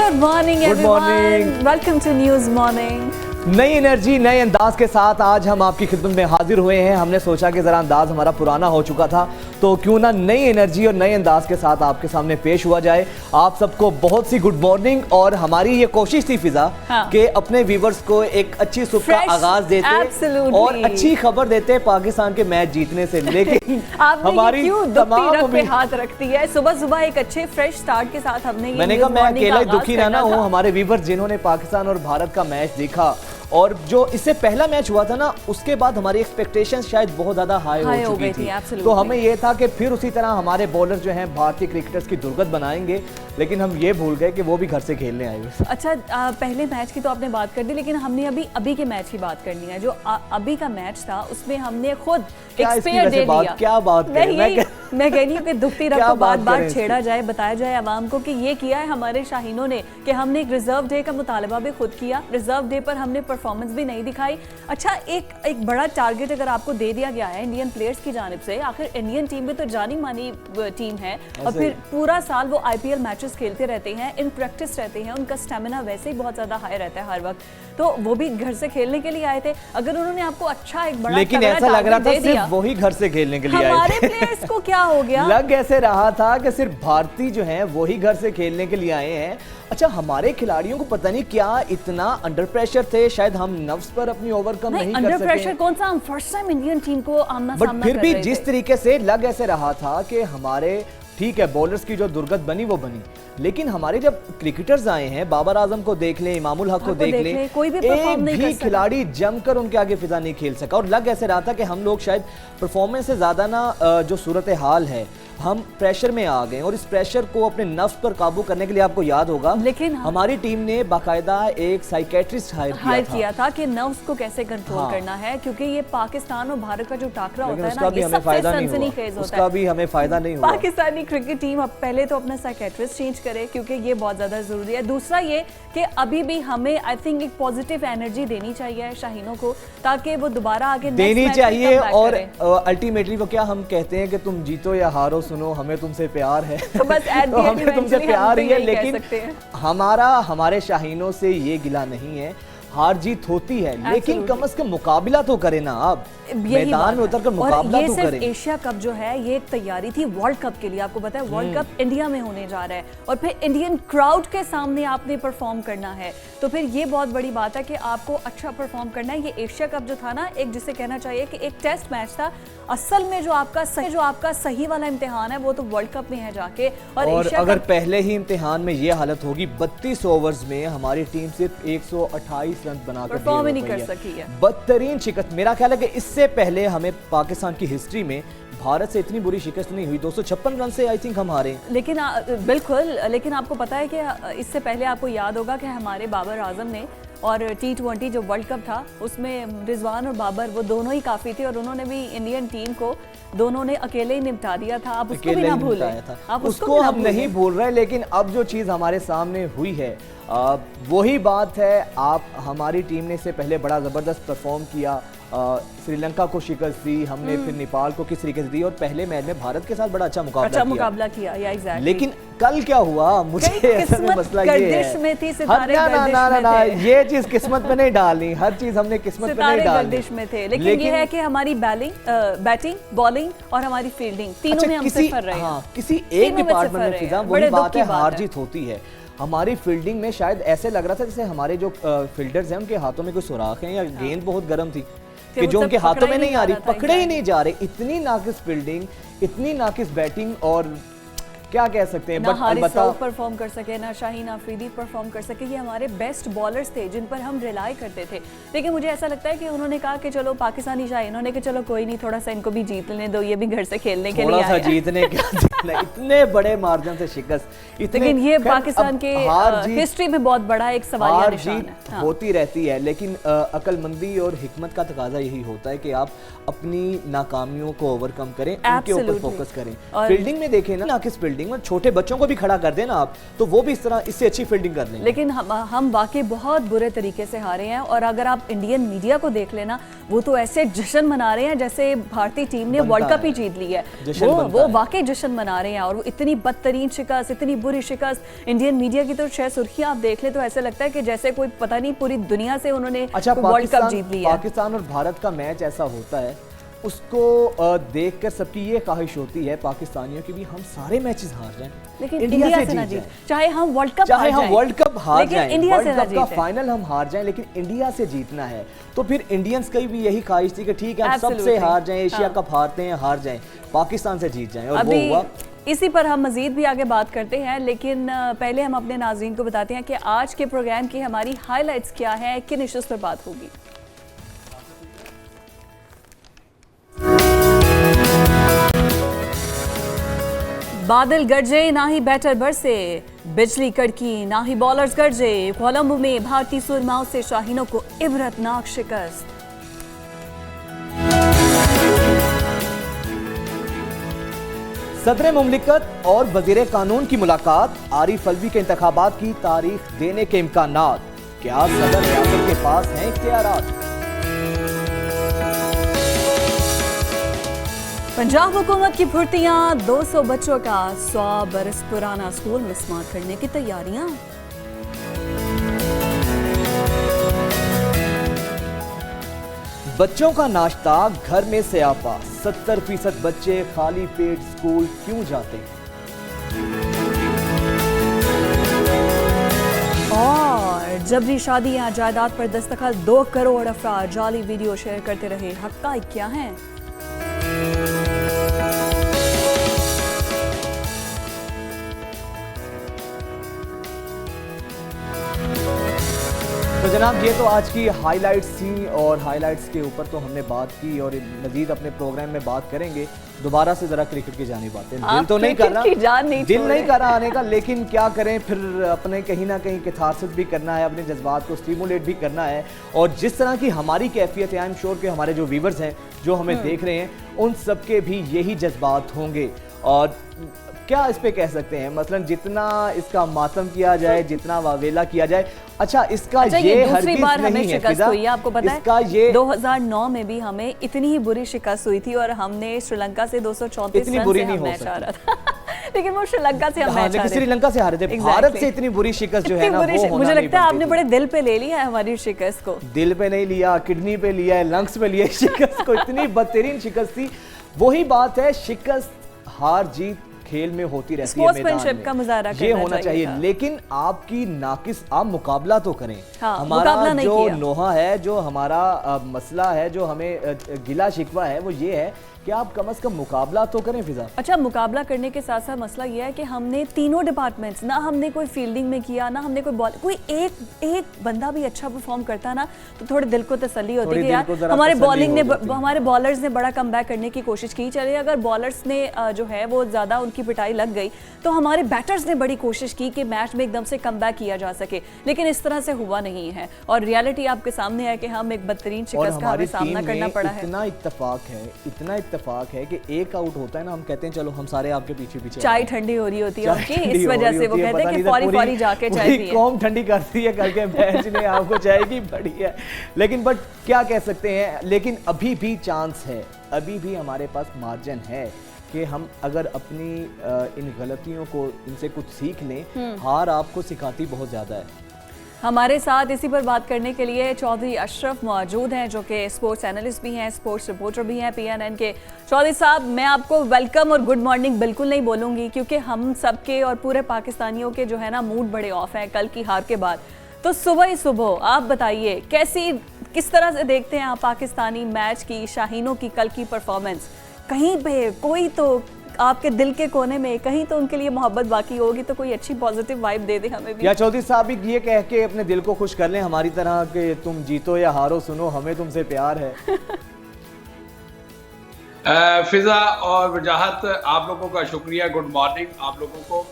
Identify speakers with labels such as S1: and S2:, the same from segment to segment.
S1: Good morning everyone. Welcome to News Morning.
S2: नई energy नए अंदाज के साथ आज हम आपकी खिदमत में हाजिर हुए हैं। हमने सोचा कि ज़रा अंदाज हमारा पुराना हो चुका था, तो क्यों ना नई एनर्जी और नए अंदाज के साथ आपके सामने पेश हुआ जाए। आप सबको बहुत सी गुड मॉर्निंग। और हमारी ये कोशिश थी फिजा कि अपने व्यूवर्स को एक अच्छी सुबह का आगाज देते और अच्छी खबर देते पाकिस्तान के मैच जीतने से। लेकिन हमारी
S1: तमाम पे हाथ रखती है सुबह सुबह एक अच्छे फ्रेश स्टार्ट के साथ हमने
S2: मैंने कहा मैं अकेला ही दुखी रहना हूँ। हमारे व्यूवर्स जिन्होंने पाकिस्तान और भारत का मैच देखा और जो इससे पहला मैच हुआ था ना, उसके बाद हमारी एक्सपेक्टेशंस शायद बहुत ज्यादा हाई हो चुकी थी। तो हमें ये था कि फिर उसी तरह हमारे बॉलर जो हैं भारतीय क्रिकेटर्स की दुर्गत बनाएंगे, लेकिन हम ये भूल गए कि वो भी घर से खेलने आए हुए।
S1: अच्छा, पहले मैच की तो आपने बात कर दी, लेकिन हमने अभी के मैच की बात करनी है। जो अभी का मैच था उसमें हमने खुद एक स्पेयर दे दिया।
S2: क्या बात
S1: मैं कह रही हूँ कि दुखती रख को बात छेड़ा जाए, बताया जाए आवाम को कि ये किया है हमारे शाहीनों ने, कि हमने एक रिजर्व डे का मुतालबा भी खुद किया। रिजर्व डे पर हमने परफॉर्मेंस भी नहीं दिखाई। अच्छा, एक बड़ा टारगेट अगर आपको दे दिया गया है इंडियन प्लेयर्स की जानिब से, आखिर इंडियन टीम भी तो जानी मानी टीम है और फिर पूरा साल वो IPL मैचेस खेलते रहते हैं, इन प्रैक्टिस रहते हैं, उनका स्टेमिना वैसे ही बहुत ज्यादा हाई रहता है हर वक्त। तो वो भी घर से खेलने के लिए आए थे। अगर उन्होंने आपको अच्छा एक बड़ा
S2: लेकिन ऐसा लग रहा था सिर्फ वही घर से खेलने के लिए आए थे।
S1: हमारे प्लेयर्स को क्या हो गया?
S2: लग ऐसे रहा था कि सिर्फ भारतीय जो हैं वही घर से खेलने के लिए आए हैं। अच्छा, हमारे खिलाड़ियों को पता नहीं क्या इतना अंडर प्रेशर थे, शायद हम नफ्स पर अपनी ओवरकम नहीं कर सके।
S1: अंडर प्रेशर कौन सा, हम फर्स्ट टाइम इंडियन टीम को आमना सामना कर रहे थे।
S2: बट फिर भी जिस तरीके से लग ऐसे रहा था कि हमारे ठीक है बॉलर्स की जो दुर्गत बनी वो बनी, लेकिन हमारे जब क्रिकेटर्स आए हैं, बाबर आजम को देख लें, इमामुल हक को देख लें,
S1: कोई भी
S2: एक भी खिलाड़ी जमकर उनके आगे फिजा नहीं खेल सका। और लग ऐसे रहा था कि हम लोग शायद परफॉर्मेंस से ज्यादा ना जो सूरत हाल है, हम प्रेशर में आ गए और इस प्रेशर को अपने नफ्स पर काबू करने के लिए आपको याद होगा, लेकिन हमारी टीम ने बाकायदा एक साइकेट्रिस्ट हायर किया था कि
S1: नफ्स को कैसे कंट्रोल करना है, क्योंकि ये पाकिस्तान और भारत का जो टाकरा होता है ना, ये सबसे सनसनीखेज होता है।
S2: उसका भी हमें फायदा नहीं हुआ।
S1: पाकिस्तानी क्रिकेट टीम अब पहले तो अपना साइकेट्रिस्ट चेंज करे, क्योंकि ये बहुत ज्यादा जरूरी है। दूसरा ये कि अभी भी हमें आई थिंक एक पॉजिटिव एनर्जी देनी चाहिए शाहीनों को, ताकि वो दोबारा आगे
S2: देनी चाहिए। और अल्टीमेटली वो क्या हम कहते हैं कि तुम जीतो या हारो, सुनो हमें तुमसे प्यार है।
S1: तो बस
S2: तो हमें तुमसे प्यार ही है, लेकिन हमारे शाहीनों से ये गिला नहीं है। हार जीत होती है, लेकिन कम से कम मुकाबला तो करें ना। आप मैदान में उतरकर मुकाबला तो करें।
S1: एशिया कप जो है ये एक तैयारी थी वर्ल्ड कप के लिए। आपको पता है वर्ल्ड कप इंडिया में होने जा रहा है और फिर इंडियन क्राउड के सामने आपने परफॉर्म करना है, तो फिर ये बहुत बड़ी बात है कि आपको अच्छा परफॉर्म करना है। ये एशिया कप जो था ना, एक जिसे कहना चाहिए कि एक टेस्ट मैच था। असल में जो आपका सही वाला इम्तिहान है वो तो वर्ल्ड कप में है जाके।
S2: और अगर पहले ही इम्तिहान में ये हालत होगी, 32 ओवर्स में हमारी टीम सिर्फ 128 रन बनाकर
S1: परफॉर्म ही नहीं कर सकी है।
S2: बदतरीन शिकस्त। मेरा ख्याल है कि इससे पहले हमें पाकिस्तान की हिस्ट्री में भारत से इतनी बुरी शिकस्त नहीं हुई। 256 रन से आई थिंक हम हारे।
S1: लेकिन बिल्कुल, लेकिन आपको पता है कि इससे पहले आपको याद होगा कि हमारे बाबर आजम ने और T20 जो वर्ल्ड कप था उसमें रिजवान और बाबर वो दोनों ही काफी थे, और उन्होंने भी इंडियन टीम को दोनों ने अकेले ही निपटा दिया था। आप उसको भी ना भूलें,
S2: उसको हम नहीं भूल रहे। लेकिन अब जो चीज हमारे सामने हुई है वही बात है। आप हमारी टीम ने इससे पहले बड़ा जबरदस्त परफॉर्म किया, श्रीलंका को शिकस्त दी हमने, फिर नेपाल को किस तरीके से दी, और पहले मैच में भारत के साथ बड़ा अच्छा मुकाबला किया।
S1: या एग्जैक्टली।
S2: लेकिन कल क्या हुआ, मुझे ऐसा मसला ये है ना, ये चीज किस्मत पे नहीं डालनी, हर चीज हमने किस्मत पे नहीं डालनी।
S1: गर्दिश में थे, लेकिन ये है कि हमारी बैटिंग, बॉलिंग और हमारी फील्डिंग तीनों में हम सफर रहे हैं।
S2: किसी एक डिपार्टमेंट में फिजा वही बात है, हार जीत होती है। हमारी फील्डिंग में शायद ऐसे लग रहा था जैसे हमारे जो फील्डर्स हैं उनके हाथों में कोई सुराख है या गेंद बहुत गर्म थी कि जो उनके हाथों में नहीं आ रही, पकड़े ही नहीं जा रहे। इतनी नाकिस फील्डिंग, इतनी नाकिस बैटिंग, और क्या कह सकते हैं,
S1: ना हारिस रऊफ परफॉर्म कर सके, ना शाहीन अफरीदी परफॉर्म कर सके। ये हमारे बेस्ट बॉलर्स थे जिन पर हम रिलाई करते थे। लेकिन मुझे ऐसा लगता है कि उन्होंने कहा कि चलो पाकिस्तानी शाहीन, उन्होंने कि चलो कोई नहीं, थोड़ा सा इनको भी जीत लेने दो, ये भी घर से खेलने के लिए
S2: थोड़ा सा जीतने क्या इतने बड़े मार्जिन से शिकस्त।
S1: लेकिन ये पाकिस्तान के हिस्ट्री में बहुत बड़ा एक सवाल
S2: होती रहती है, लेकिन अक्लमंदी और हिकमत का तकाजा यही होता है कि आप अपनी नाकामियों को ओवरकम करें, उनके ऊपर फोकस करें। फील्डिंग में देखें ना, किस फील्डिंग फील्डिंग में, छोटे बच्चों को भी खड़ा कर देना आप, तो वो भी इस तरह इससे अच्छी फील्डिंग कर लेंगे।
S1: लेकिन हम वाकई बहुत बुरे तरीके से हारे हैं, और अगर आप इंडियन मीडिया को देख लेना, वो तो ऐसे जश्न मना रहे हैं जैसे भारतीय टीम ने वर्ल्ड कप ही जीत ली है। वो वाकई जश्न मना रहे हैं, और वो इतनी बदतरीन शिकस्त, इतनी बुरी शिकस्त, इंडियन मीडिया की तो 6 सुर्खियां आप देख ले तो ऐसा लगता है कि जैसे कोई पता नहीं पूरी दुनिया से उन्होंने वर्ल्ड कप जीत लिया।
S2: पाकिस्तान और भारत का मैच ऐसा होता है, उसको देखकर सबकी ये ख्वाहिश होती है पाकिस्तानियों की भी, हम सारे मैचेस हार जाएं
S1: लेकिन इंडिया से ना जीत, चाहे हम वर्ल्ड कप
S2: हार जाएं, वर्ल्ड कप का
S1: जीतें।
S2: फाइनल हम हार जाएं, लेकिन इंडिया से जीतना है। तो फिर इंडियंस की भी यही ख्वाहिश थी कि ठीक है हम सबसे हार जाएं, एशिया कप हारते हैं, हार जाएं, पाकिस्तान से जीत जाएं, और वो हुआ।
S1: इसी पर हम मजीद भी आगे बात करते हैं, लेकिन पहले हम अपने नाज़रीन को बताते हैं कि आज के प्रोग्राम की हमारी हाईलाइट्स क्या है, किन इश्यूज पर बात होगी। बादल गरजे, ना ही बैटर बरसे, बिजली कड़की, ना ही बॉलर्स गरजे, कोलंबो में भारतीय सुरमाओं से शाहीनों को इबरतनाक शिकस्त।
S2: सदर मुमलिकत और वजीर कानून की मुलाकात, आरिफ अलवी के इंतखाबात की तारीख देने के इम्कानात, क्या सदर रियासत के पास हैं इख्तियारात।
S1: पंजाब हुकूमत की फुर्तियां, 200 बच्चों का 100 बरस पुराना स्कूल मिस्मार करने की तैयारियां।
S2: बच्चों का नाश्ता घर में से आपा, 70% बच्चे खाली पेट स्कूल क्यों जाते।
S1: और जबरी शादी या जायदाद पर दस्तखत, 2 करोड़ अफराद जाली वीडियो शेयर करते रहे, हक़ाइक़ क्या हैं।
S2: तो जनाब ये तो आज की हाइलाइट्स थी, और हाइलाइट्स के ऊपर तो हमने बात की, और मजीद अपने प्रोग्राम में बात करेंगे। दोबारा से जरा क्रिकेट की जानिब आते हैं। दिल तो नहीं कर रहा, दिल नहीं कर रहा आने का, लेकिन क्या करें, फिर अपने कहीं ना कहीं कैथारसिस भी करना है, अपने जज्बात को स्टिमुलेट भी करना है। और जिस तरह की हमारी कैफियत है, आई एम श्योर कि हमारे जो व्यूवर्स हैं, जो हमें देख रहे हैं, उन सबके भी यही जज्बात होंगे। और क्या इस पे कह सकते हैं, मसलन जितना इसका मातम किया जाए, जितना वावेला किया जाए, अच्छा इसका ये
S1: दूसरी बार हमें शिकस्त हुई है, आपको पता है
S2: ये
S1: 2009 में भी हमें इतनी ही बुरी शिकस्त हुई थी, और हमने श्रीलंका से 234 रन से हम मैच हारा था। लेकिन वो श्रीलंका से हम मैच हारे,
S2: श्रीलंका से हारे थे। भारत से इतनी बुरी शिकस्त जो है ना, वो
S1: मुझे लगता है आपने बड़े दिल पे ले लिया है हमारी शिकस्त को।
S2: दिल पे नहीं लिया, किडनी पे लिया है, लंग्स पे लिया है शिकस्त को। इतनी बदतरीन शिकस्त थी। वही बात है, शिकस्त हार जीत खेल में होती रहती है,
S1: स्पोर्ट्समैनशिप का मुजाहरा
S2: ये होना चाहिए, लेकिन आपकी नाकिस आप मुकाबला तो करें।
S1: हाँ,
S2: हमारा जो नोहा है, जो हमारा मसला है, जो हमें गिला शिकवा है, वो ये है कि आप कम से कम मुकाबला तो करें फिजा।
S1: अच्छा, मुकाबला करने के साथ साथ मसला ये है कि हमने तीनों डिपार्टमेंट्स, ना हमने कोई फील्डिंग में किया, ना हमने कोई एक बंदा भी अच्छा परफॉर्म करता ना, तो थोड़े दिल को तसल्ली होती है कि यार हमारे बॉलिंग ने, हमारे बॉलर्स ने बड़ा कमबैक करने की कोशिश की। चलिए, अगर बॉलर्स ने जो है वो ज्यादा उनकी पिटाई लग गई, तो हमारे बैटर्स ने बड़ी कोशिश की कि मैच में एकदम से कमबैक किया जा सके, लेकिन इस तरह से हुआ नहीं है। और रियलिटी आपके सामने है कि हम एक बदतरीन शिकस्त का हमें सामना करना पड़ा है।
S2: इतना इत्तेफाक है कि एक आउट होता है ना, हम कहते हैं चलो हम सारे आपके पीछे पीछे,
S1: चाय ठंडी हो रही होती है उनकी, इस वजह से वो कहते हैं कि फौरी जाके चाय पिए।
S2: कौम ठंडी करती है करके मैच ने आपको चाय की बड़ी है, लेकिन बट क्या कह सकते हैं, लेकिन अभी भी चांस है, अभी भी हमारे पास मार्जिन है कि हम अगर अपनी इन गलतियों को, इनसे कुछ सीख लें। हार आपको सिखाती बहुत ज़्यादा है।
S1: हमारे साथ इसी पर बात करने के लिए चौधरी अशरफ मौजूद हैं, जो कि स्पोर्ट्स एनालिस्ट भी हैं, स्पोर्ट्स रिपोर्टर भी हैं PNN के। चौधरी साहब, मैं आपको वेलकम और गुड मॉर्निंग बिल्कुल नहीं बोलूँगी, क्योंकि हम सबके और पूरे पाकिस्तानियों के जो है ना मूड बड़े ऑफ हैं कल की हार के बाद। तो सुबह ही सुबह आप बताइए, किस तरह से देखते हैं आप पाकिस्तानी मैच की, शाहीनों की कल की परफॉर्मेंस? कहीं पे कोई तो आपके दिल के कोने में कहीं तो उनके लिए मोहब्बत बाकी होगी, तो कोई अच्छी पॉजिटिव वाइब दे दे हमें भी।
S2: या चौधरी साहब भी ये कह के अपने दिल को खुश कर लें हमारी तरह कि तुम जीतो या हारो, सुनो हमें तुमसे प्यार है।
S3: फिजा और वजाहत, आप लोगों का शुक्रिया, गुड मॉर्निंग आप लोगों को।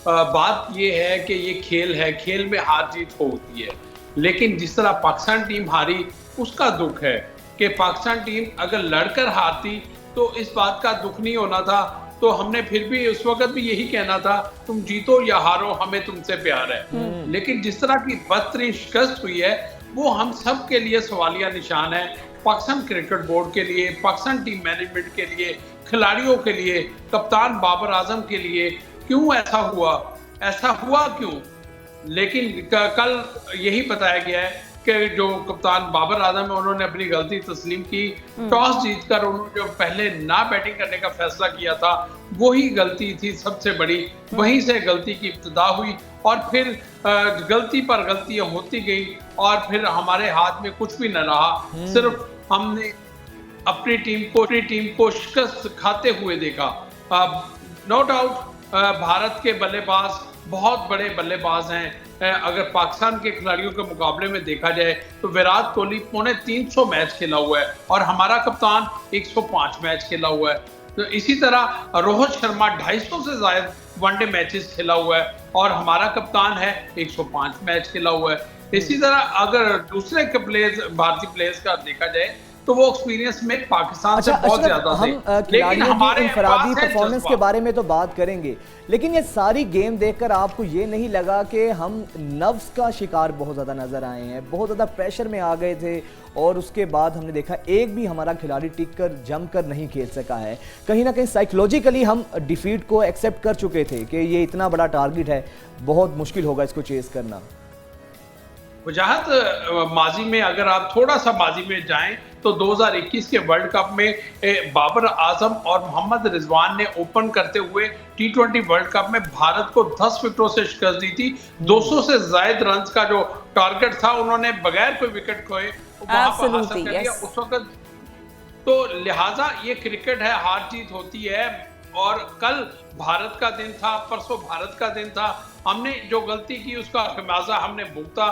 S3: बात ये है कि ये खेल है, खेल में हार जीत होती है, लेकिन जिस तरह पाकिस्तान टीम हारी उसका दुख है कि पाकिस्तान टीम अगर लड़कर हारती तो इस बात का दुख नहीं होना था तो हमने फिर भी उस वक्त भी यही कहना था, तुम जीतो या हारो हमें तुमसे प्यार है। लेकिन जिस तरह की बदतरीन शिकस्त हुई है वो हम सब के लिए सवालिया निशान है। पाकिस्तान क्रिकेट बोर्ड के लिए, पाकिस्तान टीम मैनेजमेंट के लिए, खिलाड़ियों के लिए, कप्तान बाबर आजम के लिए, क्यों ऐसा हुआ, ऐसा हुआ क्यों? लेकिन कल यही बताया गया है कि जो कप्तान बाबर आजम है उन्होंने अपनी गलती तस्लीम की। टॉस जीतकर उन्होंने जो पहले ना बैटिंग करने का फैसला किया था वही गलती थी सबसे बड़ी। वहीं से गलती की इब्तिदा हुई और फिर गलती पर गलतियां होती गई और फिर हमारे हाथ में कुछ भी न रहा। सिर्फ हमने अपनी टीम को शिकस्त खाते हुए देखा। नो डाउट भारत के बल्लेबाज बहुत बड़े बल्लेबाज हैं। अगर पाकिस्तान के खिलाड़ियों के मुकाबले में देखा जाए तो विराट कोहली 350 मैच खेला हुआ है और हमारा कप्तान 105 मैच खेला हुआ है। तो इसी तरह रोहित शर्मा 250 से ज्यादा वनडे मैचेस खेला हुआ है और हमारा कप्तान है 105 मैच खेला हुआ है। इसी तरह अगर दूसरे के प्लेयर्स, भारतीय प्लेयर्स का देखा जाए तो वो एक्सपीरियंस में पाकिस्तान से बहुत ज्यादा थे।
S2: हम खिलाड़ियों की इनफरादी परफॉर्मेंस के बारे में तो बात करेंगे, लेकिन ये सारी गेम देखकर आपको ये नहीं लगा कि हम नर्व्स का शिकार बहुत ज़्यादा नजर आए हैं, बहुत ज़्यादा प्रेशर में आ गए थे और उसके बाद हमने देखा एक भी हमारा खिलाड़ी टिक कर जमकर नहीं खेल सका है। कहीं ना कहीं साइकोलॉजिकली हम डिफीट को एक्सेप्ट कर चुके थे कि ये इतना बड़ा टारगेट है, बहुत मुश्किल होगा इसको चेस करना।
S3: वजाहत माजी में अगर आप थोड़ा सा माजी में जाएं तो 2021 के वर्ल्ड कप में बाबर आजम और मोहम्मद रिजवान ने ओपन करते हुए T20 वर्ल्ड कप में भारत को 10 विकेटों से शिकस्त दी थी। 200 से ज्यादा रन का जो टारगेट था उन्होंने बगैर कोई विकेट खोए वहां पर हासिल कर लिया उस वक्त। तो लिहाजा ये क्रिकेट है, हार जीत होती है और कल भारत का दिन था, परसों भारत का दिन था। हमने जो गलती की उसका खमियाजा हमने भुगता,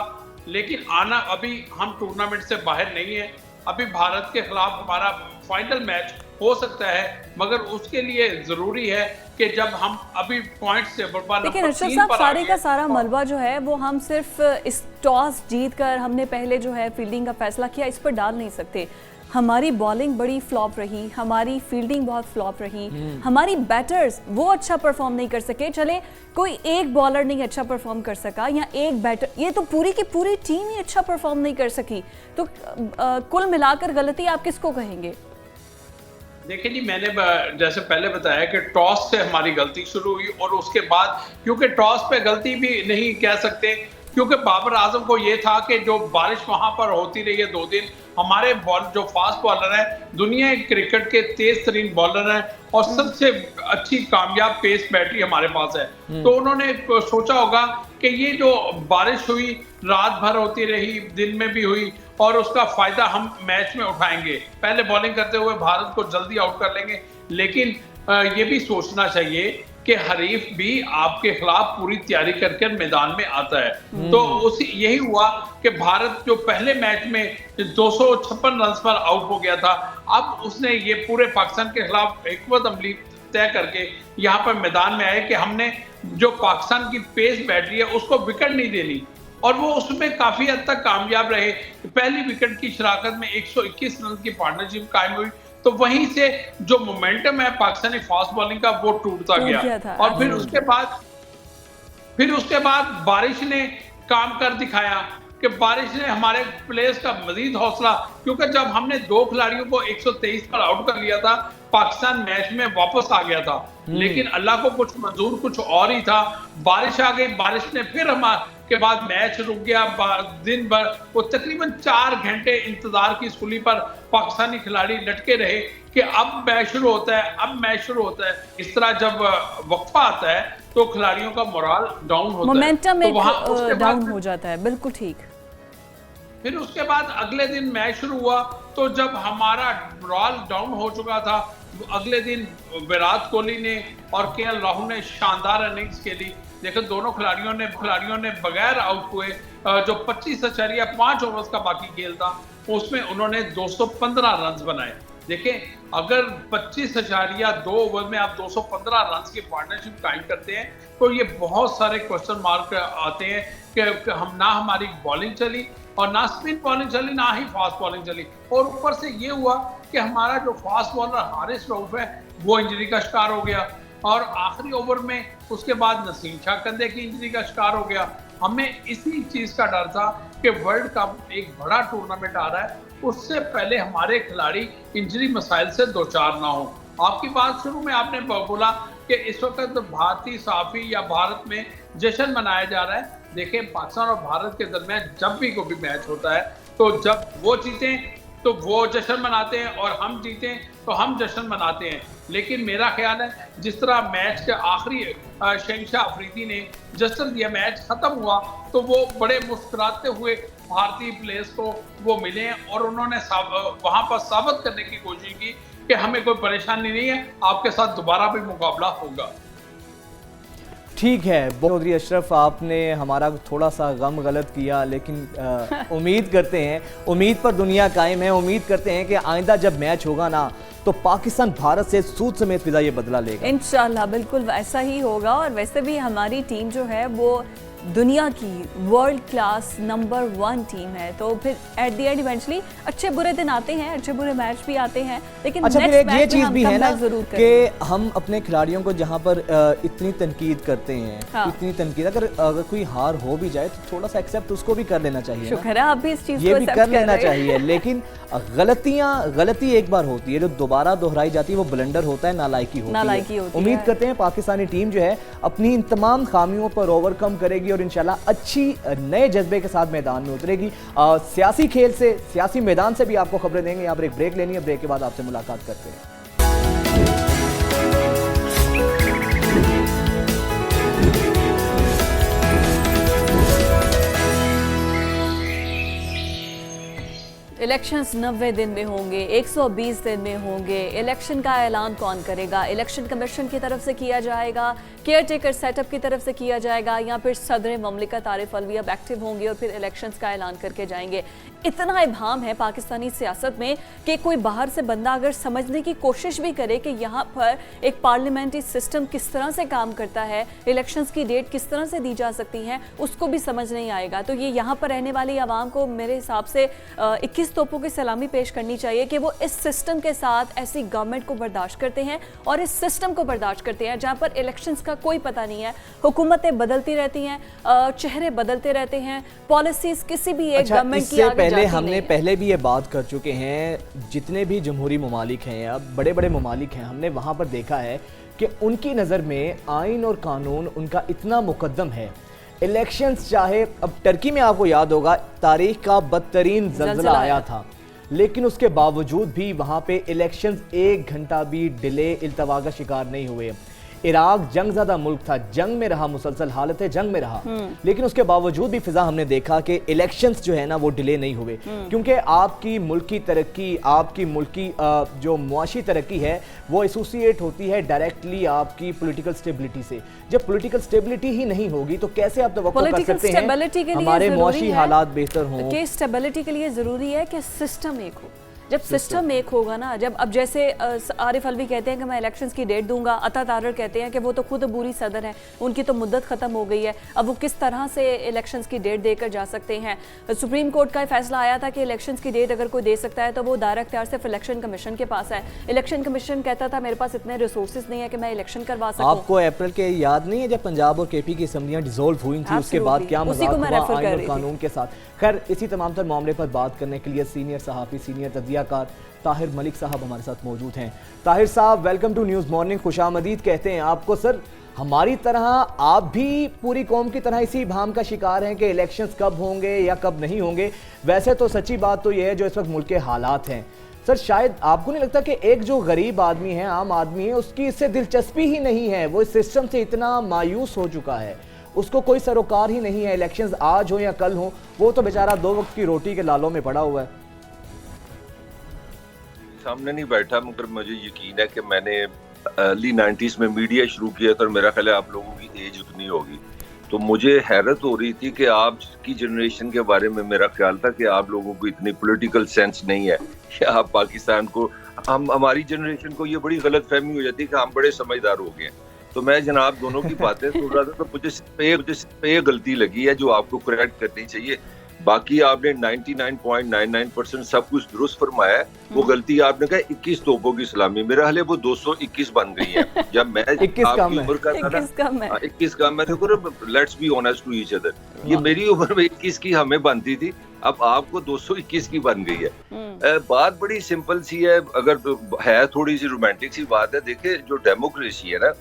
S3: लेकिन आना अभी हम टूर्नामेंट से बाहर नहीं है। अभी भारत के खिलाफ हमारा फाइनल मैच हो सकता है, मगर उसके लिए जरूरी है कि जब हम अभी पॉइंट्स से
S1: लेकिन अर्शद साहब सारे का सारा मलबा जो है वो हम सिर्फ इस टॉस जीतकर हमने पहले जो है फील्डिंग का फैसला किया इस पर डाल नहीं सकते। हमारी बॉलिंग बड़ी फ्लॉप रही, हमारी फील्डिंग बहुत फ्लॉप रही, हमारी बैटर्स वो अच्छा परफॉर्म नहीं कर सके। चले कोई एक बॉलर नहीं अच्छा परफॉर्म कर सका या एक बैटर, ये तो पूरी की पूरी टीम ही अच्छा परफॉर्म नहीं कर सकी। तो कुल मिलाकर गलती आप किसको कहेंगे?
S3: देखिए जी, मैंने जैसे पहले बताया कि टॉस से हमारी गलती शुरू हुई और उसके बाद क्योंकि टॉस पे गलती भी नहीं कह सकते क्योंकि बाबर आजम को ये था कि जो बारिश वहां पर होती रही है 2 दिन, हमारे जो फास्ट बॉलर हैं दुनिया क्रिकेट के तेज तरीन बॉलर हैं और सबसे अच्छी कामयाब पेस बैटरी हमारे पास है। तो उन्होंने सोचा होगा कि ये जो बारिश हुई रात भर होती रही, दिन में भी हुई और उसका फायदा हम मैच में उठाएंगे, पहले बॉलिंग करते हुए भारत को जल्दी आउट कर लेंगे। लेकिन ये भी सोचना चाहिए कि हरीफ भी आपके खिलाफ पूरी तैयारी करके मैदान में आता है। तो यही हुआ कि भारत जो पहले मैच में 256 रन पर आउट हो गया था, अब उसने ये पूरे पाकिस्तान के खिलाफ हिकमत अमली तय करके यहाँ पर मैदान में आए कि हमने जो पाकिस्तान की पेस बैटरी है उसको विकेट नहीं देनी और वो उसमें काफी हद तक कामयाब रहे। पहली विकेट की शराकत में 121 रन की पार्टनरशिप कायम हुई, तो वहीं से जो मोमेंटम है पाकिस्तानी फास्ट बॉलिंग का वो टूटता गया और फिर उसके बाद बारिश ने काम कर दिखाया कि बारिश ने हमारे प्लेयर्स का मजीद हौसला, क्योंकि जब हमने 2 खिलाड़ियों को 123 पर आउट कर लिया था पाकिस्तान मैच में वापस आ गया था, लेकिन अल्लाह को कुछ मंजूर कुछ और ही था। बारिश आ गई, बारिश ने फिर हमारे के बाद मैच रुक गया। दिन भर वो तकरीबन 4 घंटे इंतजार की सूली पर पाकिस्तानी खिलाड़ी लटके रहे कि अब मैच शुरू होता है, अब मैच शुरू होता है। इस तरह जब वक्फा आता है तो खिलाड़ियों का मोराल डाउन होता है,
S1: मोमेंटम एक डाउन हो जाता है। बिल्कुल ठीक।
S3: फिर उसके बाद अगले दिन मैच शुरू हुआ, तो जब हमारा मोराल डाउन हो चुका था, अगले दिन विराट कोहली ने और KL राहुल ने शानदार इनिंग्स खेली। देखो दोनों खिलाड़ियों ने बगैर आउट हुए जो 25.5 ओवर्स का बाकी खेल था उसमें उन्होंने 215 रन बनाए। देखें अगर 25.2 ओवर में आप 215 रन की पार्टनरशिप कायम करते हैं तो ये बहुत सारे क्वेश्चन मार्क आते हैं कि हम ना हमारी बॉलिंग चली और ना स्पिन बॉलिंग चली, ना ही फास्ट बॉलिंग चली। और ऊपर से ये हुआ कि हमारा जो फास्ट बॉलर हारिस रऊफ है वो इंजरी का शिकार हो गया, और आखिरी ओवर में उसके बाद नसीम शाह कंधे की इंजरी का शिकार हो गया। हमें इसी चीज का डर था कि वर्ल्ड कप एक बड़ा टूर्नामेंट आ रहा है, उससे पहले हमारे खिलाड़ी इंजरी मसाइल से दो चार ना हो। आपकी बात शुरू में आपने बोला कि इस वक्त भारतीय साफी या भारत में जश्न मनाया जा रहा है। देखिए, पाकिस्तान और भारत के दरमियान जब भी कोई मैच होता है तो जब वो जीतें तो वो जश्न मनाते हैं और हम जीतें तो हम जश्न मनाते हैं। लेकिन मेरा ख्याल है जिस तरह मैच के आखिरी शहंशाह अफरीदी ने जश्न दिया, मैच खत्म हुआ तो वो बड़े मुस्कुराते हुए भारतीय प्लेयर्स को वो मिले और उन्होंने वहां पर साबित करने की कोशिश की कि हमें कोई परेशानी नहीं है, आपके साथ दोबारा भी मुकाबला होगा।
S2: ठीक है चौधरी अशरफ, आपने हमारा थोड़ा सा गम गलत किया, लेकिन उम्मीद करते हैं, उम्मीद पर दुनिया कायम है। उम्मीद करते हैं कि आइंदा जब मैच होगा ना तो पाकिस्तान भारत से सूद समेत फिजा ये बदला लेगा।
S1: इंशाल्लाह बिल्कुल वैसा ही होगा। और वैसे भी हमारी टीम जो है वो दुनिया की वर्ल्ड क्लास नंबर 1 टीम है, तो फिर एट द एंड इवेंचुअली अच्छे बुरे दिन आते हैं, अच्छे बुरे मैच भी आते हैं, लेकिन
S2: अच्छा फिर एक ये चीज भी है ना कि हम अपने खिलाड़ियों को जहां पर इतनी तनकीद करते हैं, हाँ। इतनी तनकीद अगर कोई हार हो भी जाए तो थोड़ा सा एक्सेप्ट उसको भी कर लेना चाहिए।
S1: शुक्र है आप भी इस चीज
S2: ये भी कर लेना चाहिए। लेकिन गलती एक बार होती है, जो दोबारा दोहराई जाती है वो ब्लंडर होता है, नालायकी होती है। उम्मीद करते हैं पाकिस्तानी टीम जो है अपनी इन तमाम खामियों पर ओवरकम करेगी और इंशाल्लाह अच्छी नए जज्बे के साथ मैदान में उतरेगी। सियासी खेल से, सियासी मैदान से भी आपको खबरें देंगे। यहाँ पर एक ब्रेक लेनी है, ब्रेक के बाद आपसे मुलाकात करते हैं।
S1: इलेक्शंस 90 दिन में होंगे, 120 दिन में होंगे। इलेक्शन का ऐलान कौन करेगा? इलेक्शन कमीशन की तरफ से किया जाएगा, केयर टेकर सेटअप की तरफ से किया जाएगा, या फिर सदर ममलिकत आरिफ अलवी अब एक्टिव होंगे और फिर इलेक्शंस का ऐलान करके जाएंगे? इतना इब्हाम है पाकिस्तानी सियासत में कि कोई बाहर से बंदा अगर समझने की कोशिश भी करे कि यहाँ पर एक पार्लियामेंट्री सिस्टम किस तरह से काम करता है, इलेक्शंस की डेट किस तरह से दी जा सकती है, उसको भी समझ नहीं आएगा। तो ये यहाँ पर रहने वाली आवाम को मेरे हिसाब से 21 तोपों की सलामी पेश करनी चाहिए कि वो इस सिस्टम के साथ ऐसी गवर्नमेंट को बर्दाश्त करते हैं और इस सिस्टम को बर्दाश्त करते हैं जहाँ पर इलेक्शंस का कोई पता नहीं है, हुकूमतें बदलती रहती हैं, चेहरे बदलते रहते हैं, पॉलिसीज किसी भी एक गवर्नमेंट की आगे
S2: हमने पहले भी ये बात कर चुके हैं। जितने भी जमहूरी ममालिक हैं या बड़े बड़े ममालिक हैं, हमने वहाँ पर देखा है कि उनकी नज़र में आइन और कानून उनका इतना मुकद्दम है। इलेक्शंस चाहे, अब टर्की में आपको याद होगा तारीख का बदतरीन ज़ल्ज़ला आया था, लेकिन उसके बावजूद भी वहाँ पे इलेक्शंस 1 घंटा भी डिले इल्तवा का शिकार नहीं हुए। इराक जंगज़दा मुल्क था, जंग में रहा, मुसलसल हालत है जंग में रहा, लेकिन उसके बावजूद भी फिजा हमने देखा कि इलेक्शंस जो है ना वो डिले नहीं हुए, क्योंकि आपकी मुल्की तरक्की, आपकी मुल्की जो मुआशी तरक्की है वो एसोसिएट होती है डायरेक्टली आपकी पॉलिटिकल स्टेबिलिटी से। जब पॉलिटिकल स्टेबिलिटी ही नहीं होगी तो कैसे आप तवक्को कर सकते हैं हमारे मुआशी हालात बेहतर हों?
S1: कि स्टेबिलिटी के लिए ज़रूरी है कि सिस्टम एक हो। जब सिस्टम एक होगा ना, जब अब जैसे आरिफ अलवी कहते हैं कि मैं इलेक्शंस की डेट दूंगा, अता तारर कहते हैं कि वो तो खुद अबूरी सदर हैं, उनकी तो मुद्दत ख़त्म हो गई है, अब वो किस तरह से इलेक्शंस की डेट देकर जा सकते हैं? सुप्रीम कोर्ट का फैसला आया था कि इलेक्शंस की डेट अगर कोई दे सकता है तो वो दायरा इख्तियार सिर्फ इलेक्शन कमीशन के पास है। इलेक्शन कमीशन कहता था मेरे पास इतने रिसोर्सेज नहीं है कि मैं इलेक्शन करवा सकूं।
S2: आपको अप्रैल के याद नहीं है जब पंजाब और केपी की असम्बलियां डिसॉल्व हुई थी, उसके बाद क्या मजाक हुआ आइन और कानून के साथ? खैर, इसी तमाम तर मामले पर बात करने के लिए सीनियर सहाफ़ी, सीनियर तज्ज़ियाकार ताहिर मलिक साहब हमारे साथ मौजूद हैं। ताहिर साहब, वेलकम टू न्यूज़ मॉर्निंग, खुशामदीद कहते हैं आपको। सर, हमारी तरह आप भी पूरी कौम की तरह इसी भाम का शिकार हैं कि इलेक्शंस कब होंगे या कब नहीं होंगे। वैसे तो सच्ची बात तो यह है जो इस वक्त मुल्क के हालात हैं। सर, शायद आपको नहीं लगता कि एक जो गरीब आदमी है, आम आदमी है, उसकी इससे दिलचस्पी ही नहीं है, वो इस सिस्टम से इतना मायूस हो चुका है, उसको कोई सरोकार ही नहीं है, इलेक्शंस आज हो या कल हो, वो तो बेचारा 2 वक्त की रोटी के लालों में पड़ा हुआ है।
S4: सामने नहीं बैठा, मगर मुझे यकीन है कि मैंने अर्ली 90s में मीडिया शुरू किया था और मेरा ख्याल है आप लोगों की एज उतनी होगी, तो मुझे हैरत हो रही थी कि आपकी जनरेशन के बारे में मेरा ख्याल था कि आप लोगों को इतनी पॉलिटिकल सेंस नहीं है कि आप पाकिस्तान को, हमारी जनरेशन को ये बड़ी गलत फहमी हो जाती है कि हम बड़े समझदार हो गए। तो मैं जनाब दोनों की बातें सुन रहा था तो मुझे गलती लगी है जो आपको करेक्ट करनी चाहिए बाकी आपने 99.99% सब कुछ दुरुस्त फरमाया है। वो गलती आपने कहा 21 तोपों की सलामी, मेरा हाल है वो 221 बन गई है। जब मैं
S2: 21
S4: आपकी उम्र का था ना,
S1: 21 कम है।
S4: 21 कम है, देखो let's be honest to each other, ये मेरी उम्र में 21 की हमें बनती थी, अब आपको 221 की बन गई है। बात बड़ी सिंपल सी है, अगर है थोड़ी सी रोमांटिक सी बात है। देखिए जो डेमोक्रेसी है ना,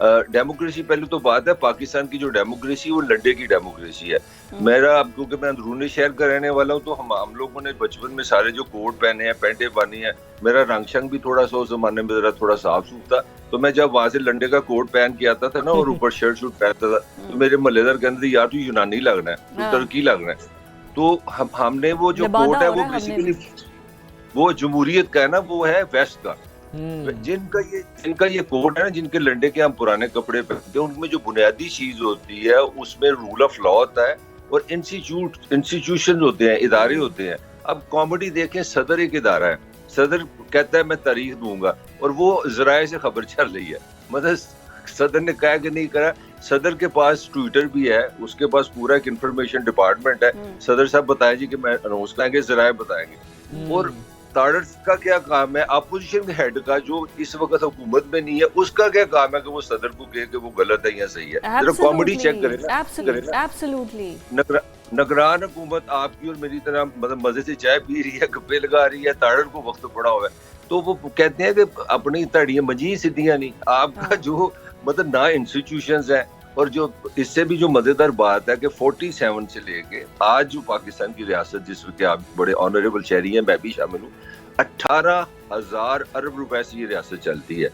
S4: डेमोक्रेसी पहले तो बात है, पाकिस्तान की जो डेमोक्रेसी वो लंडे की डेमोक्रेसी है। मेरा, अब क्योंकि मैं अंदरूनी शहर का रहने वाला हूँ, तो हम लोगों ने बचपन में सारे जो कोट पहने हैं, पैंटे पहनी है, मेरा रंग शंग भी थोड़ा सा उस जमाने में जरा थोड़ा साफ सूफ था, तो मैं जब वहां से लंडे का कोट पहन के आता था ना और ऊपर शर्ट शूट पहनता था, तो मेरे मलेदार कहते थे यार तू यूनानी लगना है, तू तुर्की लगना है। तो हमने वो जो कोट है वो बेसिकली वो जमहूरियत का है ना, वो है वेस्ट का। जिनका ये कोड है ना, जिनके लंडे के हम पुराने कपड़े पहनते हैं, उनमें जो बुनियादी चीज होती है उसमें रूल ऑफ लॉ होता है और इंस्टीट्यूशन होते हैं, इदारे होते हैं। अब कॉमेडी देखें, सदर एक इदारा है, सदर कहता है मैं तारीख दूंगा और वो जराए से खबर चल रही है, मतलब सदर ने कहा कि नहीं करा। सदर के पास ट्विटर भी है, उसके पास पूरा एक इंफॉर्मेशन डिपार्टमेंट है, सदर साहब बताएं जी कि मैं अनाउंस करेंगे, जराए बताएंगे। और ताड़र का क्या काम है, अपोजिशन के हेड का जो इस वक्त हुकूमत में नहीं है, उसका क्या काम है कि वो सदर को कहे कि वो गलत है या सही है। जरा कॉमेडी चेक करें ना।
S1: एब्सोल्युटली
S4: निगरान हुकूमत आपकी और मेरी तरह मतलब मजे से चाय पी रही है, गप्पे लगा रही है, ताड़र को वक्त पड़ा हुआ है, तो वो कहते हैं कि अपनी तड़ियां मजी सीधियां नहीं। आपका जो मतलब ना इंस्टीट्यूशंस है, और जो इससे भी जो मजेदार बात है कि 47 से लेके आज जो पाकिस्तान की रियासत, जिसमें आप बड़े ऑनरेबल शहरी हैं, मैं भी शामिल हूँ, 18,000 अरब रुपए से ये रियासत चलती है।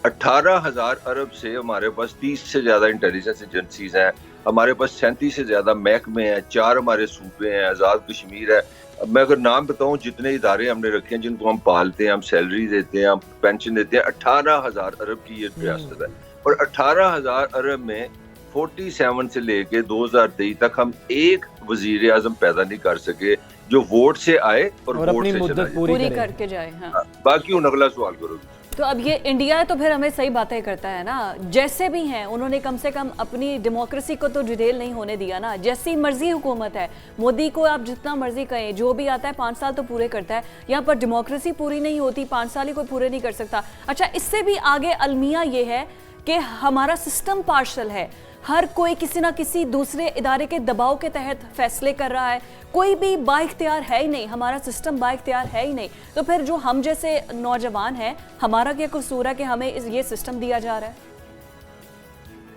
S4: 18,000 अरब से हमारे पास 30 से ज्यादा इंटेलिजेंस एजेंसीज हैं, हमारे पास 37 से ज्यादा महकमे हैं, 4 हमारे सूबे हैं, आजाद कश्मीर है। मैं अगर नाम बताऊं, जितने इदारे हमने रखे हैं जिनको हम पालते हैं, हम सैलरी देते हैं, हम पेंशन देते हैं, 18,000 अरब की ये रियासत है। और 18,000 अरब में 47 से लेके 2023 तक हम एक वजीर आजम पैदा नहीं कर सके जो वोट से आए और वोट
S2: अपनी
S4: से
S2: मुद्दत
S1: पूरी करके जाए। हाँ।
S4: बाकी उन अगला सवाल करो।
S1: तो अब ये इंडिया है तो फिर हमें सही बातें करता है ना, जैसे भी हैं उन्होंने कम से कम अपनी डेमोक्रेसी को तो डिटेल नहीं होने दिया ना। जैसी मर्जी हुकूमत है, मोदी को आप जितना मर्जी कहें, जो भी आता है 5 साल तो पूरे करता है, यहाँ पर डेमोक्रेसी पूरी नहीं होती, 5 साल ही कोई पूरे नहीं कर सकता। अच्छा, इससे भी आगे अलमिया ये है कि हमारा सिस्टम पार्शल है, हर कोई किसी ना किसी दूसरे इदारे के दबाव के तहत फैसले कर रहा है, कोई भी बाइख्तियार है ही नहीं, हमारा सिस्टम बाइख्तियार है ही नहीं। तो फिर जो हम जैसे नौजवान हैं, हमारा क्या कसूर है कि हमें ये सिस्टम दिया जा रहा है?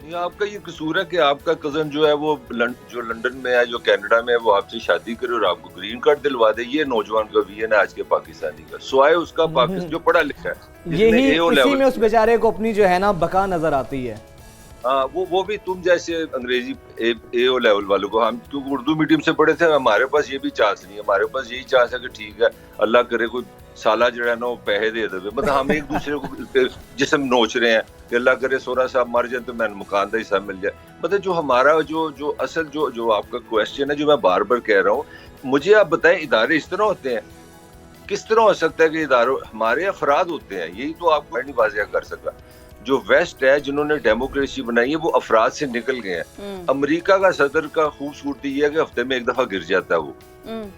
S4: ये आपका ये कसूर है कि आपका कजन जो है वो जो लंदन में है, जो कनाडा में है, वो आपसे शादी करे और आपको ग्रीन कार्ड दिलवा दे। ये नौजवान का विजन है आज के पाकिस्तानी का, स्वाय उसका पाकिस्तान जो पढ़ा लिखा है,
S2: यही इसी में उस बेचारे को अपनी जो है ना बका नजर आती है।
S4: हाँ, वो भी तुम जैसे अंग्रेजी ए लेवल वालों को, हम क्योंकि उर्दू मीडियम से पढ़े थे, हमारे पास ये भी चांस नहीं है। हमारे पास यही चांस है कि ठीक है, अल्लाह करे कोई साला जड़ा ना पैसे दे दे, मतलब हम एक दूसरे को जिसम नोच रहे हैं कि अल्लाह करे सोरा साहब मर जाए तो मैंने मकान का हिस्सा मिल जाए। मतलब जो हमारा जो असल जो आपका क्वेश्चन है, जो मैं बार बार कह रहा हूँ, मुझे आप बताएं, इदारे इस तरह होते हैं? किस तरह हो सकता है कि इदारों हमारे अफराद होते हैं? यही तो आपको नहीं वाज़ेह कर सका। जो वेस्ट है, जिन्होंने डेमोक्रेसी बनाई है, वो अफराद से निकल गए हैं। अमेरिका का सदर का खूबसूरती है कि हफ्ते में एक दफा गिर जाता है वो,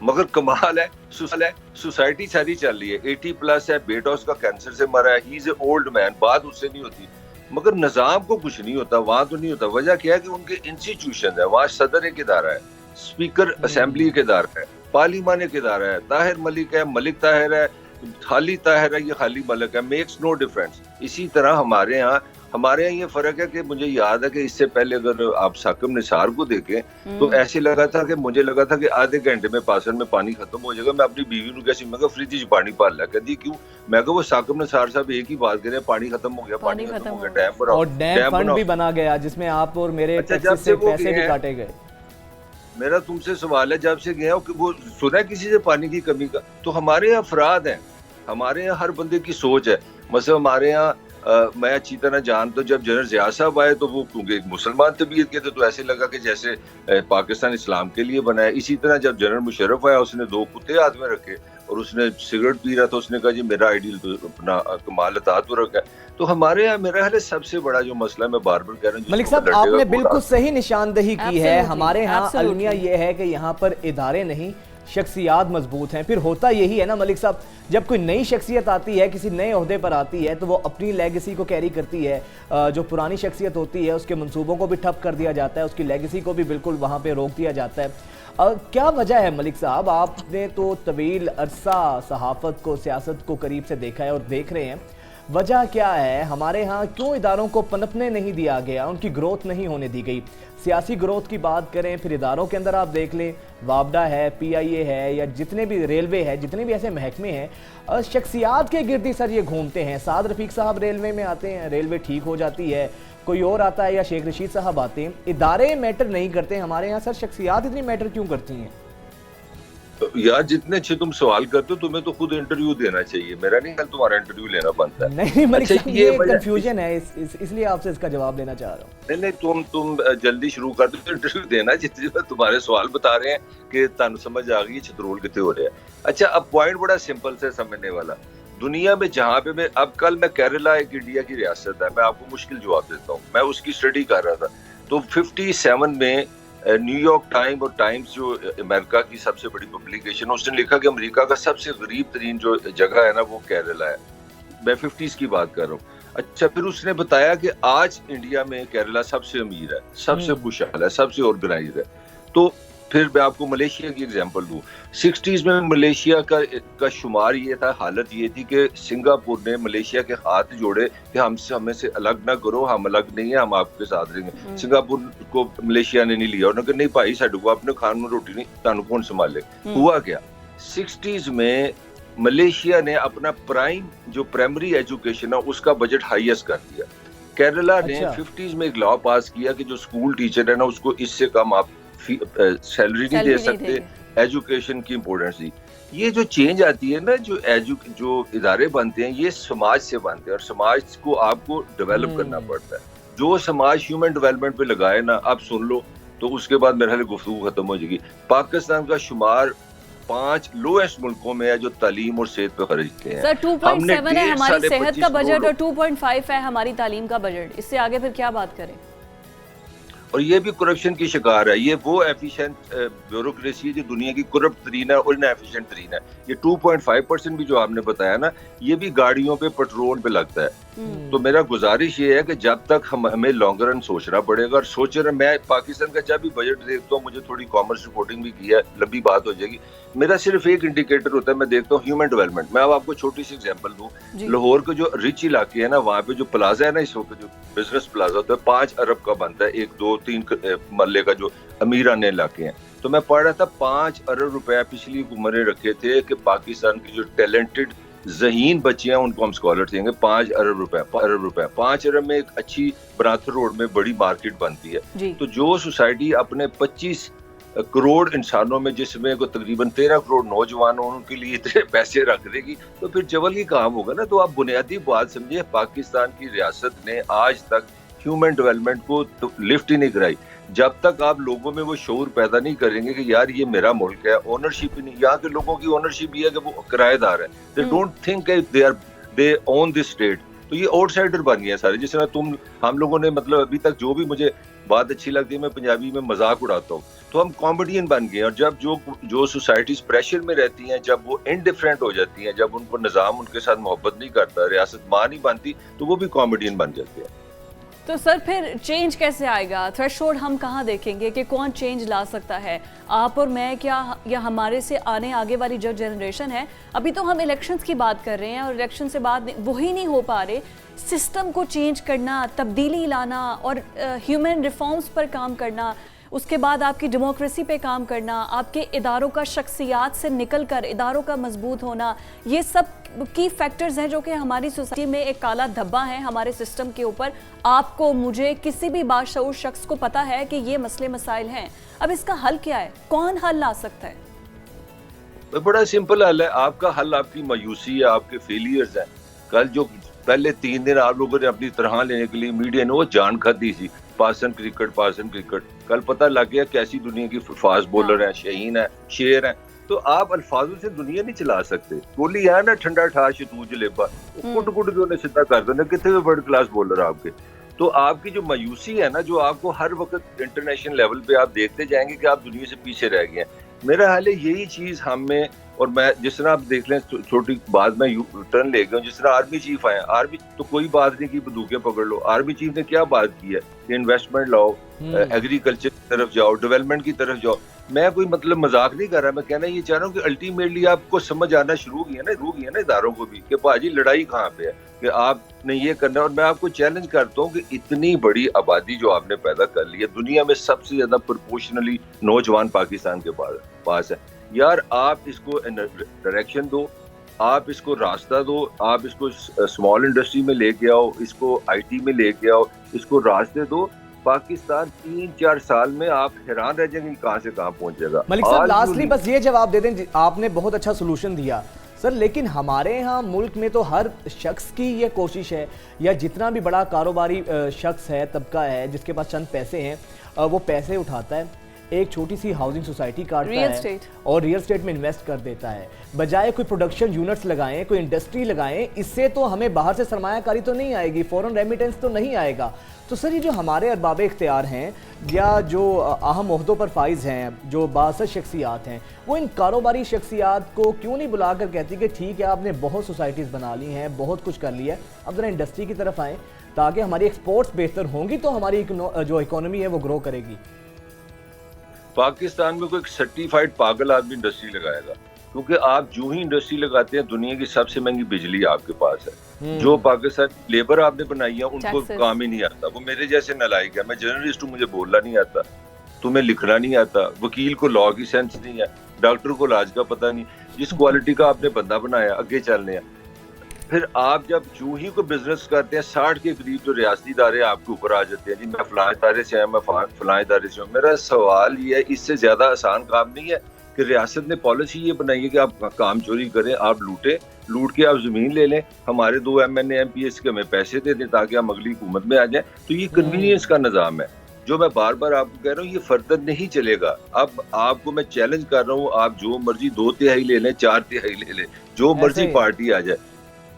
S4: मगर कमाल है सोसाइटी सारी चल रही है, 80+ है, बेटा उसका कैंसर से मरा है, he is a old man, बात उससे नहीं होती, मगर निजाम को कुछ नहीं होता, वहां तो नहीं होता। वजह क्या है कि उनके इंस्टीट्यूशन है, वहां सदर एक इदारा है, स्पीकर असेंबली एक इदारा है, पार्लियामान एक इदारा है, ताहिर मलिक है, मलिक ताहिर है, खाली ताहिर है, ये खाली मलिक है, मेक्स नो डिफरेंस। इसी तरह हमारे यहाँ ये फर्क है कि मुझे याद है कि इससे पहले अगर आप साकिब निसार को देखें तो ऐसे लगा था कि मुझे लगा था कि आधे घंटे में पासन में पानी खत्म हो जाएगा। मैं अपनी बीवी को कैसी, मैं फ्रिज में पानी पाल लिया, कहती क्यों? मैं वो साकिब निसार साहब एक ही बात करें, पानी खत्म हो गया, पानी खत्म हो गया, डैम पर
S2: और डैम फंड भी बना गया जिसमें आप और मेरे टैक्स से पैसे भी काटे गए।
S4: मेरा तुमसे सवाल है, जब से गया वो सुना है किसी से पानी की कमी का? तो हमारे यहाँ अफराद हैं, हमारे यहाँ हर बंदे की सोच है। मतलब हमारे यहाँ मैं अच्छी तरह जानता हूँ, जब जनरल ज़िया साहब आए तो वो क्योंकि एक मुसलमान तबीयत के थे तो ऐसे लगा कि जैसे पाकिस्तान इस्लाम के लिए बना है। इसी तरह जब जनरल मुशर्रफ आया उसने 2 कुत्ते हाथ में रखे और उसने सिगरेट पी रहा था, उसने कहा जी मेरा आइडियल तो अपना कमाल अतातुर्क है। तो हमारे यहाँ मेरा ख्याल है सबसे बड़ा जो मसला मैं बार बार कह रहा हूँ,
S2: मलिक साहब आपने बिल्कुल सही निशानदही की है। हमारे यहाँ अलमिया ये है कि यहाँ पर इदारे नहीं शख्सियात मजबूत हैं। फिर होता यही है ना मलिक साहब, जब कोई नई शख्सियत आती है, किसी नए ओहदे पर आती है, तो वो अपनी लेगेसी को कैरी करती है। जो पुरानी शख्सियत होती है उसके मंसूबों को भी ठप कर दिया जाता है, उसकी लेगेसी को भी बिल्कुल वहाँ पे रोक दिया जाता है। क्या वजह है मलिक साहब, आपने तो तवील अरसा सहाफ़त को, सियासत को करीब से देखा है और देख रहे हैं, वजह क्या है हमारे यहाँ क्यों इदारों को पनपने नहीं दिया गया, उनकी ग्रोथ नहीं होने दी गई? सियासी ग्रोथ की बात करें, फिर इदारों के अंदर आप देख लें, वापडा है, PIA है, या जितने भी रेलवे है, जितने भी ऐसे महकमे हैं, शख्सियात के गिर्द सर ये घूमते हैं। साद रफीक साहब रेलवे में आते हैं, रेलवे ठीक हो जाती है, कोई और आता है या शेख रशीद साहब आते हैं। इदारे मैटर नहीं करते हमारे यहाँ सर, शख्सियात इतनी मैटर क्यों करती हैं?
S4: यार जितने अच्छे तुम सवाल करते हो तुम्हें तो खुद इंटरव्यू देना चाहिए, मेरा नहीं ख्याल तुम्हारा इंटरव्यू लेना बनता है।
S2: नहीं मलिक साहब, ये कंफ्यूजन है, इसलिए आपसे इसका जवाब लेना चाह रहा हूँ।
S4: नहीं तुम जल्दी शुरू कर दो, इंटरव्यू देना जितने तुम्हारे सवाल बता रहे हैं कि तानु समझ आ गई छतरोल कितने हो रहे हैं। अच्छा, अब पॉइंट बड़ा सिंपल से समझने वाला, दुनिया में जहाँ पे मैं अब कल मैं केरला एक इंडिया की रियासत है, मैं आपको मुश्किल जवाब देता हूँ, मैं उसकी स्टडी कर रहा था। तो 57 में न्यूयॉर्क टाइम और टाइम्स जो अमेरिका की सबसे बड़ी पब्लिकेशन है, उसने लिखा कि अमेरिका का सबसे गरीब तरीन जो जगह है ना वो केरला है। मैं 50s की बात कर रहा हूँ। अच्छा, फिर उसने बताया कि आज इंडिया में केरला सबसे अमीर है, सबसे खुशहाल है, सबसे ऑर्गेनाइज है। तो फिर मैं आपको मलेशिया की एग्जांपल दूं। 60s में मलेशिया का शुमार ये था, हालत ये थी कि सिंगापुर ने मलेशिया के हाथ जोड़े कि हमें से अलग ना करो, हम अलग नहीं है, हम आपके साथ रहेंगे। सिंगापुर को मलेशिया ने नहीं लिया, उन्होंने कहा नहीं भाई साडे को अपने खान में रोटी नहीं, तानु कौन संभाले। हुआ क्या, 60s में मलेशिया ने अपना जो प्राइमरी एजुकेशन है उसका बजट हाईएस्ट कर दिया। केरला ने 50s में एक लॉ पास किया कि जो स्कूल टीचर है ना उसको इससे कम आप सैलरी नहीं दे सकते, एजुकेशन की इम्पोर्टेंस दी। ये जो चेंज आती है ना, जो इदारे बनते हैं ये समाज से बनते हैं और समाज को आपको डेवलप करना पड़ता है। जो समाज ह्यूमन डेवलपमेंट पे लगाए ना, आप सुन लो तो उसके बाद मेरे ख्याल गुफ्तगू खत्म हो जाएगी। पाकिस्तान का शुमार 5 लोएस्ट मुल्कों में है जो तालीम और सेहत पे खर्चते हैं।
S1: सर 2.7 है हमारी सेहत का बजट और 2.5 है हमारी तालीम का बजट, इससे आगे फिर क्या बात करें।
S4: और ये भी करप्शन की शिकार है। ये वो एफिशिएंट ब्यूरोक्रेसी है जो दुनिया की करप्ट तरीन है और इनएफिशिएंट तरीन है। ये 2.5% भी जो आपने बताया ना, ये भी गाड़ियों पे, पेट्रोल पे लगता है। तो मेरा गुजारिश ये है कि जब तक हमें लॉन्ग रन सोचना पड़ेगा। और सोच रहे, मैं पाकिस्तान का जब भी बजट देखता हूँ, मुझे थोड़ी कॉमर्स रिपोर्टिंग भी की है, लंबी बात हो जाएगी, मेरा सिर्फ एक इंडिकेटर होता है, मैं देखता हूँ ह्यूमन डेवलपमेंट। मैं अब आपको छोटी सी एग्जांपल दूं, लाहौर के जो रिच इलाके है ना, वहाँ पे जो प्लाजा है ना, इस वक्त जो बिजनेस प्लाजा होता है 5 अरब का बनता है, 1, 2, 3 मरले का जो अमीराने इलाके हैं। तो मैं पढ़ रहा था 5 अरब रुपया पिछली हुकूमतें रखे थे कि पाकिस्तान की जो टैलेंटेड ज़हीन बच्चे हैं उनको हम स्कॉलर देंगे। 5 अरब रुपया 5 अरब में एक अच्छी बरातर रोड में बड़ी मार्केट बनती है। तो जो सोसाइटी अपने 25 करोड़ इंसानों में, जिसमें को तकरीबन 13 करोड़ नौजवान हो, उनके लिए इतने पैसे रख देगी तो फिर जबल की काम होगा ना। तो आप बुनियादी बात समझिए, पाकिस्तान की रियासत ने आज तक ह्यूमन डेवलपमेंट को तो लिफ्ट ही नहीं कराई। जब तक आप लोगों में वो शऊर पैदा नहीं करेंगे कि यार ये मेरा मुल्क है, ओनरशिप ही नहीं, यहाँ के लोगों की ओनरशिप ये है कि वो किराएदार है, they don't think they own this state. तो ये आउटसाइडर बन गए सारे। जिस तरह हम लोगों ने मतलब अभी तक जो भी मुझे बात अच्छी लगती है, मैं पंजाबी में मजाक उड़ाता हूँ, तो हम कॉमेडियन बन गए। और जब जो सोसाइटीज प्रेशर में रहती हैं, जब वो इनडिफरेंट हो जाती हैं, जब उनको निज़ाम उनके साथ मोहब्बत नहीं करता, रियासत माँ नहीं बनती, तो वो भी कॉमेडियन बन जाते हैं।
S1: तो सर फिर चेंज कैसे आएगा? थ्रेशोल्ड हम कहाँ देखेंगे कि कौन चेंज ला सकता है? आप और मैं क्या, या हमारे से आगे वाली जो जनरेशन है? अभी तो हम इलेक्शंस की बात कर रहे हैं और इलेक्शन से बाद वही नहीं हो पा रहे। सिस्टम को चेंज करना, तब्दीली लाना और ह्यूमन रिफॉर्म्स पर काम करना, उसके बाद आपकी डेमोक्रेसी पे काम करना, आपके इदारों का शख्सियात से निकल कर इदारों का मजबूत होना, ये सब की फैक्टर्स हैं जो कि हमारी सोसाइटी में एक काला धब्बा है हमारे सिस्टम के ऊपर। आपको, मुझे, किसी भी बाशऊर शख्स को पता है कि ये मसले मसाइल हैं। अब इसका हल क्या है? कौन हल ला सकता है?
S4: बड़ा सिंपल हल है। आपका हल आपकी मायूसी है, आपके फेलियर्स हैं। कल जो पहले 3 दिन आप लोगों ने अपनी तरह लेने के लिए मीडिया ने वो जान खादी थी, पाकिस्तान क्रिकेट। कल पता लग गया कैसी दुनिया की फास्ट बॉलर है, शहीन है, शेर है। तो आप अल्फाजों से दुनिया नहीं चला सकते। बोली है ना ठंडा ठा शतू जलेबा, कुट के उन्हें सीधा कर दो, कितने वर्ल्ड क्लास बॉलर आपके। तो आपकी जो मायूसी है ना, जो आपको हर वक्त इंटरनेशनल लेवल पे आप देखते जाएंगे कि आप दुनिया से पीछे रह गए हैं। मेरा हाल है यही चीज हम में, और मैं जिस तरह आप देख लें, छोटी बात मैं टर्न ले गया हूँ, जिस तरह आर्मी चीफ आए, आर्मी तो कोई बात नहीं कि बंदूकें पकड़ लो। आर्मी चीफ ने क्या बात की है कि इन्वेस्टमेंट लाओ, एग्रीकल्चर की तरफ जाओ, डेवलपमेंट की तरफ जाओ। मैं कोई मतलब मजाक नहीं कर रहा, मैं कहना ये चाह रहा हूँ कि अल्टीमेटली आपको समझ आना शुरू किया ना इदारों को भी, कि भाजी लड़ाई कहाँ पे है, कि आपने ये करना है। और मैं आपको चैलेंज करता हूँ कि इतनी बड़ी आबादी जो आपने पैदा कर ली है, दुनिया में सबसे ज्यादा प्रोपोर्शनली नौजवान पाकिस्तान के पास है यार, आप इसको डायरेक्शन दो, आप इसको रास्ता दो, आप इसको स्मॉल इंडस्ट्री में लेके आओ, इसको आईटी में लेके आओ, इसको रास्ते दो। पाकिस्तान 3-4 साल में आप हैरान रह जाएंगे कहां से कहां पहुंचेगा।
S2: मलिक साहब लास्टली बस ये जवाब दे दें, आपने बहुत अच्छा सोल्यूशन दिया सर, लेकिन हमारे यहाँ मुल्क में तो हर शख्स की ये कोशिश है, या जितना भी बड़ा कारोबारी शख्स है, तबका है, जिसके पास चंद पैसे हैं, वो पैसे उठाता है, एक छोटी सी हाउसिंग सोसाइटी काटता है और रियल स्टेट में इन्वेस्ट कर देता है, बजाय कोई प्रोडक्शन यूनिट्स लगाएं, कोई इंडस्ट्री लगाएं। इससे तो हमें बाहर से सरमायाकारी तो नहीं आएगी, फॉरेन रेमिटेंस तो नहीं आएगा। तो सर ये जो हमारे अरबाब इख्तियार हैं या जो अहम ओहदों पर फाइज हैं, जो बासर शख्सियात हैं, वो इन कारोबारी शख्सियात को क्यों नहीं बुलाकर कहती कि ठीक है आपने बहुत सोसाइटीज़ बना ली हैं, बहुत कुछ कर लिया है, अब ज़रा इंडस्ट्री की तरफ आएँ, ताकि हमारी एक्सपोर्ट्स बेहतर होंगी तो हमारी जो इकोनॉमी है वो ग्रो करेगी।
S4: पाकिस्तान में कोई सर्टिफाइड पागल आदमी इंडस्ट्री लगाएगा, क्योंकि आप जो ही इंडस्ट्री लगाते हैं, दुनिया की सबसे महंगी बिजली आपके पास है। जो पाकिस्तान लेबर आपने बनाई है उनको काम ही नहीं आता, वो मेरे जैसे नालायक है। मैं जर्नलिस्ट हूँ, मुझे बोलना नहीं आता, तुम्हें लिखना नहीं आता, वकील को लॉ की सेंस नहीं है, डॉक्टर को इलाज का पता नहीं। जिस क्वालिटी का आपने बंदा बनाया आगे चलने हैं, फिर आप जब जो ही कोई बिजनेस करते हैं 60 के करीब जो रियासती इदारे आपके ऊपर आ जाते हैं, जी मैं फलां इदारे से आया, मैं फलां इदारे से हूँ। मेरा सवाल ये है, इससे ज्यादा आसान काम नहीं है कि रियासत ने पॉलिसी ये बनाई है कि आप काम चोरी करें, आप लूट के आप जमीन ले लें, हमारे 2 MNA MPs के हमें पैसे दे दें ताकि हम अगली हुकूमत में आ जाएं। तो ये कन्वीनियंस का निज़ाम है जो मैं बार बार आपको कह रहा हूँ, ये फर्दर नहीं चलेगा। अब आपको मैं चैलेंज कर रहा हूँ, आप जो मर्जी 2/3 ले लें, 4/3 ले लें, जो मर्जी पार्टी आ जाए,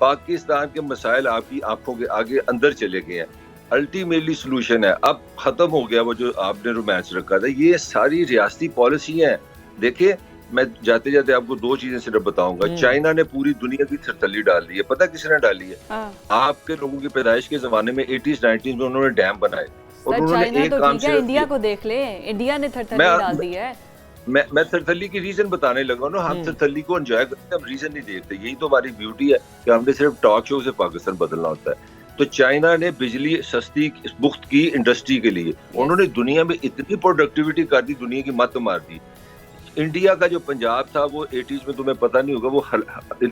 S4: पाकिस्तान के मसाइल आपकी आंखों के आगे अंदर चले गए हैं। अल्टीमेटली सोल्यूशन है, अब खत्म हो गया वो जो आपने रोमांस रखा था। ये सारी रियासती पॉलिसी है। देखिए मैं जाते जाते आपको 2 चीजें सिर्फ बताऊंगा। चाइना ने पूरी दुनिया की थरथली डाल दी है, पता किसने डाली है? आपके लोगों की पैदाइश के जमाने में 80s 90s में उन्होंने डैम बनाए और उन्होंने एक काम से
S1: इंडिया को देख ले, इंडिया ने थरथली डाल दी है।
S4: मैं थरथली की रीजन बताने लगा ना, हम थरथली को एंजॉय करते हैं, हम रीजन नहीं देखते। यही तो हमारी ब्यूटी है कि हमने सिर्फ टॉक शो से पाकिस्तान बदलना होता है। तो चाइना ने बिजली सस्ती मुफ्त की इंडस्ट्री के लिए, उन्होंने दुनिया में इतनी प्रोडक्टिविटी कर दी, दुनिया की मत मार दी। इंडिया का जो पंजाब था वो 80s में तुम्हें पता नहीं होगा, वो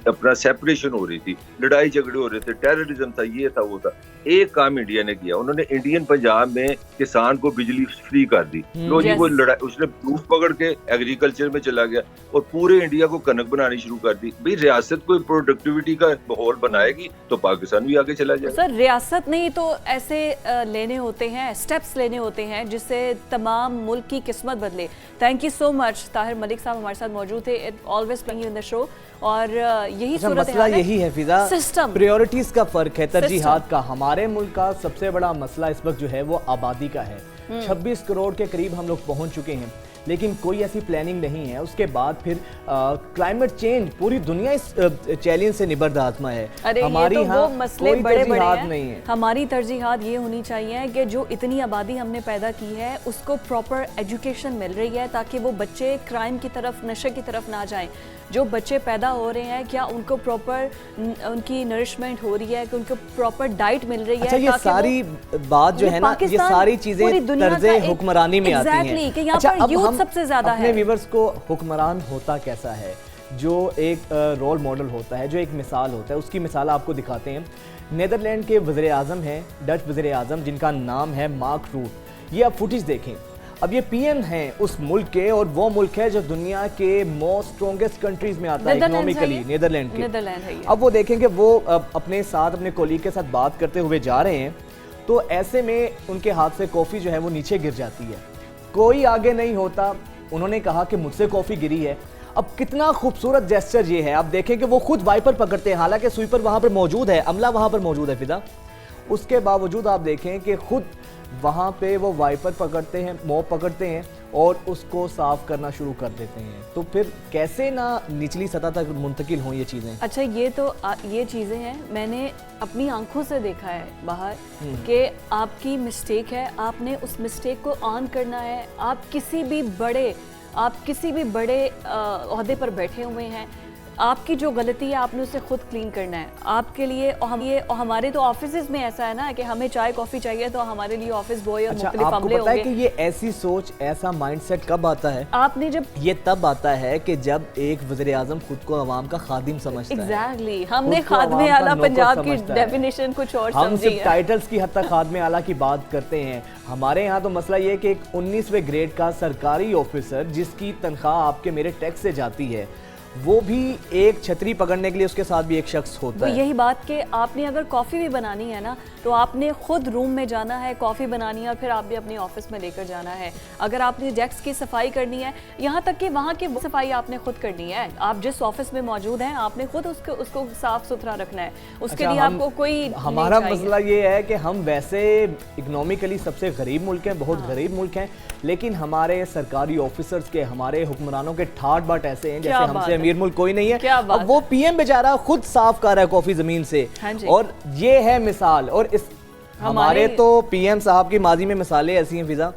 S4: अपना सेपरेशन हो रही थी, लड़ाई झगड़े हो रहे थे, टेररिज्म था, ये था वो था। एक काम इंडिया ने किया, उन्होंने इंडियन पंजाब में किसान को बिजली फ्री कर दी। लो जी वो लड़ाई, उसने प्रूफ पकड़ के एग्रीकल्चर में चला गया और पूरे इंडिया को कनक बनानी शुरू कर दी। भाई रियासत को प्रोडक्टिविटी का माहौल बनाएगी तो पाकिस्तान भी आगे चला जाएगा।
S1: सर रियासत नहीं तो ऐसे लेने होते हैं, स्टेप्स लेने होते हैं जिससे तमाम मुल्क की किस्मत बदले। Thank you so much Tahir Malik साहब हमारे साथ मौजूद थे, always playing in the show. और यही सूरत
S2: मसला यही है फिजा,
S1: सिस्टम
S2: प्रायोरिटीज का फर्क है, तरजीहात का। हमारे मुल्क का सबसे बड़ा मसला इस वक्त जो है वो आबादी का है। 26 करोड़ के करीब हम लोग पहुंच चुके हैं, लेकिन कोई ऐसी प्लानिंग नहीं है। उसके बाद फिर क्लाइमेट चेंज, पूरी दुनिया इस चैलेंज से निबर्द आत्मा है। हमारी
S1: ये तो वो मसले बड़े-बड़े हैं।
S2: नहीं है।
S1: हमारी तरजीहात ये होनी चाहिए कि जो इतनी आबादी हमने पैदा की है उसको प्रॉपर एजुकेशन मिल रही है ताकि वो बच्चे क्राइम की तरफ, नशे की तरफ ना जाएं। जो बच्चे पैदा हो रहे हैं क्या उनको प्रॉपर उनकी नरिशमेंट हो रही है, कि उनको प्रॉपर डाइट मिल रही है?
S2: अच्छा, ये सारी बात जो है ना, ये सारी चीजें तर्ज़े हुक्मरानी में आती हैं। अच्छा, अब हम
S1: सबसे ज्यादा
S2: अपने व्यूअर्स को हुक्मरान होता कैसा है, जो एक रोल मॉडल होता है, जो एक मिसाल होता है, उसकी मिसाल आपको दिखाते हैं। नीदरलैंड के वज़ीर आज़म हैं, डच वज़ीर आज़म, जिनका नाम है मार्क रूट। ये आप फुटेज देखें, अब ये पीएम हैं उस मुल्क के, और वो मुल्क है जो दुनिया के मोस्ट स्ट्रॉन्गेस्ट कंट्रीज में आता है इकोनॉमिकली, नीदरलैंड के।
S1: नीदरलैंड है ये।
S2: अब वो देखेंगे वो अपने साथ अपने कोलीग के साथ बात करते हुए जा रहे हैं, तो ऐसे में उनके हाथ से कॉफ़ी जो है वो नीचे गिर जाती है, कोई आगे नहीं होता। उन्होंने कहा कि मुझसे कॉफ़ी गिरी है। अब कितना खूबसूरत जेस्चर ये है, आप देखें कि वो खुद वाइपर पकड़ते हैं, हालांकि स्वीपर वहाँ पर मौजूद है, अमला वहाँ पर मौजूद है फिदा, उसके बावजूद आप देखें कि खुद वहाँ पे वो वाइपर पकड़ते हैं, मॉप पकड़ते हैं और उसको साफ करना शुरू कर देते हैं। तो फिर कैसे ना निचली सतह तक मुंतकिल हों ये चीज़ें।
S1: अच्छा, ये तो ये चीज़ें हैं, मैंने अपनी आंखों से देखा है बाहर कि आपकी मिस्टेक है, आपने उस मिस्टेक को ऑन करना है। आप किसी भी बड़े ओहदे पर बैठे हुए हैं, आपकी जो गलती है आपने उसे खुद क्लीन करना है आपके लिए। और हमारे तो ऑफिस में ऐसा है ना कि हमें चाय कॉफी चाहिए तो हमारे लिए ऑफिस बॉय और मुख्तलिफ अमले होंगे।
S2: कि ये ऐसी सोच, ऐसा माइंडसेट कब आता है?
S1: आपने जब
S2: ये तब आता है कि जब एक वज़ीर आज़म खुद को अवाम का खादिम समझता है।
S1: एग्जैक्टली, हमने खादमे आला पंजाब की डेफिनेशन कुछ और
S2: हम
S1: समझी
S2: सिर्फ
S1: है।
S2: टाइटल्स की हद तक खादमे आला की बात करते हैं। हमारे यहाँ तो मसला ये है कि एक 19वें ग्रेड का सरकारी ऑफिसर जिसकी तनख्वाह आपके मेरे टैक्स से जाती है, वो भी एक छतरी पकड़ने के लिए उसके साथ भी एक शख्स होता है।
S1: यही बात कि आपने अगर कॉफ़ी भी बनानी है ना तो आपने खुद रूम में जाना है, कॉफ़ी बनानी है, फिर आपने अपने ऑफिस में लेकर जाना है। अगर आपने डेस्क की सफाई करनी है, यहाँ तक कि वहाँ की सफाई आपने खुद करनी है। आप जिस ऑफिस में मौजूद हैं आपने खुद उसको साफ सुथरा रखना है, उसके लिए आपको कोई
S2: हमारा मसला ये है कि हम वैसे इकोनॉमिकली सबसे गरीब मुल्क हैं, बहुत गरीब मुल्क हैं, लेकिन हमारे सरकारी ऑफिसर्स के, हमारे हुक्मरानों के ठाट बाट ऐसे हैं जैसे हमसे अमीर मुल्क कोई नहीं है। अब वो पीएम बेचारा खुद साफ कर रहा है कॉफी जमीन से, और ये है मिसाल। और इस हमारे तो पीएम साहब की माजी में मिसालें ऐसी हैं फिजा,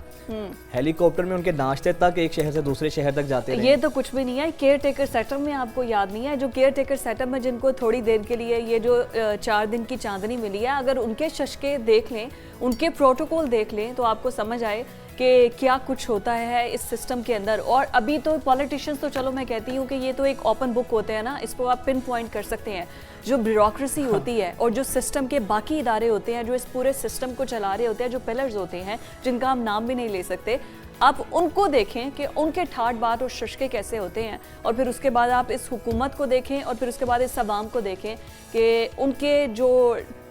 S2: हेलीकॉप्टर में उनके नाश्ते तक एक शहर से दूसरे शहर तक जाते हैं।
S1: ये तो कुछ भी नहीं है। केयर टेकर सेटअप में आपको याद नहीं है, जो केयर टेकर सेटअप में जिनको थोड़ी देर के लिए ये जो 4 दिन की चांदनी मिली है, अगर उनके शशके देख लें, उनके प्रोटोकॉल देख लें तो आपको समझ आए कि क्या कुछ होता है इस सिस्टम के अंदर। और अभी तो पॉलिटिशियंस तो चलो मैं कहती हूँ कि ये तो एक ओपन बुक होते हैं ना, इसको आप पिन पॉइंट कर सकते हैं। जो ब्यूरोक्रेसी होती है और जो सिस्टम के बाकी इदारे होते हैं जो इस पूरे सिस्टम को चला रहे होते हैं, जो पिलर्स होते हैं जिनका हम नाम भी नहीं ले सकते, आप उनको देखें कि उनके ठाट बाट और शशके कैसे होते हैं। और फिर उसके बाद आप इस हुकूमत को देखें और फिर उसके बाद इस अवाम को देखें कि उनके जो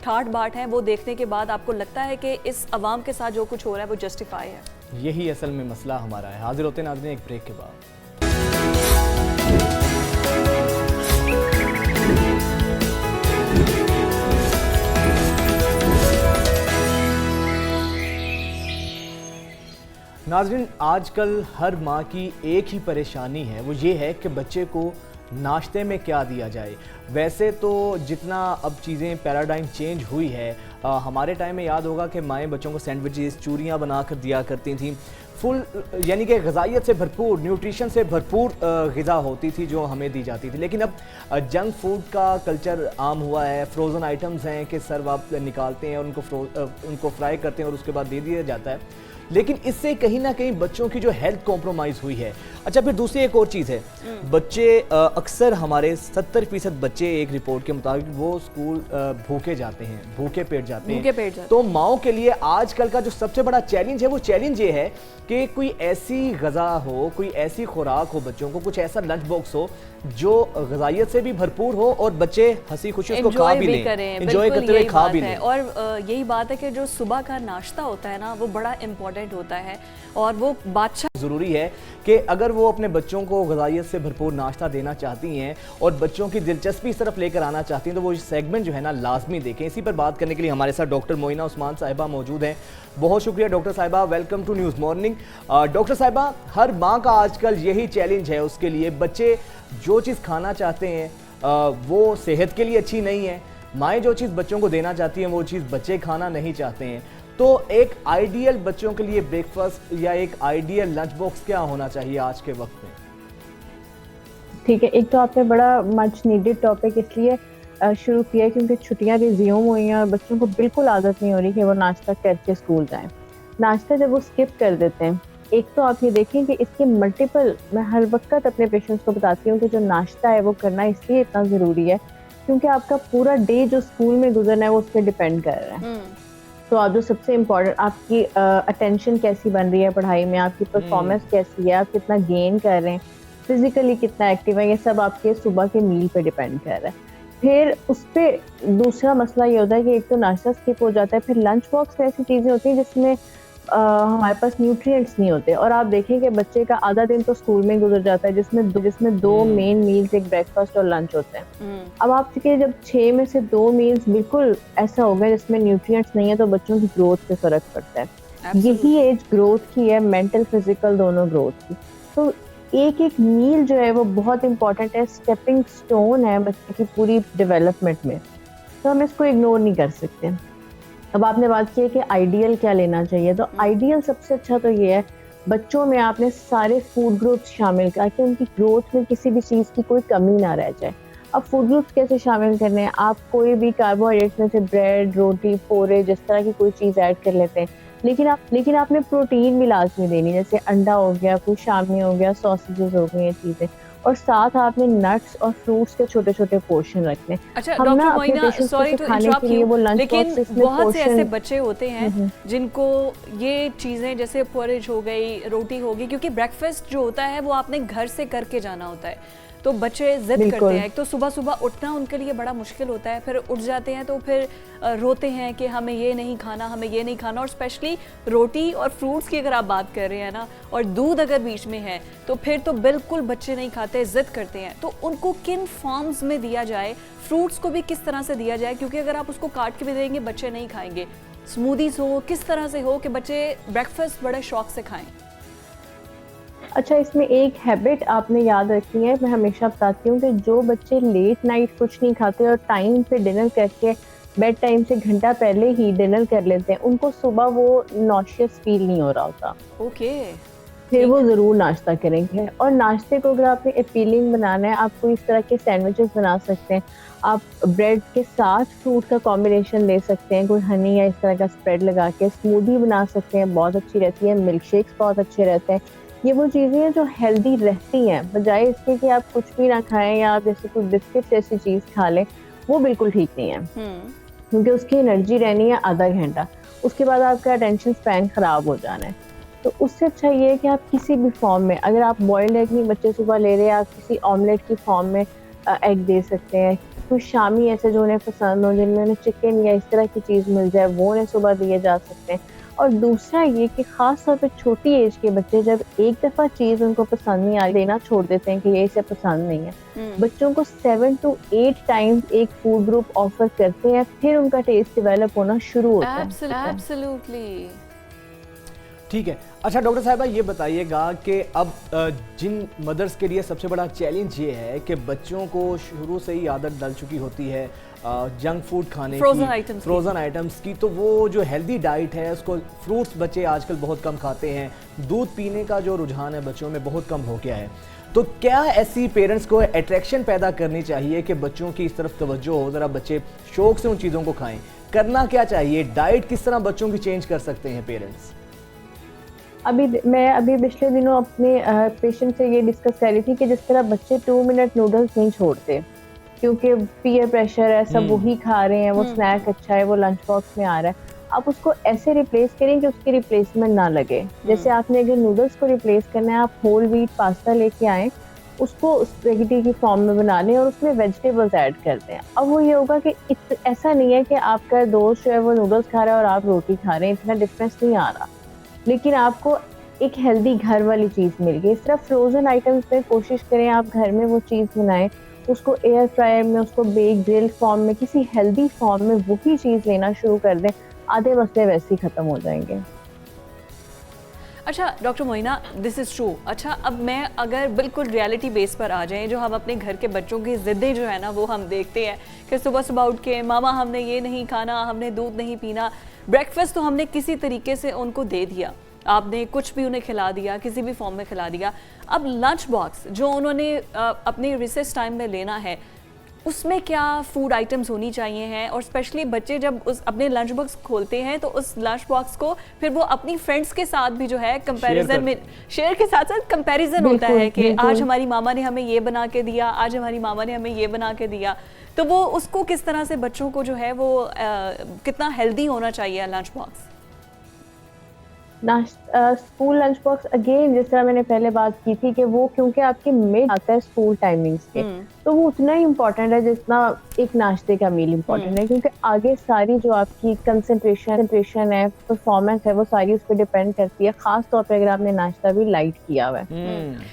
S1: ठाट बाट हैं वो देखने के बाद आपको लगता है कि इस अवाम के साथ जो कुछ हो रहा है वो जस्टिफाई है।
S2: यही असल में मसला हमारा है। हाजिर होते हैं नाज़रीन एक ब्रेक के बाद। नाज़रीन, आजकल हर माँ की एक ही परेशानी है, वो ये है कि बच्चे को नाश्ते में क्या दिया जाए। वैसे तो जितना अब चीज़ें पैराडाइम चेंज हुई है, हमारे टाइम में याद होगा कि माएँ बच्चों को सैंडविचेस, चूरियाँ बना कर दिया करती थीं। फुल यानी कि ग़िज़ाइयत से भरपूर, न्यूट्रिशन से भरपूर ग़िज़ा होती थी जो हमें दी जाती थी। लेकिन अब जंक फूड का कल्चर आम हुआ है। फ्रोज़न आइटम्स हैं कि सर्व आप निकालते हैं और उनको फ्राई करते हैं और उसके बाद दे दिया जाता है। लेकिन इससे कहीं ना कहीं बच्चों की जो हेल्थ कॉम्प्रोमाइज़ हुई है। अच्छा, फिर दूसरी एक और चीज़ है, बच्चे अक्सर हमारे 70% बच्चे एक रिपोर्ट के मुताबिक वो स्कूल भूखे जाते हैं, भूखे पेट जाते हैं। तो माओ के लिए आजकल का जो सबसे बड़ा चैलेंज है वो चैलेंज ये है कि कोई ऐसी ग़िज़ा हो, कोई ऐसी खुराक हो बच्चों को, कुछ ऐसा लंच बॉक्स हो जो ग़िज़ाइयत से भी भरपूर हो और बच्चे हंसी खुशी उसको खा भी लें, एंजॉय करते हुए खा भी लें।
S1: और यही बात है कि जो सुबह का नाश्ता होता है ना वो बड़ा इंपॉर्टेंट होता है और वो बादशाह
S2: ज़रूरी है कि अगर वो अपने बच्चों को ग़िज़ाइयत से भरपूर नाश्ता देना चाहती हैं और बच्चों की दिलचस्पी इस तरफ लेकर आना चाहती हैं तो वो इस सेगमेंट जो है ना लाजमी देखें। इसी पर बात करने के लिए हमारे साथ डॉक्टर मोइना उस्मान साहिबा मौजूद हैं। बहुत शुक्रिया डॉक्टर साहिबा, welcome to news morning. Doctor साहिबा, हर माँ का आजकल यही चैलेंज है, उसके लिए बच्चे जो चीज़ खाना चाहते हैं वो सेहत के लिए अच्छी नहीं है। माएँ जो चीज़ बच्चों को देना चाहती हैं वो चीज़ बच्चे खाना नहीं चाहते हैं। तो एक आइडियल बच्चों के लिए ब्रेकफास्ट या एक आइडियल लंच बॉक्स क्या होना चाहिए आज के वक्त में?
S5: ठीक है, एक तो आपने बड़ा मच नीडेड टॉपिक इसलिए शुरू किया क्योंकि छुट्टियां रिज्यूम हुई हैं और बच्चों को बिल्कुल आदत नहीं हो रही कि वो नाश्ता करके स्कूल जाएं। नाश्ता जब वो स्किप कर देते हैं, एक तो आप ये देखें कि इसके मल्टीपल, मैं हर वक्त अपने पेशेंट्स को बताती हूँ कि जो नाश्ता है वो करना इसलिए इतना ज़रूरी है क्योंकि आपका पूरा डे जो स्कूल में गुजरना है वो उस पर डिपेंड कर रहा है। तो आप जो सबसे इम्पोर्टेंट, आपकी अटेंशन कैसी बन रही है पढ़ाई में, आपकी परफॉर्मेंस कैसी है, आप कितना गेन कर रहे हैं, फिजिकली कितना एक्टिव है, ये सब आपके सुबह के मील पे डिपेंड कर रहा है। फिर उस पर दूसरा मसला ये होता है कि एक तो नाश्ता स्किप हो जाता है, फिर लंच बॉक्स में ऐसी चीज़ें होती हैं जिसमें हमारे पास न्यूट्रिएंट्स नहीं होते, और आप देखें कि बच्चे का आधा दिन तो स्कूल में गुजर जाता है जिसमें दो मेन मील्स, एक ब्रेकफास्ट और लंच होते हैं। अब आप देखिए जब 6 में से 2 मील्स बिल्कुल ऐसा हो गया जिसमें न्यूट्रिएंट्स नहीं है, तो बच्चों की ग्रोथ पे फर्क पड़ता है। यही एज ग्रोथ की है, मेंटल फिजिकल दोनों ग्रोथ की। तो एक एक मील जो है वो बहुत इंपॉर्टेंट है, स्टेपिंग स्टोन है बच्चे की पूरी डेवलपमेंट में, तो हम इसको इग्नोर नहीं कर सकते। अब आपने बात की है कि आइडियल क्या लेना चाहिए, तो आइडियल सबसे अच्छा तो ये है बच्चों में आपने सारे फूड ग्रुप्स शामिल करके उनकी ग्रोथ में किसी भी चीज़ की कोई कमी ना रह जाए। अब फूड ग्रुप्स कैसे शामिल करने हैं, आप कोई भी कार्बोहाइड्रेट में से ब्रेड, रोटी, पोरे, जिस तरह की कोई चीज़ ऐड कर लेते हैं, लेकिन आपने प्रोटीन भी लाजमी देनी, जैसे अंडा हो गया, कोई शामी हो गया, सॉसेजेस हो गई, ये चीज़ें, और साथ आपने नट्स और फ्रूट्स के छोटे छोटे पोर्शन रखने।
S1: अच्छा doctor Moina, sorry to interrupt you, लेकिन बहुत से ऐसे बच्चे होते हैं जिनको ये चीज़ें जैसे पोरेज हो गई, रोटी हो गई, क्योंकि ब्रेकफास्ट जो होता है वो आपने घर से करके जाना होता है, तो बच्चे जिद करते हैं। एक तो सुबह सुबह उठना उनके लिए बड़ा मुश्किल होता है, फिर उठ जाते हैं तो फिर रोते हैं कि हमें ये नहीं खाना, हमें ये नहीं खाना। और स्पेशली रोटी और फ्रूट्स की अगर आप बात कर रहे हैं ना, और दूध अगर बीच में है तो फिर तो बिल्कुल बच्चे नहीं खाते, जिद करते हैं। तो उनको किन फॉर्म्स में दिया जाए, फ्रूट्स को भी किस तरह से दिया जाए, क्योंकि अगर आप उसको काट के भी देंगे बच्चे नहीं खाएंगे। स्मूदीज हो, किस तरह से हो कि बच्चे ब्रेकफास्ट बड़े शौक से खाएं।
S5: अच्छा, इसमें एक हैबिट आपने याद रखनी है, मैं हमेशा बताती हूँ कि जो बच्चे लेट नाइट कुछ नहीं खाते और टाइम पे डिनर करके बेड टाइम से घंटा पहले ही डिनर कर लेते हैं, उनको सुबह वो नॉशियस फील नहीं हो रहा होता।
S1: ओके,
S5: फिर वो ज़रूर नाश्ता करेंगे। और नाश्ते को अगर आपने अपीलिंग बनाना है, आपको इस तरह के सैंडविचेस बना सकते हैं, आप ब्रेड के साथ फ्रूट का कॉम्बिनेशन ले सकते हैं, कोई हनी या इस तरह का स्प्रेड लगा के स्मूदी बना सकते हैं, बहुत अच्छी रहती है। मिल्क शेक्स बहुत अच्छे रहते हैं। ये वो चीज़ें हैं जो हेल्दी रहती हैं, बजाय इसके कि आप कुछ भी ना खाएं या आप जैसे कोई बिस्किट जैसी चीज़ खा लें, वो बिल्कुल ठीक नहीं है, क्योंकि उसकी एनर्जी रहनी है आधा घंटा, उसके बाद आपका अटेंशन स्पैन ख़राब हो जाना है। तो उससे अच्छा ये है कि आप किसी भी फॉर्म में, अगर आप बॉयल्ड एग नहीं बच्चे सुबह ले रहे हैं, आप किसी ऑमलेट की फॉर्म में एग दे सकते हैं। कुछ शामी ऐसे जो उन्हें पसंद हो, जिनमें उन्हें चिकन या इस तरह की चीज़ मिल जाए, वो उन्हें सुबह दिए जा सकते हैं। और दूसरा ये कि ख़ास तौर पे छोटी एज के बच्चे जब एक दफ़ा चीज़ उनको पसंद नहीं आ, देना छोड़ देते हैं कि ये इसे पसंद नहीं है, बच्चों को 7 to 8 टाइम्स एक फूड ग्रुप ऑफर करते हैं, फिर उनका टेस्ट डेवलप होना शुरू होता है।
S1: एब्सोल्युटली,
S2: ठीक है। अच्छा डॉक्टर साहिबा, ये बताइएगा कि अब जिन मदर्स के लिए सबसे बड़ा चैलेंज ये है कि बच्चों को शुरू से ही आदत डल चुकी होती है जंक फूड खाने की, फ्रोज़न आइटम्स की, तो वो जो हेल्दी डाइट है उसको, फ्रूट्स बच्चे आजकल बहुत कम खाते हैं, दूध पीने का जो रुझान है बच्चों में बहुत कम हो गया है, तो क्या ऐसी पेरेंट्स को अट्रैक्शन पैदा करनी चाहिए कि बच्चों की इस तरफ तवज्जो हो, ज़रा बच्चे शौक से उन चीज़ों को खाएं? करना क्या चाहिए? डाइट किस तरह बच्चों की चेंज कर सकते हैं पेरेंट्स?
S5: मैं अभी पिछले दिनों अपने पेशेंट से ये डिस्कस कर रही थी कि जिस तरह बच्चे 2 मिनट नूडल्स नहीं छोड़ते, क्योंकि पीयर प्रेशर है, सब वही खा रहे हैं, वो स्नैक अच्छा है, वो लंच बॉक्स में आ रहा है, आप उसको ऐसे रिप्लेस करें कि उसकी रिप्लेसमेंट ना लगे। जैसे आपने अगर नूडल्स को रिप्लेस करना है, आप होल व्हीट पास्ता लेके आएँ, उसको स्पेगेटी की फॉर्म में बना लें और उसमें वेजिटेबल्स ऐड कर दें। अब वो ये होगा कि ऐसा नहीं है कि आपका दोस्त जो है वो नूडल्स खा रहा है और आप रोटी खा रहे हैं, इतना डिफरेंस नहीं आ रहा, लेकिन आपको एक हेल्दी घर वाली चीज़ मिल गई। इस तरह फ्रोज़न आइटम्स पे कोशिश करें आप घर में वो चीज़ बनाएं, उसको एयर फ्रायर में, उसको बेक ग्रिल फॉर्म में, किसी हेल्दी फॉर्म में वही चीज़ लेना शुरू कर दें, आधे मसले वैसे ही ख़त्म हो जाएंगे।
S1: अच्छा doctor Moina, this is true. अच्छा, अब मैं अगर बिल्कुल रियलिटी बेस पर आ जाएं, जो हम अपने घर के बच्चों की ज़िद्दें जो है ना वो हम देखते हैं कि सुबह सुबह उठ के मामा हमने ये नहीं खाना, हमने दूध नहीं पीना, ब्रेकफास्ट तो हमने किसी तरीके से उनको दे दिया, आपने कुछ भी उन्हें खिला दिया, किसी भी फॉर्म में खिला दिया। अब लंच बॉक्स जो उन्होंने अपने रिसेस टाइम में लेना है, उसमें क्या फूड आइटम्स होनी चाहिए हैं, और स्पेशली बच्चे जब उस अपने लंच बॉक्स खोलते हैं तो उस लंच बॉक्स को फिर वो अपनी फ्रेंड्स के साथ भी जो है कंपैरिजन में शेयर के साथ साथ कंपैरिजन होता है कि आज हमारी मामा ने हमें ये बना के दिया, आज हमारी मामा ने हमें ये बना के दिया, तो वो उसको किस तरह से बच्चों को जो है वो कितना हेल्दी होना चाहिए lunch box?
S5: School lunch box again जिस तरह मैंने पहले बात की थी कि वो क्योंकि आपके मिड आता है स्कूल टाइमिंग्स के, तो वो उतना ही इम्पोर्टेंट है जितना एक नाश्ते का मील इम्पोर्टेंट है, क्योंकि आगे सारी जो आपकी कंसंट्रेशन है, परफॉर्मेंस है, वो सारी उस पर डिपेंड करती है, खास तौर पे अगर आपने नाश्ता भी लाइट किया हुआ है।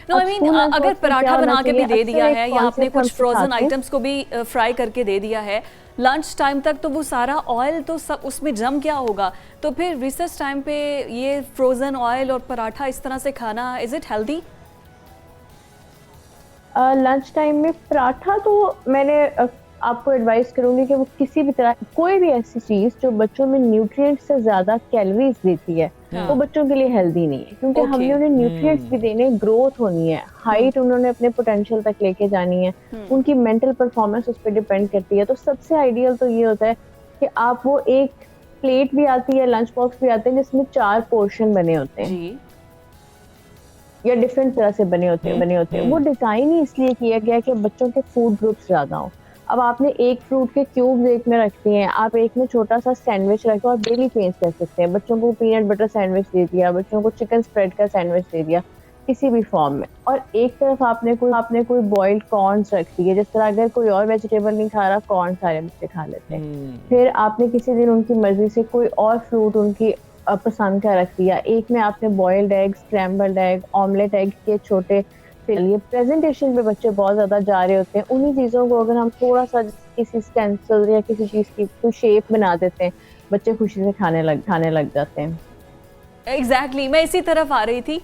S1: नो आई मीन अगर पराठा बना के भी दे दिया है या आपने कुछ फ्रोजन आइटम्स को भी फ्राई करके दे दिया है लंच टाइम तक, तो वो सारा ऑयल तो सब उसमें जम क्या होगा, तो फिर रिसेस टाइम पे ये फ्रोजन ऑयल और पराठा इस तरह से खाना, is it healthy?
S5: Lunch time में पराठा तो मैंने आपको एडवाइस करूंगी कि वो किसी भी तरह कोई भी ऐसी चीज जो बच्चों में न्यूट्रिएंट से ज्यादा कैलोरीज देती है वो बच्चों के लिए हेल्दी नहीं है, क्योंकि हमने उन्हें न्यूट्रिएंट्स भी देने, ग्रोथ होनी है, हाइट उन्होंने अपने पोटेंशियल तक लेके जानी है, उनकी मेंटल परफॉर्मेंस उस पर डिपेंड करती है। तो सबसे आइडियल तो ये होता है कि आप वो एक प्लेट भी आती है, लंच बॉक्स भी आते हैं जिसमें 4 पोर्शन बने होते हैं या डिफरेंट तरह से बने होते हैं। वो डिजाइन ही इसलिए किया गया है कि बच्चों के फूड ग्रुप्स ज्यादा हो। अब आपने एक फ्रूट के क्यूब्स एक में रख दिए हैं, आप एक में छोटा सा सैंडविच रखो, आप डेली चेंज कर सकते हैं। बच्चों को पीनट बटर सैंडविच दे दिया, बच्चों को चिकन स्प्रेड का सैंडविच दे दिया, किसी भी फॉर्म में। और एक तरफ आपने कोई बॉइल्ड कॉर्न्स रख दिए, जिस तरह अगर कोई और वेजिटेबल नहीं खा रहा, कॉर्न सारे बच्चे खा लेते हैं। फिर आपने किसी दिन उनकी मर्जी से कोई और फ्रूट उनकी पसंद का रख दिया, एक में आपने boiled egg, scrambled egg, omelette egg के छोटे। फिर ये प्रेजेंटेशन पे बच्चे बहुत ज्यादा जा रहे होते हैं, उन्हीं चीजों को अगर हम थोड़ा सा किसी स्टेंसिल या किसी चीज की कोई शेप बना देते हैं, बच्चे खुशी से खाने लग जाते हैं।
S1: एग्जैक्टली मैं इसी तरफ आ रही थी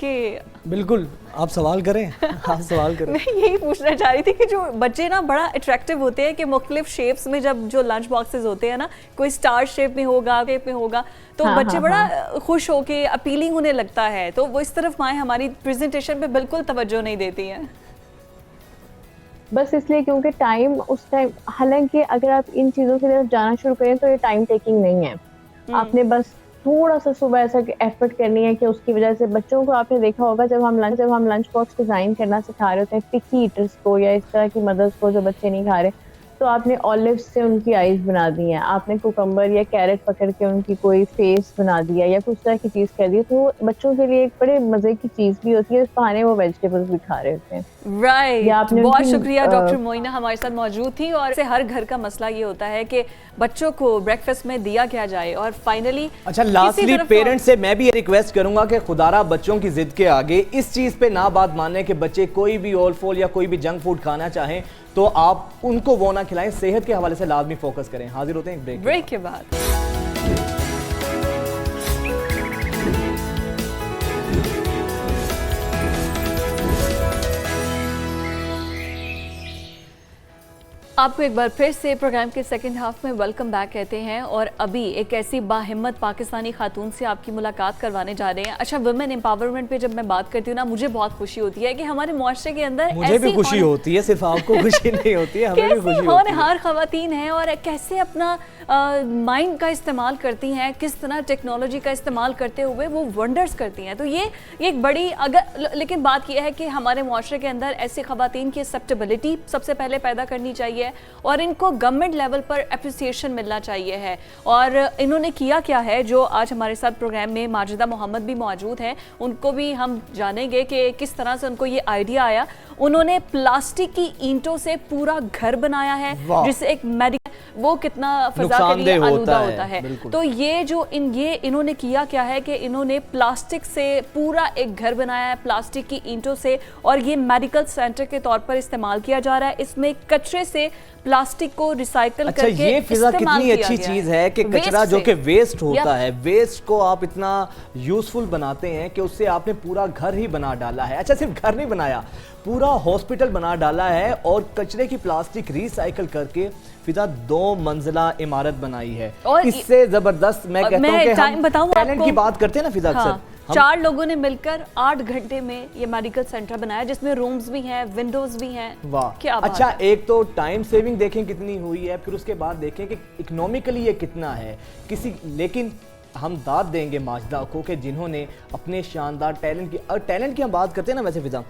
S1: कि
S2: बिल्कुल आप सवाल करें। आप सवाल करें।
S1: मैं यही पूछना चाह रही थी कि जो बच्चे ना बड़ा अट्रैक्टिव होते हैं कि मुख्तलिफ शेप्स में, जब जो लंच बॉक्सेस होते हैं ना, कोई स्टार शेप में होगा, तो बच्चे बड़ा खुश होके अपीलिंग उन्हें लगता है, तो वो इस तरफ माएँ हमारी प्रेजेंटेशन पे बिल्कुल तवज्जो नहीं देती हैं।
S5: बस इसलिए क्योंकि टाइम उस टाइम, हालांकि अगर आप इन चीजों की तरफ जाना शुरू करें तो ये टाइम टेकिंग नहीं है। आपने बस थोड़ा सा सुबह ऐसा एफर्ट करनी है कि उसकी वजह से बच्चों को, आपने देखा होगा जब हम लंच बॉक्स डिजाइन करना सिखा रहे होते हैं पिकी ईटर्स को या इस तरह की मदर्स को जो बच्चे नहीं खा रहे, तो आपने ऑलिव्स से उनकी आईज बना दी हैं, आपने कुकम्बर या कैरेट पकड़ के उनकी कोई फेस बना दिया या कुछ तरह की चीज कर दी, तो बच्चों के लिए एक बड़े मजे की चीज भी होती है, इस बहाने वो वेजिटेबल्स भी खा रहे होते हैं।
S1: राइट, बहुत शुक्रिया डॉक्टर मोइना हमारे साथ मौजूद थी। और हर घर का मसला ये होता है कि बच्चों को ब्रेकफास्ट में दिया क्या जाए। और फाइनली
S2: अच्छा, लास्टली पेरेंट्स से मैं भी ये रिक्वेस्ट करूंगा कि खुदारा बच्चों की जिद के आगे इस चीज पे ना बात माने कि बच्चे कोई भी ओल फोल या कोई भी जंक फूड खाना चाहें तो आप उनको वो ना खिलाएं, सेहत के हवाले से लाजमी फोकस करें। हाजिर होते हैं एक ब्रेक के बाद।
S1: आपको एक बार फिर से प्रोग्राम के सेकंड हाफ में वेलकम बैक कहते हैं। और अभी एक ऐसी बाहिम्मत पाकिस्तानी खातून से आपकी मुलाकात करवाने जा रहे हैं। अच्छा, वुमेन एम्पावरमेंट पे जब मैं बात करती हूँ ना, मुझे बहुत खुशी होती है कि हमारे मुआशरे के अंदर
S2: मुझे भी खुशी होती है, सिर्फ आपको खुशी नहीं होती है, हमें भी खुशी होती है।
S1: होनहार खवातीन हैं और कैसे अपना माइंड का इस्तेमाल करती हैं, किस तरह टेक्नोलॉजी का इस्तेमाल करते हुए वो वंडर्स करती हैं। तो ये एक बड़ी, अगर लेकिन बात यह है कि हमारे मुआशरे के अंदर ऐसी खवातीन की एक्सेप्टेबिलिटी सबसे पहले पैदा करनी चाहिए और इनको गवर्नमेंट लेवल पर एप्रिसिएशन मिलना चाहिए है। और इन्होंने किया क्या है, जो आज हमारे साथ प्रोग्राम में माजिदा मोहम्मद भी मौजूद हैं, उनको भी हम जानेंगे कि किस तरह से उनको ये आइडिया आया। उन्होंने प्लास्टिक की ईंटों से पूरा घर बनाया है, जिससे एक वो कितना फजा के लिए आलूदा होता है। तो ये जो इन्होंने किया क्या है कि इन्होंने प्लास्टिक से पूरा एक घर बनाया है, प्लास्टिक की ईंटों से, और ये मेडिकल सेंटर के तौर पर इस्तेमाल किया जा रहा है। इसमें कचरे से प्लास्टिक को रिसाइकल करके
S2: ये फिजा कितनी अच्छी चीज है कि कचरा जो कि वेस्ट होता है, वेस्ट को आप इतना यूजफुल बनाते हैं कि उससे आपने पूरा घर ही बना डाला है। अच्छा, सिर्फ घर नहीं बनाया, पूरा हॉस्पिटल बना डाला है और कचरे की प्लास्टिक रिसाइकल करके फिजा 2 मंजिला इमारत बनाई है। और इससे जबरदस्त मैं कहता हूं कि हम टैलेंट की बात करते हैं ना फिजा, अक्सर
S1: 4 लोगों ने मिलकर 8 घंटे में ये मेडिकल सेंटर बनाया, जिसमें रूम्स भी हैं, विंडोज भी हैं।
S2: वाह,
S1: क्या बात
S2: अच्छा,
S1: है।
S2: एक तो टाइम सेविंग देखें कितनी हुई है, फिर उसके बाद देखें कि इकोनॉमिकली ये कितना है लेकिन हम दाद देंगे माजिदा को कि जिन्होंने अपने शानदार टैलेंट की हम बात करते हैं ना, वैसे फिजा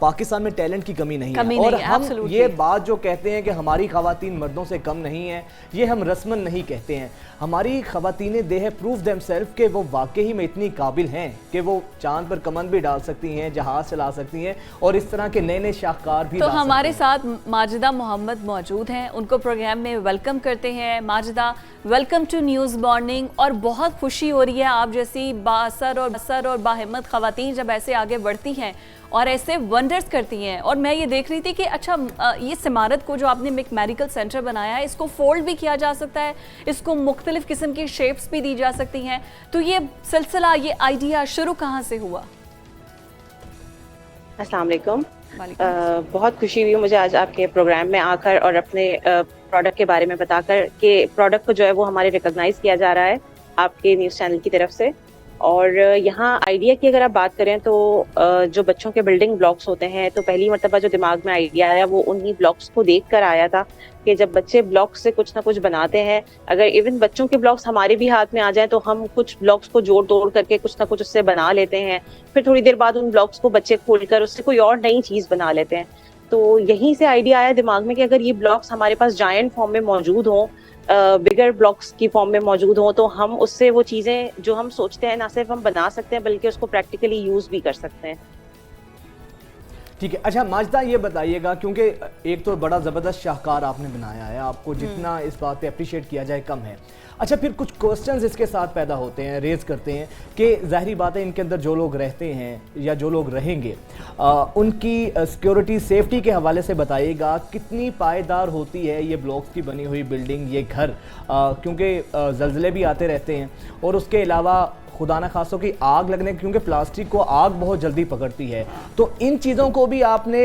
S2: पाकिस्तान में टैलेंट की कमी नहीं है, और हम ये बात जो कहते हैं कि हमारी खवातीन मर्दों से कम नहीं है, ये हम रस्मन नहीं कहते हैं। हमारी खवातीनें दे हैव प्रूव देमसेल्फ कि वो वाकई में इतनी काबिल हैं कि वो चांद पर कमन भी डाल सकती हैं, जहाज चला सकती हैं, और इस तरह के नए नए शाहकार भी।
S1: तो हमारे साथ माजिदा मोहम्मद मौजूद हैं, उनको प्रोग्राम में वेलकम करते हैं। Majida, welcome to news morning. और बहुत खुशी हो रही है आप जैसी बासर और बाहिम्मत खवातीन जब ऐसे आगे बढ़ती हैं और ऐसे वंडर्स करती हैं। और मैं ये देख रही थी कि अच्छा, ये इमारत को जो आपने एक मेडिकल सेंटर बनाया है, इसको फोल्ड भी किया जा सकता है, इसको मुख्तलिफ किस्म की शेप्स भी दी जा सकती हैं। तो ये सिलसिला, ये आइडिया शुरू कहाँ से हुआ?
S6: अस्सलाम वालेकुम। बहुत खुशी हुई मुझे आज आपके प्रोग्राम में आकर और अपने प्रोडक्ट के बारे में बताकर कि प्रोडक्ट को जो है वो हमारे रिकॉग्नाइज किया जा रहा है आपके न्यूज़ चैनल की तरफ से। और यहाँ आइडिया की अगर आप बात करें तो जो बच्चों के बिल्डिंग ब्लॉक्स होते हैं, तो पहली मर्तबा जो दिमाग में आइडिया आया वो उन्हीं ब्लॉक्स को देख कर आया था कि जब बच्चे ब्लॉक्स से कुछ ना कुछ बनाते हैं, अगर इवन बच्चों के ब्लॉक्स हमारे भी हाथ में आ जाए तो हम कुछ ब्लॉक्स को जोड़ तोड़ करके कुछ ना कुछ उससे बना लेते हैं, फिर थोड़ी देर बाद उन ब्लॉक्स को बच्चे खोलकर उससे कोई और नई चीज़ बना लेते हैं। तो यहीं से आइडिया आया दिमाग में कि अगर ये ब्लॉक्स हमारे पास जायंट फॉर्म में मौजूद हों, बिगर ब्लॉक्स की फॉर्म में मौजूद हों, तो हम उससे वो चीज़ें जो हम सोचते हैं ना सिर्फ हम बना सकते हैं बल्कि उसको प्रैक्टिकली यूज़ भी कर सकते हैं।
S2: ठीक है। अच्छा माजिदा, ये बताइएगा, क्योंकि एक तो बड़ा ज़बरदस्त शाहकार आपने बनाया है, आपको जितना इस बात पे अप्रिशिएट किया जाए कम है। अच्छा, फिर कुछ क्वेश्चंस इसके साथ पैदा होते हैं, रेज करते हैं कि ज़ाहिरी बात है इनके अंदर जो लोग रहते हैं या जो लोग रहेंगे, उनकी सिक्योरिटी सेफ्टी के हवाले से बताइएगा कितनी पायदार होती है ये ब्लॉक्स की बनी हुई बिल्डिंग, ये घर, क्योंकि ज़लज़ले भी आते रहते हैं, और उसके अलावा खुदा न खासों की आग लगने, क्योंकि प्लास्टिक को आग बहुत जल्दी पकड़ती है। तो इन चीज़ों को भी आपने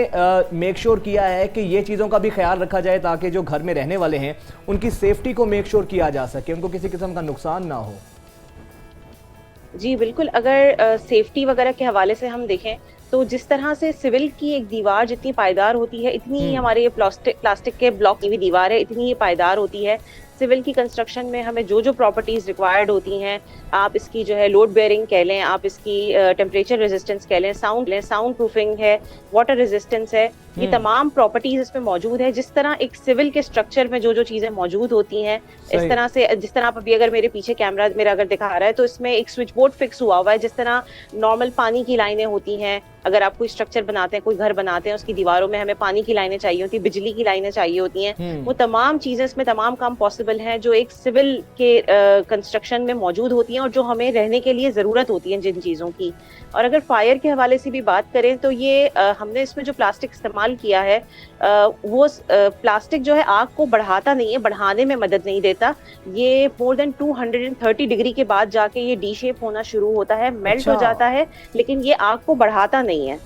S2: मेक श्योर किया है कि ये चीज़ों का भी ख्याल रखा जाए ताकि जो घर में रहने वाले हैं उनकी सेफ्टी को मेक श्योर किया जा सके, उनको किसी किस्म का नुकसान ना हो।
S6: जी बिल्कुल, अगर सेफ्टी वगैरह के हवाले से हम देखें तो जिस तरह से सिविल की एक दीवार जितनी पायदार होती है, इतनी ही हमारे ये प्लास्टिक के ब्लॉक की भी दीवार है, इतनी ही पायदार होती है। सिविल की कंस्ट्रक्शन में हमें जो जो प्रॉपर्टीज रिक्वायर्ड होती हैं, आप इसकी जो है लोड बेयरिंग कह लें, आप इसकी टेम्परेचर रेजिस्टेंस कह लें, साउंड प्रूफिंग है, वाटर रेजिस्टेंस है, ये तमाम प्रॉपर्टीज इसमें मौजूद है। जिस तरह एक सिविल के स्ट्रक्चर में जो जो चीजें मौजूद होती हैं, इस तरह से जिस तरह आप अभी अगर मेरे पीछे कैमरा मेरा अगर दिखा रहा है तो इसमें एक स्विच बोर्ड फिक्स हुआ हुआ है। जिस तरह नॉर्मल पानी की लाइनें होती हैं, अगर आप कोई स्ट्रक्चर बनाते हैं, कोई घर बनाते हैं, उसकी दीवारों में हमें पानी की लाइनें चाहिए होती है, बिजली की लाइनें चाहिए होती हैं, वो तमाम चीजें इसमें तमाम काम पॉसिबल हैं जो एक सिविल के कंस्ट्रक्शन में मौजूद होती हैं और जो हमें रहने के लिए जरूरत होती है जिन चीजों की। और अगर फायर के हवाले से भी बात करें तो ये हमने इसमें जो प्लास्टिक इस्तेमाल किया है वो प्लास्टिक जो है आग को बढ़ाता नहीं है, बढ़ाने में मदद नहीं देता। ये मोर देन 230 डिग्री के बाद जाके ये डी शेप होना शुरू होता है, मेल्ट हो जाता है, लेकिन ये आग को बढ़ाता नहीं है।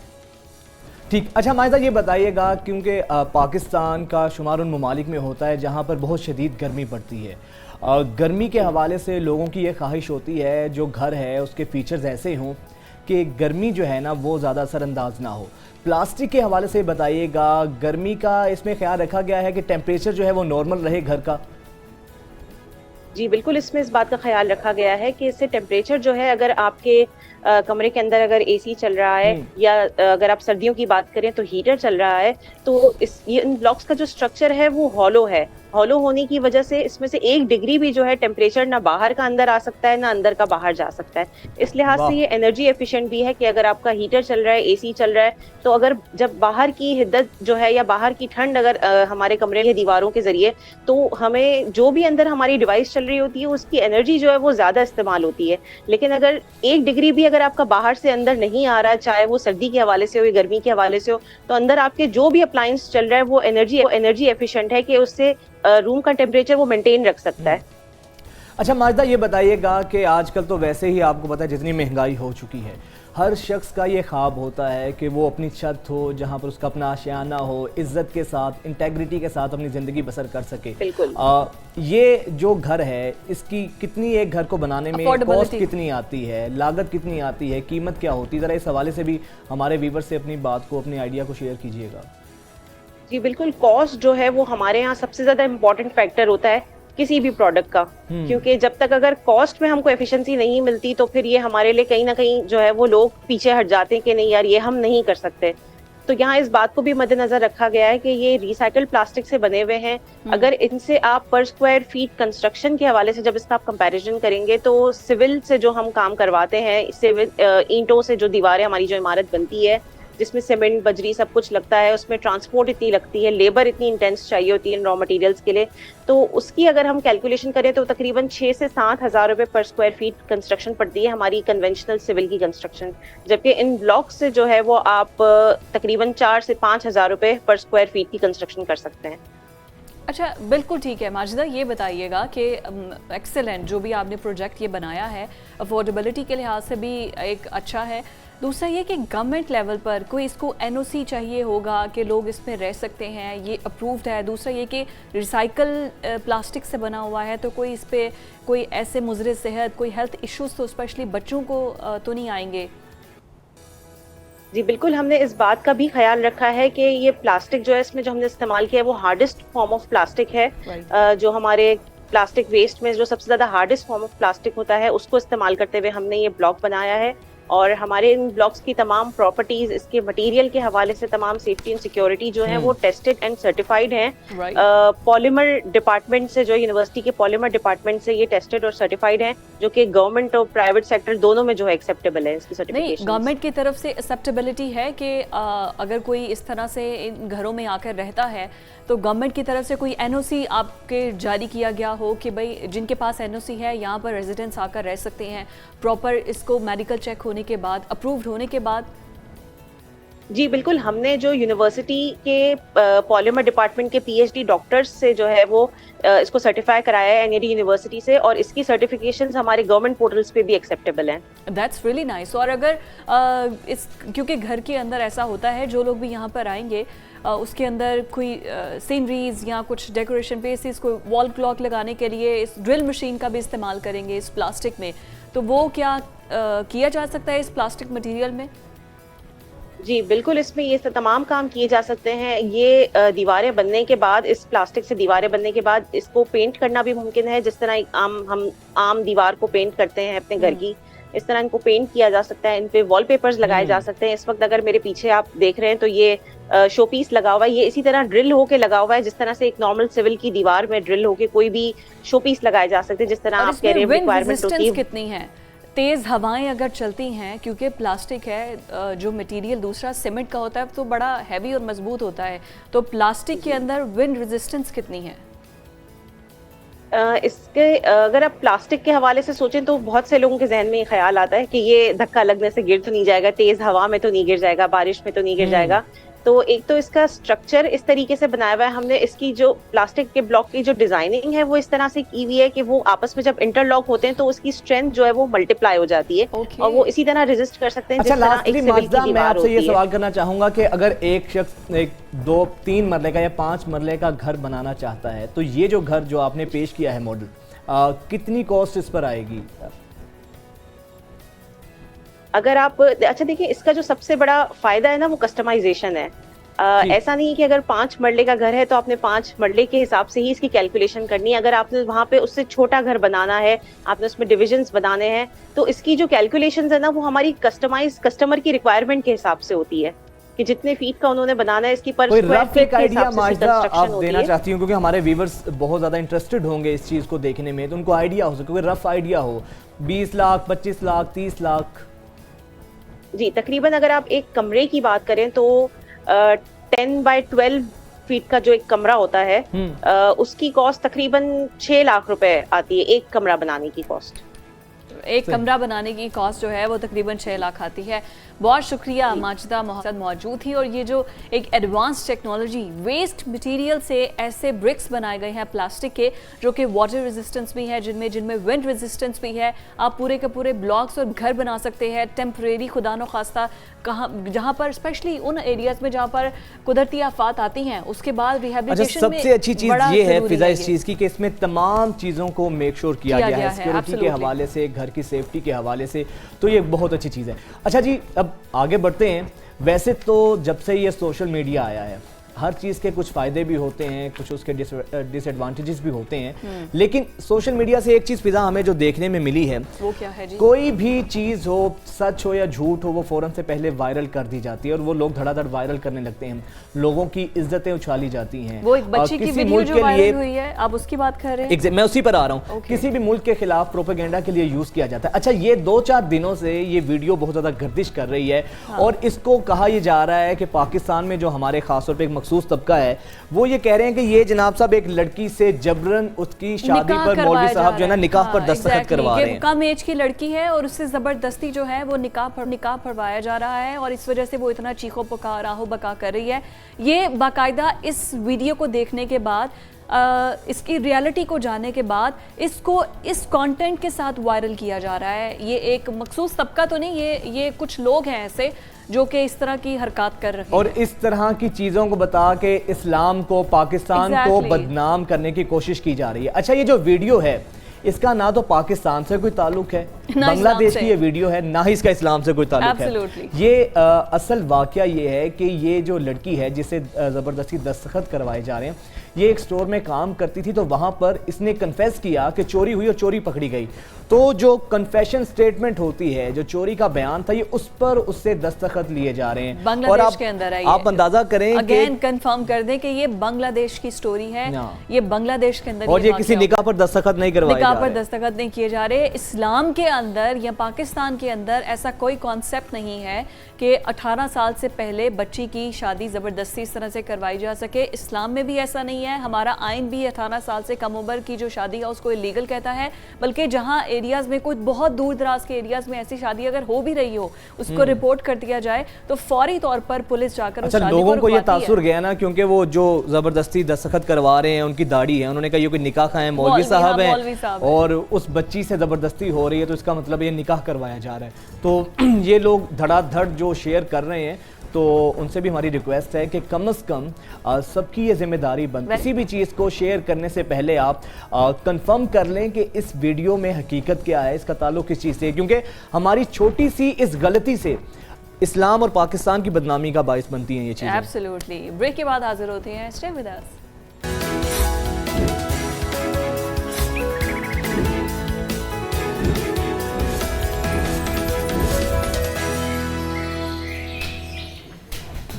S2: ठीक। अच्छा माजिदा, ये बताइएगा, क्योंकि पाकिस्तान का शुमार उन ममालिक में होता है जहाँ पर बहुत शदीद गर्मी पड़ती है, गर्मी के हवाले से लोगों की ये ख्वाहिश होती है जो घर है उसके फीचर्स ऐसे हों कि गर्मी जो है ना वो ज़्यादा असरअंदाज ना हो। प्लास्टिक के हवाले से बताइएगा, गर्मी का इसमें ख्याल रखा गया है कि टेम्परेचर जो है वो नॉर्मल रहे घर का?
S6: जी बिल्कुल, इसमें इस बात का ख्याल रखा गया है कि इससे टेम्परेचर जो है, अगर आपके कमरे के अंदर अगर एसी चल रहा है या अगर आप सर्दियों की बात करें तो हीटर चल रहा है, तो इन ब्लॉक्स का जो स्ट्रक्चर है वो हॉलो है। हॉलो होने की वजह से इसमें से 1 डिग्री भी जो है टेम्परेचर ना बाहर का अंदर आ सकता है ना अंदर का बाहर जा सकता है। इस लिहाज से ये एनर्जी एफिशिएंट भी है कि अगर आपका हीटर चल रहा है, एसी चल रहा है, तो अगर जब बाहर की हिद्दत जो है या बाहर की ठंड अगर हमारे कमरे की दीवारों के जरिए, तो हमें जो भी अंदर हमारी डिवाइस चल रही होती है उसकी एनर्जी जो है वो ज्यादा इस्तेमाल होती है। लेकिन अगर 1 डिग्री भी अगर आपका बाहर से अंदर नहीं आ रहा है, चाहे वो सर्दी के हवाले से हो या गर्मी के हवाले से हो, तो अंदर आपके जो भी अप्लायंस चल रहा है वो एनर्जी एफिशिएंट है कि उससे रूम का टेम्परेचर वो मेंटेन रख सकता है।
S2: अच्छा माजिदा, ये बताइएगा कि आजकल तो वैसे ही आपको पता है जितनी महंगाई हो चुकी है, हर शख्स का ये ख्वाब होता है कि वो अपनी छत हो, जहाँ पर उसका अपना आशियाना हो, इज़्ज़त के साथ, इंटेग्रिटी के साथ अपनी ज़िंदगी बसर कर सके।
S6: बिल्कुल।
S2: ये जो घर है, इसकी कितनी, एक घर को बनाने में कॉस्ट कितनी आती है, लागत कितनी आती है, कीमत क्या होती है? ज़रा इस हवाले से भी हमारे व्यूअर्स से अपनी बात को, अपनी आइडिया को शेयर कीजिएगा।
S6: जी बिल्कुल, कॉस्ट जो है वो हमारे यहाँ सबसे ज्यादा इम्पोर्टेंट फैक्टर होता है किसी भी प्रोडक्ट का, क्योंकि जब तक अगर कॉस्ट में हमको एफिशिएंसी नहीं मिलती तो फिर ये हमारे लिए कहीं ना कहीं जो है वो लोग पीछे हट जाते हैं कि नहीं यार ये हम नहीं कर सकते। तो यहाँ इस बात को भी मद्देनजर रखा गया है कि ये रिसाइकल्ड प्लास्टिक से बने हुए हैं। अगर इनसे आप पर स्क्वायर फीट कंस्ट्रक्शन के हवाले से जब इसका आप कंपैरिजन करेंगे तो सिविल से जो हम काम करवाते हैं, सिविल ईंटों से जो दीवारें हमारी जो इमारत बनती है जिसमें सीमेंट बजरी सब कुछ लगता है, उसमें ट्रांसपोर्ट इतनी लगती है, लेबर इतनी इंटेंस चाहिए होती है रॉ मटेरियल्स के लिए, तो उसकी अगर हम कैलकुलेशन करें तो तकरीबन 6 से 7 हज़ार रुपए पर स्क्वायर फीट कंस्ट्रक्शन पड़ती है हमारी कन्वेंशनल सिविल की कंस्ट्रक्शन, जबकि इन ब्लॉक्स से जो है वो आप तकरीबन 4 से 5 हज़ार रुपए पर स्क्वायर फीट की कंस्ट्रक्शन कर सकते हैं।
S1: अच्छा, बिल्कुल ठीक है माजिदा, ये बताइएगा कि एक्सेलेंट जो भी आपने प्रोजेक्ट ये बनाया है, अफोर्डेबिलिटी के लिहाज से भी एक अच्छा है। दूसरा ये कि गवर्नमेंट लेवल पर कोई इसको एनओसी चाहिए होगा कि लोग इसमें रह सकते हैं, ये अप्रूव्ड है। दूसरा ये कि रिसाइकल प्लास्टिक से बना हुआ है, तो कोई इस पर कोई ऐसे मुज़र सेहत, कोई हेल्थ इश्यूज तो स्पेशली बच्चों को तो नहीं आएंगे?
S6: जी बिल्कुल, हमने इस बात का भी ख्याल रखा है कि ये प्लास्टिक जो है इसमें जो हमने इस्तेमाल किया है वो हार्डेस्ट फॉर्म ऑफ प्लास्टिक है। जो हमारे प्लास्टिक वेस्ट में जो सबसे ज़्यादा हार्डेस्ट फॉर्म ऑफ प्लास्टिक होता है उसको इस्तेमाल करते हुए हमने ये ब्लॉक बनाया है, और हमारे इन ब्लॉक्स की तमाम प्रॉपर्टीज, इसके मटेरियल के हवाले से तमाम सेफ्टी एंड सिक्योरिटी जो है वो टेस्टेड एंड सर्टिफाइड हैं। पॉलीमर डिपार्टमेंट से, जो यूनिवर्सिटी के पॉलीमर डिपार्टमेंट से ये टेस्टेड और सर्टिफाइड हैं, जो कि गवर्नमेंट और प्राइवेट सेक्टर दोनों में जो है एक्सेप्टेबल है इसकी सर्टिफिकेशन।
S1: गवर्नमेंट की तरफ से एक्सेप्टेबिलिटी है कि अगर कोई इस तरह से इन घरों में आकर रहता है तो गवर्नमेंट की तरफ से कोई एनओसी आपके जारी किया गया हो कि भाई जिनके पास एनओसी है यहाँ पर रेजिडेंट्स आकर रह सकते हैं, प्रॉपर इसको मेडिकल चेक होने के बाद, अप्रूव्ड होने के बाद?
S6: जी बिल्कुल, हमने जो यूनिवर्सिटी के पॉलीमर डिपार्टमेंट के पीएचडी डॉक्टर्स से जो है वो इसको सर्टिफाई कराया है एनएडी यूनिवर्सिटी से, और इसकी सर्टिफिकेशंस हमारे गवर्नमेंट पोर्टल्स पे भी एक्सेप्टेबल हैं।
S1: That's really nice. और अगर क्योंकि घर के अंदर ऐसा होता है, जो लोग भी यहाँ पर आएंगे उसके अंदर कोई सीनरीज या कुछ डेकोरेशन पीसेस, कोई वॉल क्लॉक लगाने के लिए इस ड्रिल मशीन का भी इस्तेमाल करेंगे इस प्लास्टिक में, तो वो क्या किया जा सकता है इस प्लास्टिक मटेरियल में?
S6: जी बिल्कुल, इसमें ये तमाम काम किए जा सकते हैं। ये दीवारें बनने के बाद, इस प्लास्टिक से दीवारें बनने के बाद इसको पेंट करना भी मुमकिन है, जिस तरह हम आम दीवार को पेंट करते हैं अपने घर की, इस तरह इनको पेंट किया जा सकता है। इन पे वॉलपेपर्स लगाए जा सकते हैं। इस वक्त अगर मेरे पीछे आप देख रहे हैं तो ये शो पीस लगा हुआ है, ये इसी तरह ड्रिल होके लगा हुआ है जिस तरह से एक नॉर्मल सिविल की दीवार में ड्रिल होके कोई भी शो पीस लगाए जा सकते हैं, जिस तरह आप कह रहे हैं रिक्वायरमेंट होती है।
S1: कितनी है? तेज हवाएं अगर चलती हैं, क्योंकि प्लास्टिक है, जो मटेरियल दूसरा सीमेंट का होता है तो बड़ा हैवी और मजबूत होता है, तो प्लास्टिक के अंदर विंड रेजिस्टेंस कितनी है?
S6: इसके अगर आप प्लास्टिक के हवाले से सोचें तो बहुत से लोगों के जहन में ये ख्याल आता है कि ये धक्का लगने से गिर तो नहीं जाएगा, तेज हवा में तो नहीं गिर जाएगा, बारिश में तो नहीं गिर जाएगा। तो एक तो इसका स्ट्रक्चर इस तरीके से बनाया हुआ है हमने, इसकी जो प्लास्टिक के ब्लॉक की जो डिजाइनिंग है वो इस तरह से की हुई है कि वो आपस में जब इंटरलॉक होते हैं तो उसकी स्ट्रेंथ जो है वो मल्टीप्लाई हो जाती है, और वो इसी तरह रेजिस्ट कर सकते हैं।
S2: अच्छा, लास्टली माजिदा, मैं आपसे ये सवाल करना चाहूंगा कि अगर एक शख्स एक 2-3 मरले का या 5 मरले का घर बनाना चाहता है, तो ये जो घर जो आपने पेश किया है मॉडल, कितनी कॉस्ट इस पर आएगी?
S6: अगर आप अच्छा देखिए, इसका जो सबसे बड़ा फायदा है ना वो कस्टमाइजेशन है। ऐसा नहीं है कि अगर 5 मरले का घर है तो आपने 5 मरले के हिसाब से ही इसकी कैलकुलेशन करनी है। अगर आपने वहाँ पे उससे छोटा घर बनाना है, आपने उसमें डिविजन्स बनाने हैं, तो इसकी जो कैलकुलेशंस है ना वो हमारी कस्टमर की रिक्वायरमेंट के हिसाब से होती है कि जितने फीट का उन्होंने बनाना है इसकी पर
S2: कोई रफ एक आइडिया माजिदा आप देना चाहती हूँ, क्योंकि हमारे व्यूअर्स बहुत ज़्यादा इंटरेस्टेड होंगे इस चीज़ को देखने में, तो उनको आइडिया हो सके, कोई रफ आइडिया हो, 20 लाख, 25 लाख, 30 लाख?
S6: जी, तकरीबन अगर आप एक कमरे की बात करें तो 10 बाय 12 फीट का जो एक कमरा होता है उसकी कॉस्ट तकरीबन 6 लाख रुपए आती है, एक कमरा बनाने की कॉस्ट।
S1: एक कमरा बनाने की कॉस्ट जो है वो तकरीबन 6 लाख आती है। बहुत शुक्रिया माजिदा मोहम्मद मौजूद थी। और ये जो एक एडवांस टेक्नोलॉजी, वेस्ट मटेरियल से ऐसे ब्रिक्स बनाए गए हैं प्लास्टिक के जो कि वाटर रेजिस्टेंस भी है, जिनमें विंड रेजिस्टेंस भी है। आप पूरे के पूरे ब्लॉक्स और घर बना सकते हैं टेम्परेरी, खुदा न खास्ता कहाँ जहाँ पर स्पेशली उन एरियाज में जहाँ पर कुदरती आफात आती हैं, उसके बाद रिहैबिलिटेशन में
S2: सबसे अच्छी चीज ये है फिजा इस चीज की कि इसमें तमाम चीजों को मेक श्योर किया गया है, सिक्योरिटी के हवाले से, घर की सेफ्टी के हवाले से, तो ये बहुत अच्छी चीज़ है। अच्छा जी, अब आगे बढ़ते हैं। वैसे तो जब से ये सोशल मीडिया आया है, हर चीज़ के कुछ फ़ायदे भी होते हैं, कुछ उसके डिसएडवांटेजेस भी होते हैं, लेकिन सोशल मीडिया से एक चीज़ फिजा हमें जो देखने में मिली है,
S1: वो क्या है जी?
S2: कोई भी चीज़ हो, सच हो या झूठ हो, वो फ़ौरन से पहले वायरल कर दी जाती है और वो लोग धड़ाधड़ वायरल करने लगते हैं, लोगों की इज्जतें उछाली जाती हैं।
S1: वो एक बच्ची की वीडियो जो वायरल हुई है, आप उसकी बात कर रहे हैं?
S2: मैं उसी पर आ रहा हूँ। किसी भी मुल्क के खिलाफ प्रोपेगेंडा के लिए यूज़ किया जाता है। अच्छा, ये 2-4 दिनों से ये वीडियो बहुत ज़्यादा गर्दिश कर रही है और इसको कहा यह जा रहा है कि पाकिस्तान में जो हमारे खासतौर पर एक मखसूस तबका है, वो ये कह रहे हैं कि ये जनाब साहब एक लड़की से जबरन उसकी शादी पर मौलवी साहब जो है ना निकाह पर दस्तखत करवा रहे हैं।
S1: कम एज की लड़की है और उससे जबरदस्ती जो है वो निकाह पढ़वाया जा रहा है और इस वजह से वो इतना चीखो पुकार आहो बका कर रही है। ये बाकायदा इस वीडियो को देखने के बाद, इसकी रियलिटी को जानने के बाद इसको इस कंटेंट के साथ वायरल किया जा रहा है। ये एक मखसूस तबका तो नहीं, ये कुछ लोग हैं ऐसे जो कि इस तरह की हरकत कर रहे हैं
S2: और इस तरह की चीज़ों को बता के इस्लाम को, पाकिस्तान को बदनाम करने की कोशिश की जा रही है। अच्छा, ये जो वीडियो है इसका ना तो पाकिस्तान से कोई ताल्लुक है, बांग्लादेश की ये वीडियो है, ना ही इसका इस्लाम से कोई ताल्लुक है। ये असल वाकया ये है कि ये जो लड़की है जिसे ज़बरदस्ती दस्तखत करवाए जा रहे हैं, ये एक स्टोर में काम करती थी, तो वहाँ पर इसने कन्फेस किया कि चोरी हुई और चोरी पकड़ी गई। तो जो कन्फेशन स्टेटमेंट होती है, जो चोरी का बयान था, ये उस पर उससे दस्तखत लिए जा रहे हैं।
S1: बांग्लादेश के अंदर है।
S2: आप अंदाजा करें,
S1: अगेन कंफर्म कर दें कि ये बांग्लादेश की स्टोरी है, ये बांग्लादेश के अंदर,
S2: और ये किसी निकाह पर दस्तखत नहीं करवाए जा रहे,
S1: निकाह पर दस्तखत नहीं किए जा रहे। इस्लाम के अंदर या पाकिस्तान के अंदर ऐसा कोई कॉन्सेप्ट नहीं है कि 18 साल से पहले बच्ची की शादी ज़बरदस्ती इस तरह से करवाई जा सके। इस्लाम में भी ऐसा नहीं है, हमारा आइन भी 18 साल से कम उम्र की जो शादी है उसको इलीगल कहता है। बल्कि जहां एरियाज़ में, कुछ बहुत दूर दराज के एरियाज़ में ऐसी शादी अगर हो भी रही हो, उसको रिपोर्ट कर दिया जाए तो फौरी तौर पर पुलिस जाकर उस शादी
S2: लोगों को ये तासुर गया ना, क्योंकि वो जो ज़बरदस्ती दस्तखत करवा रहे हैं, उनकी दाढ़ी है, उन्होंने कहा ये कोई निकाह खाए मौलवी साहब हैं और उस बच्ची से ज़बरदस्ती हो रही है, तो इसका मतलब ये निकाह करवाया जा रहा है। तो ये लोग धड़ाधड़ जो शेयर कर रहे हैं, तो उनसे भी हमारी रिक्वेस्ट है कि कम से कम सबकी ये जिम्मेदारी बनती है, किसी भी चीज़ को शेयर करने से पहले आप कंफर्म कर लें कि इस वीडियो में हकीकत क्या है, इसका ताल्लुक किस चीज़ से, क्योंकि हमारी छोटी सी इस गलती से इस्लाम और पाकिस्तान की बदनामी का बाइस बनती हैं ये चीज़ें।
S1: एब्सोल्युटली। ब्रेक के बाद हाजिर होते हैं, स्टे विद अस।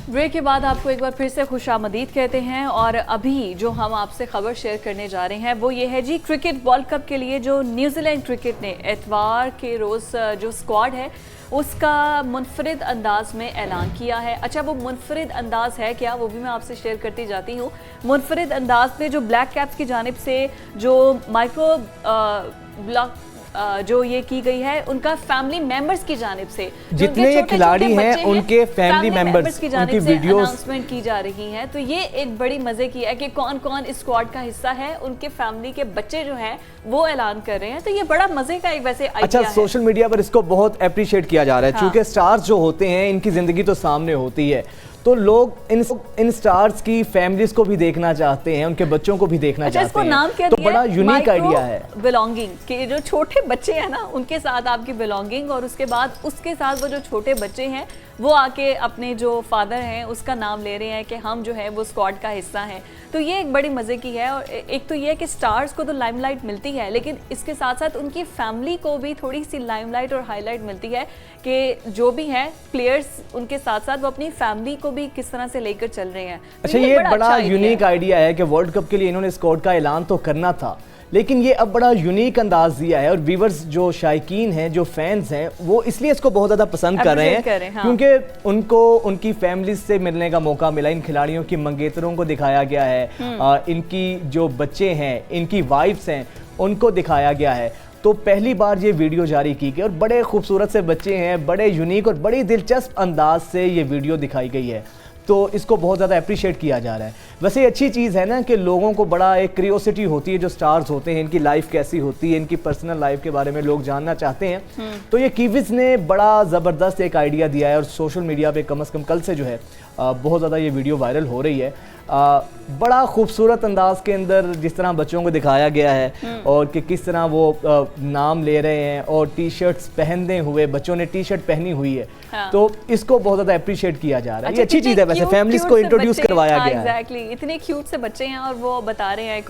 S1: ब्रेक के बाद आपको एक बार फिर से खुशामदीद कहते हैं और अभी जो हम आपसे खबर शेयर करने जा रहे हैं वो ये है जी, क्रिकेट वर्ल्ड कप के लिए जो न्यूजीलैंड क्रिकेट ने एतवार के रोज़ जो स्क्वाड है उसका मुनफरिद अंदाज में ऐलान किया है। अच्छा, वो मुनफरिद अंदाज है क्या, वो भी मैं आपसे शेयर करती जाती हूँ। मुनफरिद अंदाज में जो ब्लैक कैप्स की जानिब से जो माइक्रो ब्लॉक जो ये की गई है, उनका फैमिली मेंबर्स की जानिब से,
S2: जितने ये खिलाड़ी हैं उनके फैमिली मेंबर्स
S1: की जानिब से अनाउंसमेंट की जा रही है। तो ये एक बड़ी मजे की है कि कौन कौन इस स्क्वाड का हिस्सा है, उनके फैमिली के बच्चे जो हैं वो ऐलान कर रहे हैं। तो ये बड़ा मजे का एक वैसे आइडिया है।
S2: अच्छा, सोशल मीडिया पर इसको बहुत अप्रिशिएट किया जा रहा है, क्योंकि स्टार्स जो होते हैं इनकी जिंदगी तो सामने होती है, तो लोग इन स्टार्स की फैमिलीज को भी देखना चाहते हैं, उनके बच्चों को भी देखना चाहते हैं।
S1: नाम क्या
S2: तो बड़ा यूनिक आइडिया है
S1: बिलोंगिंग, कि जो छोटे बच्चे हैं ना उनके साथ आपकी बिलोंगिंग, और उसके बाद उसके साथ वो जो छोटे बच्चे हैं वो आके अपने जो फादर हैं उसका नाम ले रहे हैं कि हम जो है वो स्क्वाड का हिस्सा हैं। तो ये एक बड़ी मज़े की है। और एक तो ये है कि स्टार्स को तो लाइमलाइट मिलती है, लेकिन इसके साथ साथ उनकी फैमिली को भी थोड़ी सी लाइमलाइट और हाईलाइट मिलती है कि जो भी हैं प्लेयर्स, उनके साथ साथ वो अपनी फैमिली को भी किस तरह से लेकर चल रहे हैं।
S2: अच्छा, ये बड़ा यूनिक आइडिया है कि वर्ल्ड कप के लिए इन्होंने स्क्वाड का ऐलान तो करना था, लेकिन ये अब बड़ा यूनिक अंदाज दिया है और व्यूवर्स जो शायकीन हैं, जो फैंस हैं, वो इसलिए इसको बहुत ज़्यादा पसंद कर रहे हैं, हाँ। क्योंकि उनको उनकी फैमिली से मिलने का मौका मिला, इन खिलाड़ियों की मंगेतरों को दिखाया गया है, इनकी जो बच्चे हैं, इनकी वाइफ्स हैं, उनको दिखाया गया है। तो पहली बार ये वीडियो जारी की गई और बड़े खूबसूरत से बच्चे हैं, बड़े यूनिक और बड़ी दिलचस्प अंदाज से ये वीडियो दिखाई गई है, तो इसको बहुत ज़्यादा अप्रिशिएट किया जा रहा है। वैसे अच्छी चीज़ है ना कि लोगों को बड़ा एक क्यूरियोसिटी होती है, जो स्टार्स होते हैं इनकी लाइफ कैसी होती है, इनकी पर्सनल लाइफ के बारे में लोग जानना चाहते हैं। तो ये कीविज़ ने बड़ा ज़बरदस्त एक आइडिया दिया है और सोशल मीडिया पे कम से कम कल से जो है बहुत ज़्यादा ये वीडियो वायरल हो रही है। बड़ा खूबसूरत अंदाज के अंदर जिस तरह बच्चों को दिखाया गया है और कि किस तरह वो नाम ले रहे हैं और टी शर्ट्स पहनते हुए बच्चों ने टी शर्ट पहनी हुई है। हाँ। तो इसको बहुत ज़्यादा अप्रिशिएट किया जा रहा है। ये अच्छी चीज़ है, वैसे फैमिलीज को इंट्रोड्यूस करवाया गया है।
S1: एग्जैक्टली, इतने क्यूट से बच्चे हैं और वो बता रहे हैं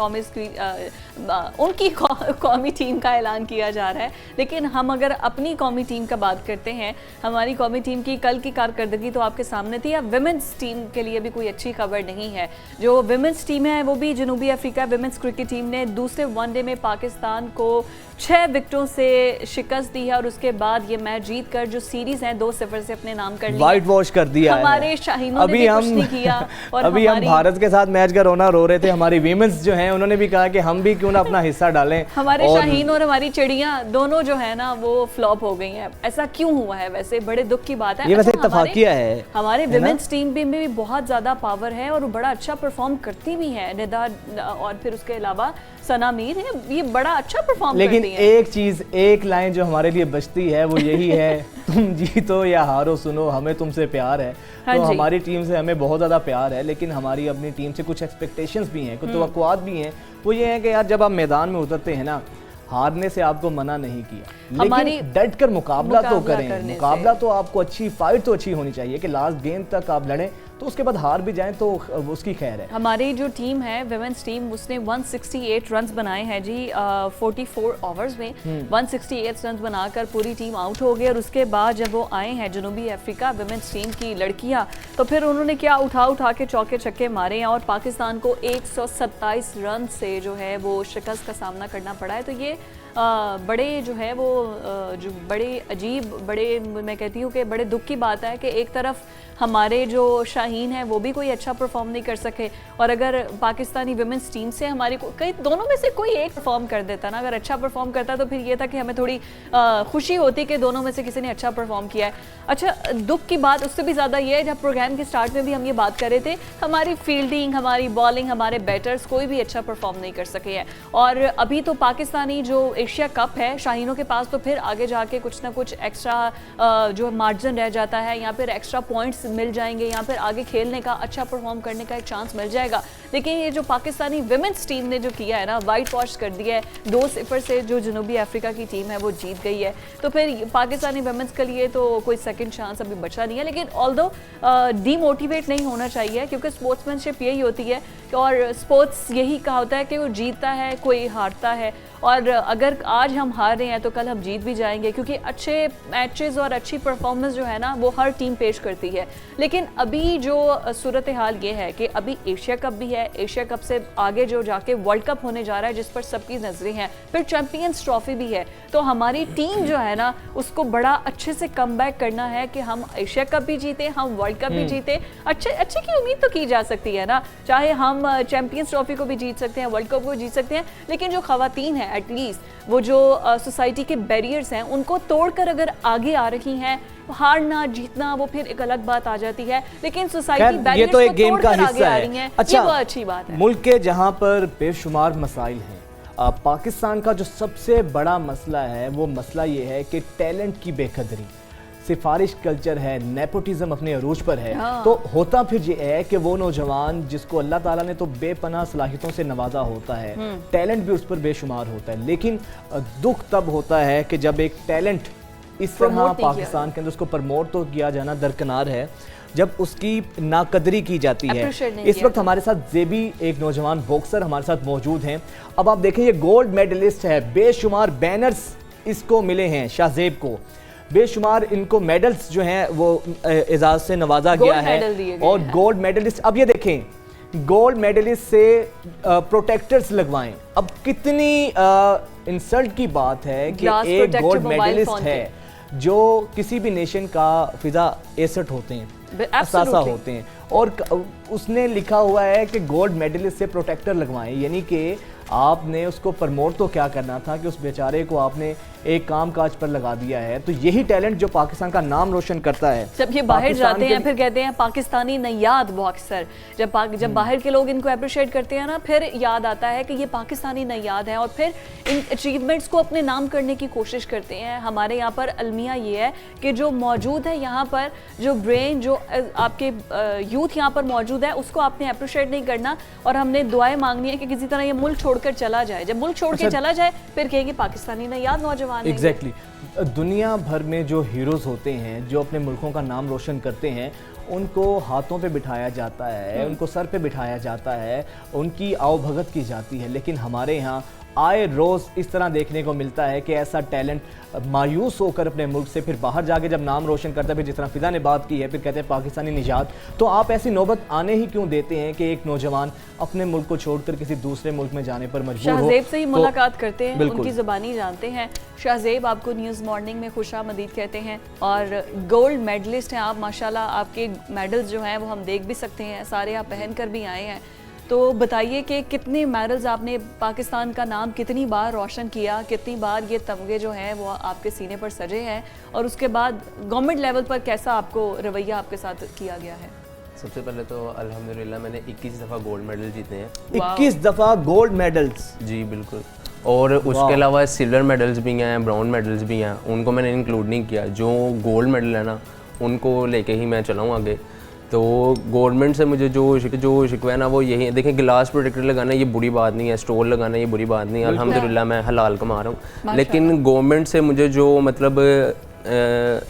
S1: उनकी कौमी टीम का ऐलान किया जा रहा है। लेकिन हम अगर अपनी कौमी टीम का बात करते हैं, हमारी कौमी टीम की कल की कारकर्दगी तो आपके सामने थी। अब विमेंस टीम के लिए भी कोई अच्छी खबर नहीं है। जो विमेंस टीम है वो भी जनूबी अफ्रीका विमेंस क्रिकेट टीम ने दूसरे वनडे में पाकिस्तान को 6 विकेटों से शिकस्त दी है और उसके बाद ये मैच जीत कर जो सीरीज है 2-0 से अपने नाम कर ली,
S2: व्हाइट वॉश कर दिया
S1: हमारे शाहीनों ने भी कुछ नहीं किया। और
S2: अभी हम भारत के साथ मैच का रोना रो रहे थे, हमारी वीमेंस जो हैं उन्होंने भी कहा कि हम भी क्यों ना अपना हिस्सा डालें।
S1: हमारे शाहीन और हमारी चिड़ियां दोनों जो है ना वो फ्लॉप हो गई हैं। ऐसा क्यों हुआ है? वैसे बड़े दुख की बात है।
S2: ये वैसे इत्तफाकिया है।
S1: हमारे विमेंस टीम में भी बहुत ज्यादा पावर है और बड़ा अच्छा परफॉर्म करती भी है। निदा और फिर उसके अलावा सना मीर ये बड़ा अच्छा परफॉर्म करती हैं।
S2: लेकिन एक चीज, एक लाइन जो हमारे लिए बचती है वो यही है तुम जीतो या हारो सुनो हमें तुमसे प्यार है।
S1: हाँ
S2: तो
S1: जी।
S2: हमारी टीम से हमें बहुत ज़्यादा प्यार है, लेकिन हमारी अपनी टीम से कुछ एक्सपेक्टेशंस भी हैं, कुछ तवक्कुआत भी हैं। वो ये है कि यार जब आप मैदान में उतरते हैं ना, हारने से आपको मना नहीं किया, लेकिन डट कर मुकाबला तो करें। मुकाबला तो आपको अच्छी फाइट तो अच्छी होनी चाहिए कि लास्ट गेंद तक आप लड़ें, तो उसके बाद हार भी जाएं तो उसकी खैर है।
S1: हमारी जो टीम है विमेंस टीम उसने 168 रन्स बनाए हैं जी 44 ओवर्स में। 168 रन्स बनाकर पूरी टीम आउट हो गई और उसके बाद जब वो आए हैं जनूबी अफ्रीका विमेंस टीम की लड़कियां, तो फिर उन्होंने क्या उठा के चौके छक्के मारे हैं और पाकिस्तान को 127 रन से जो है वो शिकस्त का सामना करना पड़ा है। तो ये बड़े जो है वो जो बड़े अजीब, बड़े मैं कहती हूँ कि बड़े दुख की बात है कि एक तरफ हमारे जो शाहीन है वो भी कोई अच्छा परफॉर्म नहीं कर सके, और अगर पाकिस्तानी विमेंस टीम से हमारी कई दोनों में से कोई एक परफॉर्म कर देता ना, अगर अच्छा परफॉर्म करता तो फिर ये था कि हमें थोड़ी खुशी होती कि दोनों में से किसी ने अच्छा परफॉर्म किया है। अच्छा, दुख की बात उससे भी ज़्यादा ये है, जब प्रोग्राम के स्टार्ट में भी हम ये बात कर रहे थे, हमारी फील्डिंग, हमारी बॉलिंग, हमारे बैटर्स कोई भी अच्छा परफॉर्म नहीं कर सके हैं। और अभी तो पाकिस्तानी जो एशिया कप है शाहीनों के पास, तो फिर आगे जाके कुछ ना कुछ एक्स्ट्रा जो मार्जिन रह जाता है या फिर एक्स्ट्रा पॉइंट्स मिल जाएंगे या फिर आगे खेलने का, अच्छा परफॉर्म करने का एक चांस मिल जाएगा। लेकिन ये जो पाकिस्तानी विमेंस टीम ने जो किया है ना, वाइट वॉश कर दिया है, 2-0 से जो जनूबी अफ्रीका की टीम है वो जीत गई है। तो फिर पाकिस्तानी विमेंस के लिए तो कोई सेकंड चांस अभी बचा नहीं है। लेकिन ऑल्दो डीमोटिवेट नहीं होना चाहिए, क्योंकि स्पोर्ट्समैनशिप यही होती है और स्पोर्ट्स यही कहा होता है कि वो जीतता है, कोई हारता है, और अगर आज हम हार रहे हैं तो कल हम जीत भी जाएंगे, क्योंकि अच्छे मैचेस और अच्छी परफॉर्मेंस जो है ना वो हर टीम पेश करती है। लेकिन अभी जो सूरत हाल ये है कि अभी एशिया कप भी है, एशिया कप से आगे जो जाके वर्ल्ड कप होने जा रहा है जिस पर सबकी नजरें हैं, फिर चैंपियंस ट्रॉफी भी है। तो हमारी टीम जो है ना उसको बड़ा अच्छे से कमबैक करना है कि हम एशिया कप भी जीते, हम वर्ल्ड कप भी जीते। अच्छे की उम्मीद तो की जा सकती है ना, चाहे हम चैंपियंस ट्रॉफी को भी जीत सकते हैं, वर्ल्ड कप को जीत सकते हैं, लेकिन जो खवातीन है एटलीस्ट वो जो सोसाइटी के बैरियर्स हैं उनको तोड़कर अगर आगे आ रही हैं, हारना जीतना वो फिर एक अलग बात आ जाती है, लेकिन सोसाइटी बैरियर्स को तोड़कर आगे आ रही हैं, ये वो अच्छी बात है।
S2: मुल्क के जहां पर बेशुमार मसाइल हैं, पाकिस्तान का जो सबसे बड़ा मसला है वो मसला ये है कि टैलेंट की बेकदरी, सिफारिश कल्चर है, नेपोटिज्म अपने अरूज पर है। तो होता फिर ये है कि वो नौजवान जिसको अल्लाह ताला ने तो बेपनाह सलाहियतों से नवाजा होता है, टैलेंट भी उस पर बेशुमार होता है, लेकिन दुख तब होता है कि जब एक टैलेंट इस तरह पाकिस्तान के अंदर उसको प्रमोट तो किया जाना दरकिनार है, जब उसकी नाकदरी की जाती है। इस वक्त हमारे साथ जेबी एक नौजवान बॉक्सर हमारे साथ मौजूद हैं। अब आप देखें ये गोल्ड मेडलिस्ट है, बेशुमार बैनर्स इसको मिले हैं, शाहजेब को बेशुमार इनको मेडल्स जो हैं वो एजाज से नवाजा गया है, और गोल्ड मेडलिस्ट। अब ये देखें गोल्ड मेडलिस्ट से प्रोटेक्टर्स लगवाएं, अब कितनी इंसल्ट की बात है कि एक गोल्ड मेडलिस्ट है जो किसी भी नेशन का फिजा एसेट होते हैं, असासा होते हैं, और उसने लिखा हुआ है कि गोल्ड मेडलिस्ट से प्रोटेक्टर लगवाएं, यानी कि आपने उसको प्रमोट तो क्या करना था कि उस बेचारे को आपने एक काम काज पर लगा दिया है। तो यही टैलेंट जो पाकिस्तान का नाम रोशन करता है,
S1: जब ये बाहर जाते हैं फिर कहते हैं पाकिस्तानी नयाद बॉक्सर, जब बाहर के लोग इनको अप्रिशिएट करते हैं ना, फिर याद आता है कि ये पाकिस्तानी नयाद है और फिर इन अचीवमेंट्स को अपने नाम करने की कोशिश करते हैं। हमारे यहाँ पर अलमिया ये है कि जो मौजूद है यहाँ पर, जो ब्रेन, जो आपके यूथ यहाँ पर मौजूद है, उसको आपने अप्रिशिएट नहीं करना और हमने दुआएं मांगनी है कि किसी तरह ये मुल्क छोड़कर चला जाए। जब मुल्क छोड़ के चला जाए फिर कहेगी पाकिस्तानी नयाद नौजवान।
S2: एग्जैक्टली दुनिया भर में जो हीरोज़ होते हैं, जो अपने मुल्कों का नाम रोशन करते हैं, उनको हाथों पे बिठाया जाता है, उनको सर पे बिठाया जाता है, उनकी आवभगत की जाती है। लेकिन हमारे यहाँ आए रोज़ इस तरह देखने को मिलता है कि ऐसा टैलेंट मायूस होकर अपने मुल्क से फिर बाहर जाके जब नाम रोशन करता है, फिर जिस तरह फिजा ने बात की है, फिर कहते हैं पाकिस्तानी निजात। तो आप ऐसी नौबत आने ही क्यों देते हैं कि एक नौजवान अपने मुल्क को छोड़कर किसी दूसरे मुल्क में जाने पर मजबूर हो?
S1: शाहजेब से ही
S2: तो
S1: मुलाकात करते हैं, उनकी ज़बानी जानते हैं। शाहजेब, आपको न्यूज़ मॉर्निंग में खुशामदीद कहते हैं और गोल्ड मेडलिस्ट हैं आप माशाल्लाह। आपके मेडल्स जो हैं वो हम देख भी सकते हैं, सारे आप पहन कर भी आए हैं। तो बताइए कि कितने मेडल्स आपने, पाकिस्तान का नाम कितनी बार रोशन किया, कितनी बार ये तमगे जो हैं वो आपके सीने पर सजे हैं, और उसके बाद गवर्नमेंट लेवल पर कैसा आपको रवैया आपके साथ किया गया है?
S7: सबसे पहले तो अल्हम्दुलिल्लाह मैंने 21 दफ़ा गोल्ड मेडल जीते हैं।
S2: 21 दफ़ा गोल्ड मेडल्स?
S7: जी बिल्कुल। और उसके अलावा सिल्वर मेडल्स भी हैं, ब्राउन मेडल्स भी हैं, उनको मैंने इंक्लूड नहीं किया। जो गोल्ड मेडल है ना, उनको लेके ही मैं चलाऊँ आगे। तो गवर्नमेंट से मुझे जो शिकवा है ना वो यही है। देखें, गिलास प्रोटेक्टर लगाना ये बुरी बात नहीं है, स्टोर लगाना ये बुरी बात नहीं है, अल्हम्दुलिल्लाह मैं हलाल कमा रहा हूँ। लेकिन गवर्नमेंट से मुझे जो मतलब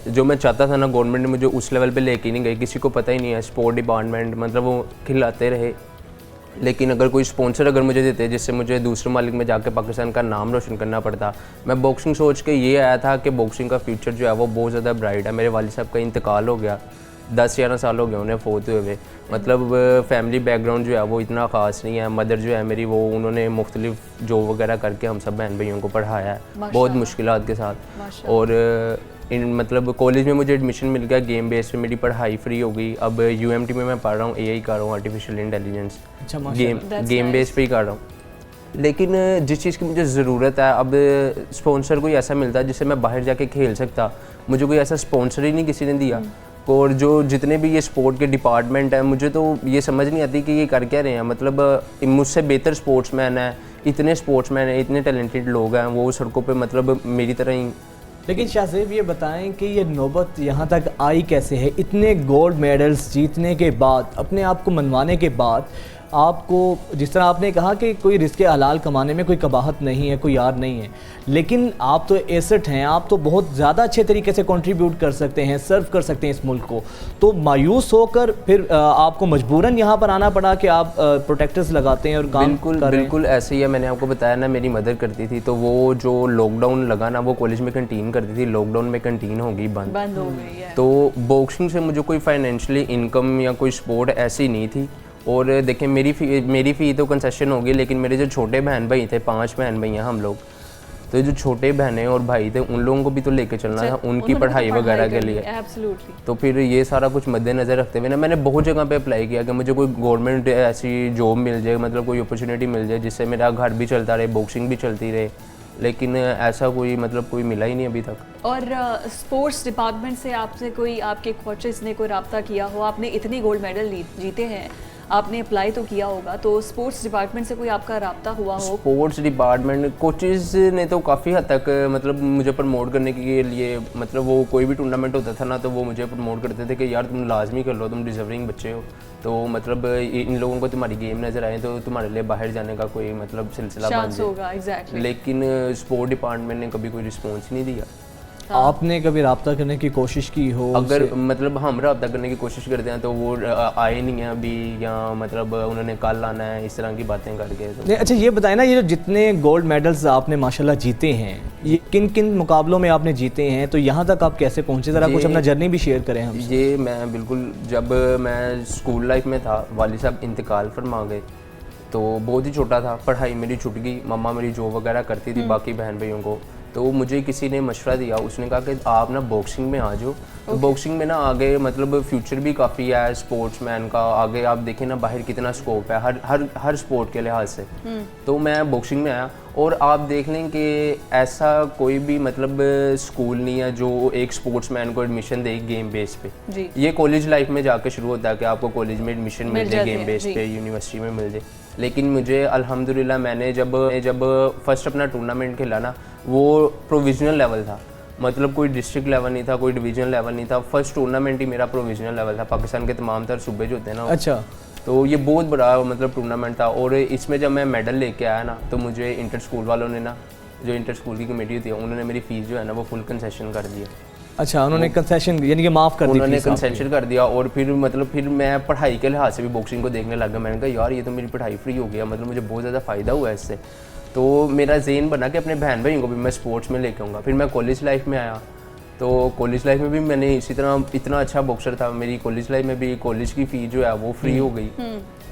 S7: जो मैं चाहता था ना, गवर्नमेंट ने मुझे उस लेवल पे लेके नहीं गई। किसी को पता ही नहीं है, स्पोर्ट डिपार्टमेंट मतलब वो खिलाते रहे। लेकिन अगर कोई स्पॉन्सर अगर मुझे देते जिससे मुझे दूसरे मालिक में जाके पाकिस्तान का नाम रोशन करना पड़ता, मैं बॉक्सिंग सोच के ये आया था कि बॉक्सिंग का फ्यूचर जो है वो बहुत ज़्यादा ब्राइट है। मेरे वालिद साहब का इंतकाल हो गया, 10-11 साल हो गए उन्हें फोत हुए। मतलब फैमिली बैकग्राउंड जो है वो इतना ख़ास नहीं है। मदर जो है मेरी, वो उन्होंने मुख्तलिफ जॉब वगैरह करके हम सब बहन भाइयों को पढ़ाया है बहुत मुश्किलात के साथ। और इन मतलब कॉलेज में मुझे एडमिशन मिल गया, गेम बेस पे मेरी पढ़ाई फ्री हो गई। अब UMT में मैं पढ़ रहा हूँ, AI कर रहा हूँ, आर्टिफिशियल इंटेलिजेंस, गेम बेस पे ही कर रहा हूँ। लेकिन जिस चीज़ की मुझे ज़रूरत है, अब स्पॉन्सर कोई ऐसा मिलता है जिससे मैं बाहर जाके खेल सकता, मुझे कोई ऐसा स्पॉन्सर ही नहीं किसी ने दिया। और जो जितने भी ये स्पोर्ट के डिपार्टमेंट हैं, मुझे तो ये समझ नहीं आती कि ये कर क्या रहे हैं। मतलब मुझसे बेहतर स्पोर्ट्समैन है, इतने स्पोर्ट्समैन हैं, इतने टैलेंटेड लोग हैं, वो सड़कों पे मतलब मेरी तरह ही।
S2: लेकिन शाहजेब ये बताएं कि ये नौबत यहाँ तक आई कैसे है? इतने गोल्ड मेडल्स जीतने के बाद, अपने आप को मनवाने के बाद, आपको जिस तरह आपने कहा कि कोई रिस्क हलाल कमाने में कोई कबाहत नहीं है, कोई यार नहीं है, लेकिन आप तो एसेट हैं, आप तो बहुत ज़्यादा अच्छे तरीके से कंट्रीब्यूट कर सकते हैं, सर्व कर सकते हैं इस मुल्क को। तो मायूस होकर फिर आपको मजबूरन यहाँ पर आना पड़ा कि आप प्रोटेक्टर्स लगाते हैं और काम कर रहे हैं।
S7: बिल्कुल ऐसे ही है। मैंने आपको बताया ना, मेरी मदर करती थी, तो वो जो लॉकडाउन लगा ना, वो कॉलेज में कैंटीन करती थी, लॉकडाउन में कैंटीन होगी बंद
S1: हो गई है।
S7: तो बॉक्सिंग से मुझे कोई फाइनेंशियली इनकम या कोई सपोर्ट ऐसी नहीं थी। और देखें, मेरी फ़ी तो कंसेशन होगी, लेकिन मेरे जो छोटे बहन भाई थे, 5 बहन भाई हैं हम लोग, तो जो छोटे बहनें और भाई थे उन लोगों को भी तो लेके चलना था उनकी पढ़ाई वगैरह के लिए। तो फिर ये सारा कुछ मद्देनज़र रखते हुए ना, मैंने बहुत जगह पे अप्लाई किया कि मुझे कोई गवर्नमेंट ऐसी जॉब मिल जाए, मतलब कोई अपॉर्चुनिटी मिल जाए जिससे मेरा घर भी चलता रहे, बॉक्सिंग भी चलती रहे। लेकिन ऐसा कोई मतलब कोई मिला ही नहीं अभी तक।
S1: और स्पोर्ट्स डिपार्टमेंट से आपसे कोई, आपके कोचेस ने कोई रब्ता किया हो? आपने इतने गोल्ड मेडल जीते हैं, आपने अप्लाई तो किया होगा, तो स्पोर्ट्स डिपार्टमेंट से कोई आपका रब्ता हुआ हो?
S7: स्पोर्ट्स डिपार्टमेंट कोचेस ने तो काफ़ी हद तक मतलब मुझे प्रमोट करने के लिए, मतलब वो कोई भी टूर्नामेंट होता था ना, तो वो मुझे प्रमोट करते थे कि यार तुम लाजमी कर लो, तुम डिजर्विंग बच्चे हो, तो मतलब इन लोगों को तुम्हारी गेम नज़र आए तो तुम्हारे लिए बाहर जाने का कोई मतलब सिलसिला बन जाए। लेकिन स्पोर्ट डिपार्टमेंट ने कभी कोई रिस्पॉन्स नहीं दिया।
S2: आपने कभी रब्ता करने की कोशिश की हो?
S7: अगर मतलब हम रब्ता करने की कोशिश करते हैं तो वो आए नहीं है अभी, या मतलब उन्होंने कल आना है, इस तरह की बातें करके। तो
S2: अच्छा ये बताएं ना, ये जो जितने गोल्ड मेडल्स आपने माशाल्लाह जीते हैं, ये किन किन मुकाबलों में आपने जीते हैं? तो यहाँ तक आप कैसे पहुँचे? ज़रा कुछ अपना जर्नी भी शेयर करें हम।
S7: ये मैं बिल्कुल, जब मैं स्कूल लाइफ में था, वालिद साहब इंतकाल फरमा गए, तो बहुत ही छोटा था, पढ़ाई मेरी छूट गई, मम्मा मेरी जॉब वगैरह करती थी बाकी बहन भाइयों को, तो मुझे किसी ने मशवरा दिया, उसने कहा कि आप ना बॉक्सिंग में आ जाओ। तो बॉक्सिंग में ना आगे मतलब फ्यूचर भी काफ़ी है स्पोर्ट्समैन का, आगे आप देखें ना बाहर कितना स्कोप है हर स्पोर्ट के लिहाज से। तो मैं बॉक्सिंग में आया और आप देख लें कि ऐसा कोई भी मतलब स्कूल नहीं है जो एक स्पोर्ट्समैन को एडमिशन दे गेम बेस पे
S1: जी।
S7: ये कॉलेज लाइफ में जाके शुरू होता है कि आपको कॉलेज में एडमिशन मिल जाए गेम बेस
S1: जी।
S7: पे, यूनिवर्सिटी में मिल जाए। लेकिन मुझे अल्हम्दुलिल्लाह मैंने जब फर्स्ट अपना टूर्नामेंट खेला ना, वो प्रोविजनल लेवल था, मतलब कोई डिस्ट्रिक्ट लेवल नहीं था, कोई डिवीजन लेवल नहीं था। फर्स्ट टूर्नामेंट ही मेरा प्रोविजनल लेवल था, पाकिस्तान के तमाम तर सूबे जो होते हैं ना।
S2: अच्छा।
S7: तो ये बहुत बड़ा मतलब टूर्नामेंट था और इसमें जब मैं मेडल लेके आया ना, तो मुझे इंटर स्कूल वालों ने ना, जो इंटर स्कूल की कमेटी होती है, उन्होंने मेरी फीस जो है ना वो फुल कंसेशन कर दिया।
S2: अच्छा, उन्होंने कंसेशन यानी कि माफ़ कर दी,
S7: उन्होंने
S2: फीस आपकी।
S7: कंसेशन कर दिया। और फिर मैं पढ़ाई के लिहाज से भी बॉक्सिंग को देखने लगा। मैंने कहा यार ये तो मेरी पढ़ाई फ्री हो गया, मतलब मुझे बहुत ज़्यादा फ़ायदा हुआ इससे। तो मेरा ज़हन बना कि अपने बहन भाइयों को भी मैं स्पोर्ट्स में लेके आऊँगा। फिर मैं कॉलेज लाइफ में आया, तो कॉलेज लाइफ में भी मैंने इसी तरह, इतना अच्छा बॉक्सर था, मेरी कॉलेज लाइफ में भी कॉलेज की फ़ीस जो है वो फ्री हो गई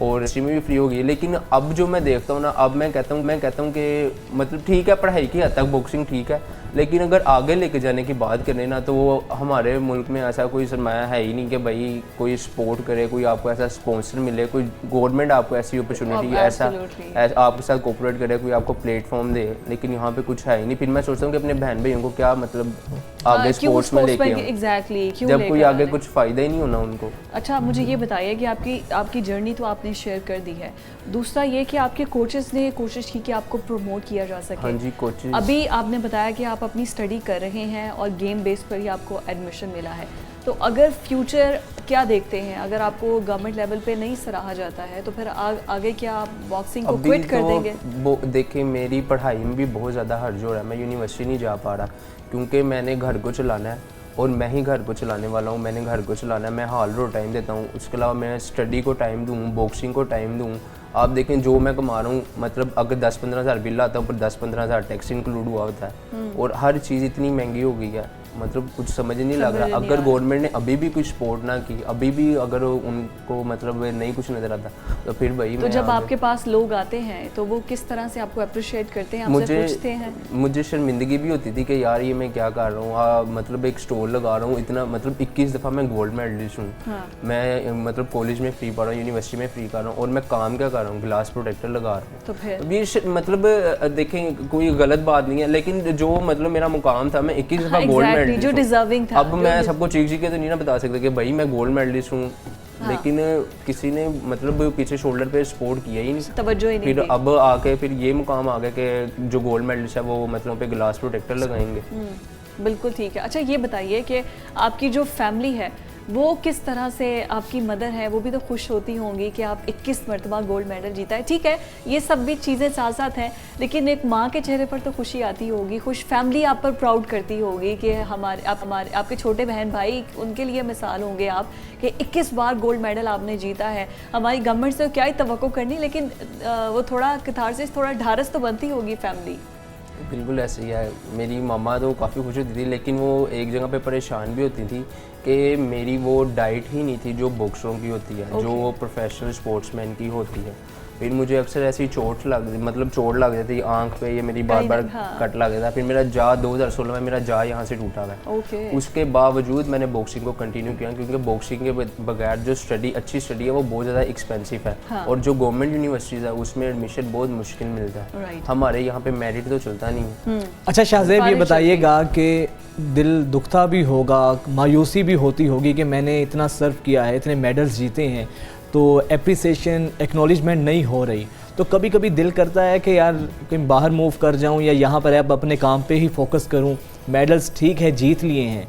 S7: और इसी में भी फ्री हो गई। लेकिन अब जो मैं देखता हूँ ना, अब मैं कहता हूँ कि मतलब ठीक है पढ़ाई की हद तक बॉक्सिंग ठीक है, लेकिन अगर आगे लेके जाने की बात करें ना, तो वो हमारे मुल्क में ऐसा कोई सरमाया है ही नहीं कि भाई कोई सपोर्ट करे, कोई आपको ऐसा स्पॉन्सर मिले, कोई गवर्नमेंट आपको ऐसी अपॉर्चुनिटी ऐसा आपके साथ कोऑपरेट करे, कोई आपको प्लेटफॉर्म दे। लेकिन यहाँ पे कुछ है ही नहीं। फिर मैं सोचता हूँ कि अपने बहन भाइयों को क्या मतलब आगे स्पोर्ट्स में लेके आऊँ,
S1: एग्जैक्टली,
S7: जब कोई आगे कुछ फ़ायदा ही नहीं होना उनको।
S1: अच्छा, मुझे ये बताइए कि आपकी जर्नी तो आपने शेयर कर दी है, दूसरा ये कि आपके कोचेस ने कोशिश की कि आपको प्रमोट किया जा सके।
S7: हाँ जी, कोचेस।
S1: अभी आपने बताया कि आप अपनी स्टडी कर रहे हैं और गेम बेस पर ही आपको एडमिशन मिला है, तो अगर फ्यूचर क्या देखते हैं, अगर आपको गवर्नमेंट लेवल पे नहीं सराहा जाता है तो फिर आगे क्या आप बॉक्सिंग को क्विट कर देंगे?
S7: देखिए मेरी पढ़ाई में भी बहुत ज़्यादा हर्ज हो रहा है, मैं यूनिवर्सिटी नहीं जा पा रहा क्योंकि मैंने घर को चलाना है और मैं ही घर को चलाने वाला हूँ। मैंने घर को चलाना है, मैं हाल रोज टाइम देता हूँ, उसके अलावा मैं स्टडी को टाइम दूँ, बॉक्सिंग को टाइम दूँ। आप देखें जो मैं कमा रहा हूँ, मतलब अगर 10-15 हज़ार बिल आता है, ऊपर 10-15 हज़ार टैक्स इंक्लूड हुआ होता है और हर चीज़ इतनी महंगी हो गई है, मतलब कुछ समझ नहीं लग रहा। अगर गवर्नमेंट ने अभी भी कुछ सपोर्ट ना की, अभी भी अगर उनको मतलब नहीं कुछ नज़र आता, तो फिर भाई
S1: तो जब आपके पास लोग आते हैं तो वो किस तरह से आपको अप्रिशिएट करते हैं, आपसे पूछते हैं?
S7: मुझे शर्मिंदगी भी होती थी कि यार ये मैं क्या कर रहा हूँ, मतलब एक स्टोर लगा रहा हूँ, इतना मतलब 21 दफ़ा मैं गोल्ड मेडलिस्ट हूँ। मैं मतलब कॉलेज में फ्री पढ़ रहा हूँ, यूनिवर्सिटी में फ्री कर रहा हूँ और मैं काम क्या कर रहा हूँ, ग्लास प्रोटेक्टर लगा रहा हूँ।
S1: तो फिर
S7: ये मतलब देखें कोई गलत बात नहीं है, लेकिन जो मतलब मेरा मुकाम था, मैं 21 दफ़ा गोल्ड मेडलिस्ट,
S1: जो डिजर्विंग था।
S7: अब मैं सबको चीख के तो नहीं ना बता सकता कि भाई मैं गोल्ड मेडलिस्ट हूँ। लेकिन किसी ने मतलब पीछे शोल्डर पे सपोर्ट किया ही नहीं,
S1: तवज्जो ही नहीं
S7: फिर अब आके फिर ये मुकाम आ गया कि जो गोल्ड मेडलिस्ट है वो मतलब पे ग्लास प्रोटेक्टर लगाएंगे।
S1: बिल्कुल ठीक है। अच्छा ये बताइए कि आपकी जो फैमिली है वो किस तरह से, आपकी मदर है वो भी तो खुश होती होंगी कि आप 21 मरतबा गोल्ड मेडल जीता है। ठीक है, ये सब भी चीज़ें साथ साथ हैं, लेकिन एक माँ के चेहरे पर तो खुशी आती होगी, खुश फैमिली आप पर प्राउड करती होगी कि आपके छोटे बहन भाई, उनके लिए मिसाल होंगे आप कि 21 बार गोल्ड मेडल आपने जीता है। हमारी गवर्नमेंट से क्या ही तवक्को करनी, लेकिन वो थोड़ा कैथारसिस, थोड़ा ढारस तो बनती होगी फैमिली।
S7: बिल्कुल ऐसे ही है। मेरी मामा तो काफ़ी खुश होती थी, लेकिन वो एक जगह पे परेशान भी होती थी कि मेरी वो डाइट ही नहीं थी जो बॉक्सरों की होती है, जो प्रोफेशनल स्पोर्ट्समैन की होती है। फिर मुझे अक्सर ऐसी चोट लग जाती आंख पे, ये मेरी बार बार कट लग जाता। फिर मेरा जा 2016 में मेरा जा यहाँ से टूटा हुआ है। उसके बावजूद मैंने बॉक्सिंग को कंटिन्यू किया क्योंकि बॉक्सिंग के बगैर जो अच्छी स्टडी है वो बहुत ज़्यादा एक्सपेंसिव है और जो गवर्नमेंट यूनिवर्सिटीज़ है उसमें एडमिशन बहुत मुश्किल मिलता है। हमारे यहाँ पे मेरिट तो चलता नहीं है।
S2: अच्छा शाहज़ेब, ये बताइएगा कि दिल दुखता भी होगा, मायूसी भी होती होगी कि मैंने इतना सर्व किया है, इतने मेडल्स जीते हैं, तो एप्रिसिएशन, एक्नॉलेजमेंट नहीं हो रही, तो कभी कभी दिल करता है कि यार कहीं बाहर मूव कर जाऊं या यहाँ पर अब अपने काम पे ही फोकस करूं। मेडल्स ठीक है जीत लिए हैं,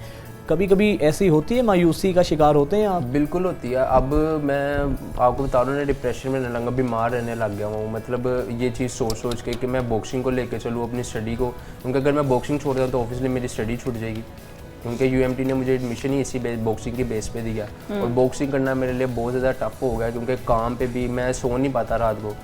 S2: कभी कभी ऐसी होती है, मायूसी का शिकार होते हैं आप?
S7: बिल्कुल होती है। अब मैं आपको बता रहा हूँ, डिप्रेशन में लगा, बीमार रहने लग गया हूँ, मतलब ये चीज़ सोच के कि मैं बॉक्सिंग को लेके चलूँ अपनी स्टडी को, क्योंकि अगर मैं बॉक्सिंग छोड़ दूँ तो ऑब्वियसली मेरी स्टडी छूट जाएगी, क्योंकि यूएमटी ने मुझे एडमिशन ही इसी बॉक्सिंग की बेस पे दिया और बॉक्सिंग करना मेरे लिए बहुत ज़्यादा टफ हो गया क्योंकि काम पे भी मैं सो नहीं पाता रात को।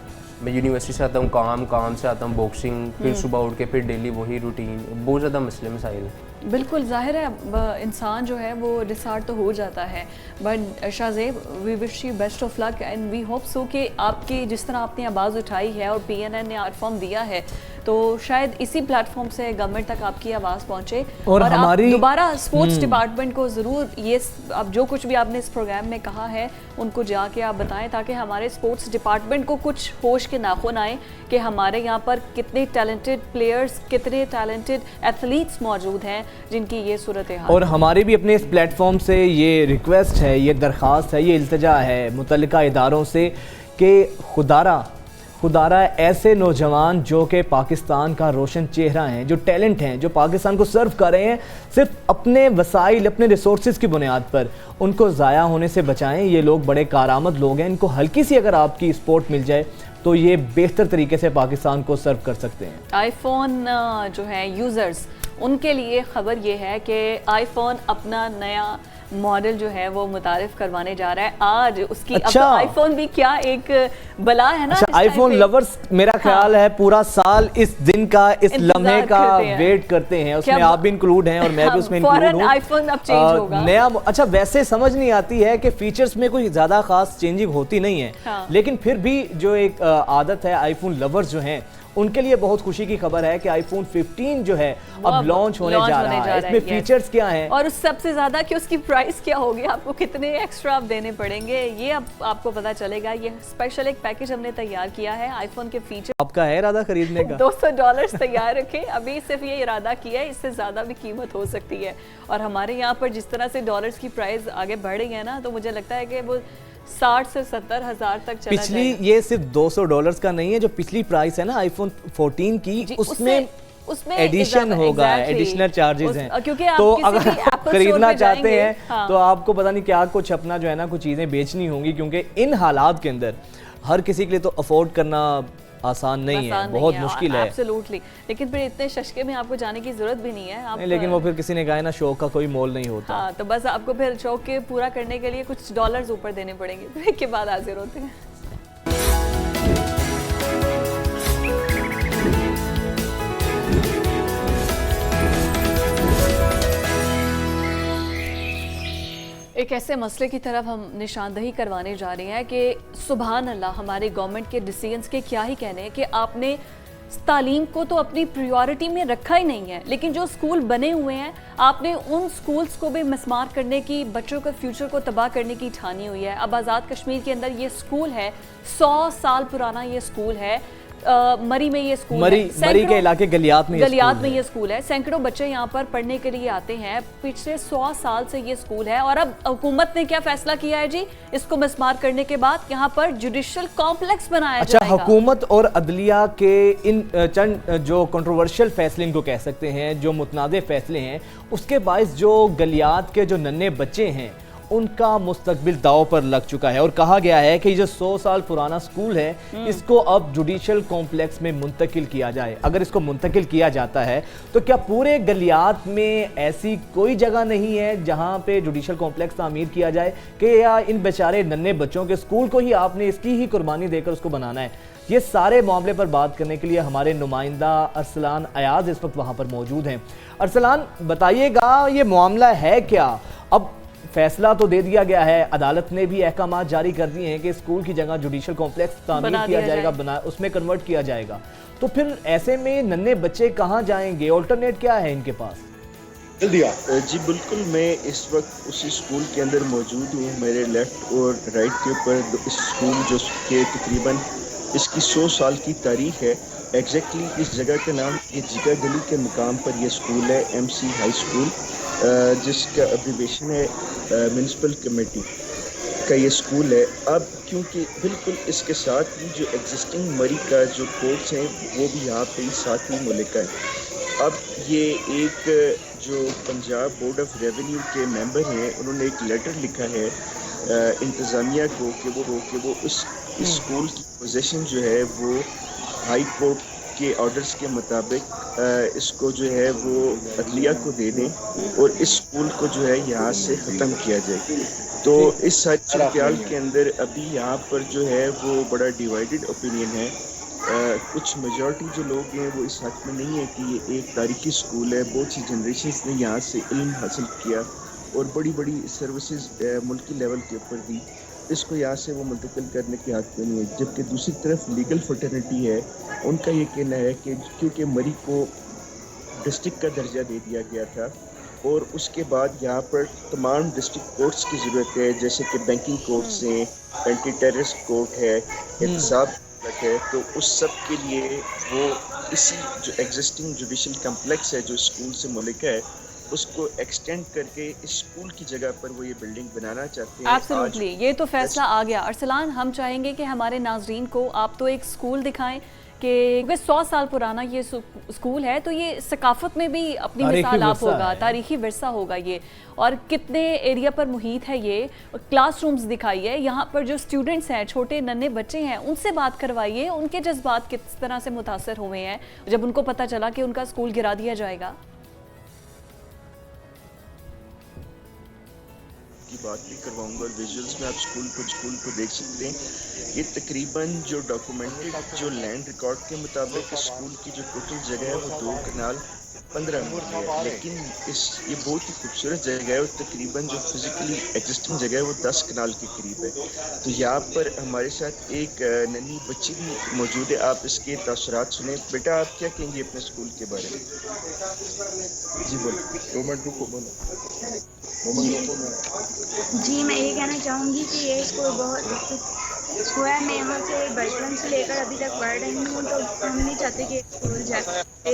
S7: मैं यूनिवर्सिटी से आता हूँ, काम से आता हूँ बॉक्सिंग, फिर सुबह उठ के फिर डेली वही रूटीन, बहुत ज़्यादा मसले मसाइल है।
S1: बिल्कुल ज़ाहिर है इंसान जो है वो डिसार्ट तो हो जाता है, but Shahzeb we wish you best of luck and we hope so कि आपकी जिस तरह आपने आवाज़ उठाई है और PNN ने प्लेटफॉर्म दिया है, तो शायद इसी प्लेटफॉर्म से गवर्नमेंट तक आपकी आवाज़ पहुंचे
S2: और
S1: आप
S2: हमारी
S1: दोबारा स्पोर्ट्स डिपार्टमेंट को ज़रूर ये अब जो कुछ भी आपने इस प्रोग्राम में कहा है उनको जाके आप बताएं, ताकि हमारे स्पोर्ट्स डिपार्टमेंट को कुछ होश के नाखून आए कि हमारे यहाँ पर कितने टैलेंटेड प्लेयर्स, कितने टैलेंटेड एथलीट्स मौजूद हैं जिनकी ये सूरत हाल।
S2: और हमारी भी अपने इस प्लेटफॉर्म से ये रिक्वेस्ट है, ये दरख्वास्त है, ये इल्तिजा है मुतल्लिका इदारों से कि खुदारा ऐसे नौजवान जो कि पाकिस्तान का रोशन चेहरा हैं, जो टैलेंट हैं, जो पाकिस्तान को सर्व कर रहे हैं, सिर्फ अपने वसाइल, अपने रिसोर्सेज की बुनियाद पर, उनको ज़ाया होने से बचाएं। ये लोग बड़े कारआमद लोग हैं, इनको हल्की सी अगर आपकी सपोर्ट मिल जाए तो ये बेहतर तरीके से पाकिस्तान को सर्व कर सकते हैं।
S1: आईफोन जो है यूज़र्स, उनके लिए ख़बर ये है कि आईफोन अपना नया मॉडल जो है वो मुतारिफ करवाने जा रहा है आज। उसकी
S2: अच्छा।
S1: अब तो आईफोन भी क्या एक बला है ना।
S2: अच्छा, आईफोन लवर्स मेरा ख्याल है पूरा साल इस दिन का, इस लम्हे का वेट करते हैं। उसमें आप भी इंक्लूड हैं और मैं भी उसमें इंक्लूड हूं।
S1: आईफोन अब चेंज होगा
S2: नया। अच्छा, वैसे समझ नहीं आती है कि फीचर्स में कोई ज्यादा खास चेंजिंग होती नहीं है,
S1: हाँ।
S2: लेकिन फिर भी जो एक आदत है आईफोन लवर्स जो हैं उनके लिए बहुत खुशी की खबर है कि आईफोन 15 जो है अब लॉन्च होने जा रहा है। इसमें फीचर्स क्या हैं
S1: और उस सबसे ज्यादा कि उसकी प्राइस क्या होगी, आपको कितने एक्स्ट्रा आप देने पड़ेंगे, ये अब आपको पता चलेगा। ये स्पेशल एक पैकेज हमने तैयार किया है आईफोन के फीचर।
S2: आपका है इरादा खरीदने का?
S1: $200 तैयार रखें, अभी सिर्फ ये इरादा किया है, इससे ज्यादा भी कीमत हो सकती है। और हमारे यहाँ पर जिस तरह से डॉलर्स की प्राइस आगे बढ़ रही है ना, तो मुझे लगता है कि वो 60 से 70 हज़ार तक चला
S2: पिछली
S1: जाएगा।
S2: ये सिर्फ $200 का नहीं है, जो पिछली प्राइस है ना आईफोन 14 की, उसमें एडिशन होगा, एडिशनल चार्जेस हैं।
S1: क्योंकि
S2: तो
S1: आप
S2: अगर
S1: किसी भी
S2: आप
S1: Apple
S2: खरीदना
S1: Store पे
S2: चाहते
S1: जाएंगे,
S2: हैं
S1: हाँ।
S2: तो आपको पता नहीं क्या कुछ अपना जो है ना कुछ चीज़ें बेचनी होंगी, क्योंकि इन हालात के अंदर हर किसी के लिए तो अफोर्ड करना आसान नहीं है, बहुत मुश्किल है।
S1: एब्सोल्युटली। लेकिन फिर इतने शशके में आपको जाने की जरूरत भी नहीं है। आप
S2: नहीं, लेकिन वो फिर किसी ने कहा है ना शौक का कोई मोल नहीं होता।
S1: हाँ, तो बस आपको फिर शौक के पूरा करने के लिए कुछ डॉलर्स ऊपर देने पड़ेंगे। ब्रेक के बाद हाजिर होते हैं। एक ऐसे मसले की तरफ हम निशानदही करवाने जा रहे हैं कि सुभान अल्लाह, हमारे गवर्नमेंट के डिसीजंस के क्या ही कहने कि आपने तालीम को तो अपनी प्रायोरिटी में रखा ही नहीं है, लेकिन जो स्कूल बने हुए हैं आपने उन स्कूल्स को भी मिसमार करने की, बच्चों के फ्यूचर को तबाह करने की ठानी हुई है। अब आज़ाद कश्मीर के अंदर ये स्कूल है, 100 साल पुराना ये स्कूल है। मरी में ये स्कूल
S2: मरी के इलाके गलियात में
S1: ये स्कूल है। सैकड़ों बच्चे यहाँ पर पढ़ने के लिए आते हैं। पिछले 100 साल से ये स्कूल है और अब हुकूमत ने क्या फैसला किया है जी, इसको मिसमार करने के बाद यहाँ पर जुडिशल कॉम्प्लेक्स बनाया जाएगा।
S2: अच्छा, हुकूमत और अदलिया के इन चंद जो कंट्रोवर्शियल फैसले इनको कह सकते हैं, जो मुतनाज़े फैसले हैं, उसके बायस जो गलियात के जो नन्हे बच्चे हैं उनका मुस्तकबिल दाव पर लग चुका है। और कहा गया है कि जो 100 साल पुराना स्कूल है इसको अब जुडिशल कॉम्प्लेक्स में मुंतकिल किया जाए। अगर इसको मुंतकिल किया जाता है तो क्या पूरे गलियात में ऐसी कोई जगह नहीं है जहां पे जुडिशल कॉम्प्लेक्स तामीर किया जाए कि या इन बेचारे नन्हे बच्चों के स्कूल को ही आपने इसकी ही कुर्बानी देकर उसको बनाना है? ये सारे मामले पर बात करने के लिए हमारे नुमाइंदा अरसलान अयाज इस वक्त वहां पर मौजूद हैं। अरसलान, बताइएगा ये मामला है क्या? अब फैसला तो दे दिया गया है, अदालत ने भी अहकामात जारी कर दिए हैं कि स्कूल की जगह जुडिशल कॉम्प्लेक्स तामीर किया जाएगा, उसमें कन्वर्ट किया जाएगा। तो फिर ऐसे में नन्हे बच्चे कहाँ जाएंगे? ऑल्टरनेट क्या है इनके पास?
S8: जी बिल्कुल, मैं इस वक्त उसी स्कूल के अंदर मौजूद हूँ। मेरे लेफ्ट और राइट के ऊपर इस स्कूल जो कि तकरीबन इसकी 100 साल की तारीख है। एग्जैक्टली इस जगह का नाम ये जिगा गली के मुकाम पर यह स्कूल है, MC हाई स्कूल, जिसका एब्रीवेशन है म्यूनिसिपल कमेटी का ये स्कूल है। अब क्योंकि बिल्कुल इसके साथ ही जो एग्जिस्टिंग मरी का जो कोर्ट्स हैं वो भी यहाँ पे साथ ही मुल्क है। अब ये एक जो पंजाब बोर्ड ऑफ रेवेन्यू के मेंबर हैं, उन्होंने एक लेटर लिखा है इंतज़ामिया को कि वो इस स्कूल की पोजीशन जो है वो हाई कोर्ट के ऑर्डर्स के मुताबिक इसको जो है वो अदलिया को दे दें और इस स्कूल को जो है यहाँ से ख़त्म किया जाए। तो इस सारी सूरत के अंदर अभी यहाँ पर जो है वो बड़ा डिवाइडेड ओपिनियन है। कुछ मेजॉरिटी जो लोग हैं वो इस हक में नहीं है कि ये एक तारीखी स्कूल है, बहुत सी जनरेशन्स ने यहाँ से इल्म हासिल किया और बड़ी बड़ी सर्विसेज मुल्की लेवल के ऊपर दी। इसको यहाँ से वो मुंतकिल करने के हक में नहीं है। जबकि दूसरी तरफ लीगल फर्टर्निटी है, उनका ये कहना है कि क्योंकि मरी को डिस्ट्रिक्ट का दर्जा दे दिया गया था और उसके बाद यहाँ पर तमाम डिस्ट्रिक्ट कोर्ट्स की ज़रूरत है, जैसे कि बैंकिंग कोर्ट्स हैं, एंटी टेररिस्ट कोर्ट है, एहतसाब है, तो उस सब के लिए वो इसी जो एग्जिस्टिंग जुडिशल कम्प्लेक्स है जो स्कूल से मुल्क है उसको एक्सटेंड करके इस स्कूल की जगह पर वो ये बिल्डिंग बनाना चाहते हैं।
S1: एब्सोल्युटली, ये तो फैसला आ गया। अरसलान, हम चाहेंगे कि हमारे नाजरीन को आप तो एक स्कूल दिखाएं कि 100 साल पुराना ये स्कूल है, तो ये सकाफत में भी अपनी मिसाल आप होगा, तारीखी विरसा होगा ये, और कितने एरिया पर मुहित है ये। क्लासरूम्स दिखाइए, यहाँ पर जो स्टूडेंट्स हैं, छोटे नन्हे बच्चे हैं, उनसे बात करवाइए, उनके जज्बात किस तरह से मुतासर हुए हैं जब उनको पता चला कि उनका स्कूल गिरा दिया जाएगा।
S8: की बात भी करवाऊंगा और विजुअल्स में आप स्कूल को देख सकते हैं। ये तकरीबन जो डॉक्यूमेंटेड जो लैंड रिकॉर्ड के मुताबिक स्कूल की जो टोटल जगह है वो 2 कनाल 15 मीटर है, लेकिन ये बहुत ही खूबसूरत जगह है और तकरीबन जो फिजिकली एग्जिस्टिंग जगह है वो 10 कनाल के करीब है। तो यहाँ पर हमारे साथ एक नन्ही बच्ची भी मौजूद है, आप इसके तासुरात सुने। बेटा, आप क्या कहेंगे अपने स्कूल के बारे में? जी बोलो।
S9: जी, मैं ये कहना चाहूँगी कि ये स्कूल बहुत स्कूल है। मैं यहाँ से बचपन से लेकर अभी तक पढ़ रही हूँ, तो हम नहीं चाहते कि स्कूल जाए।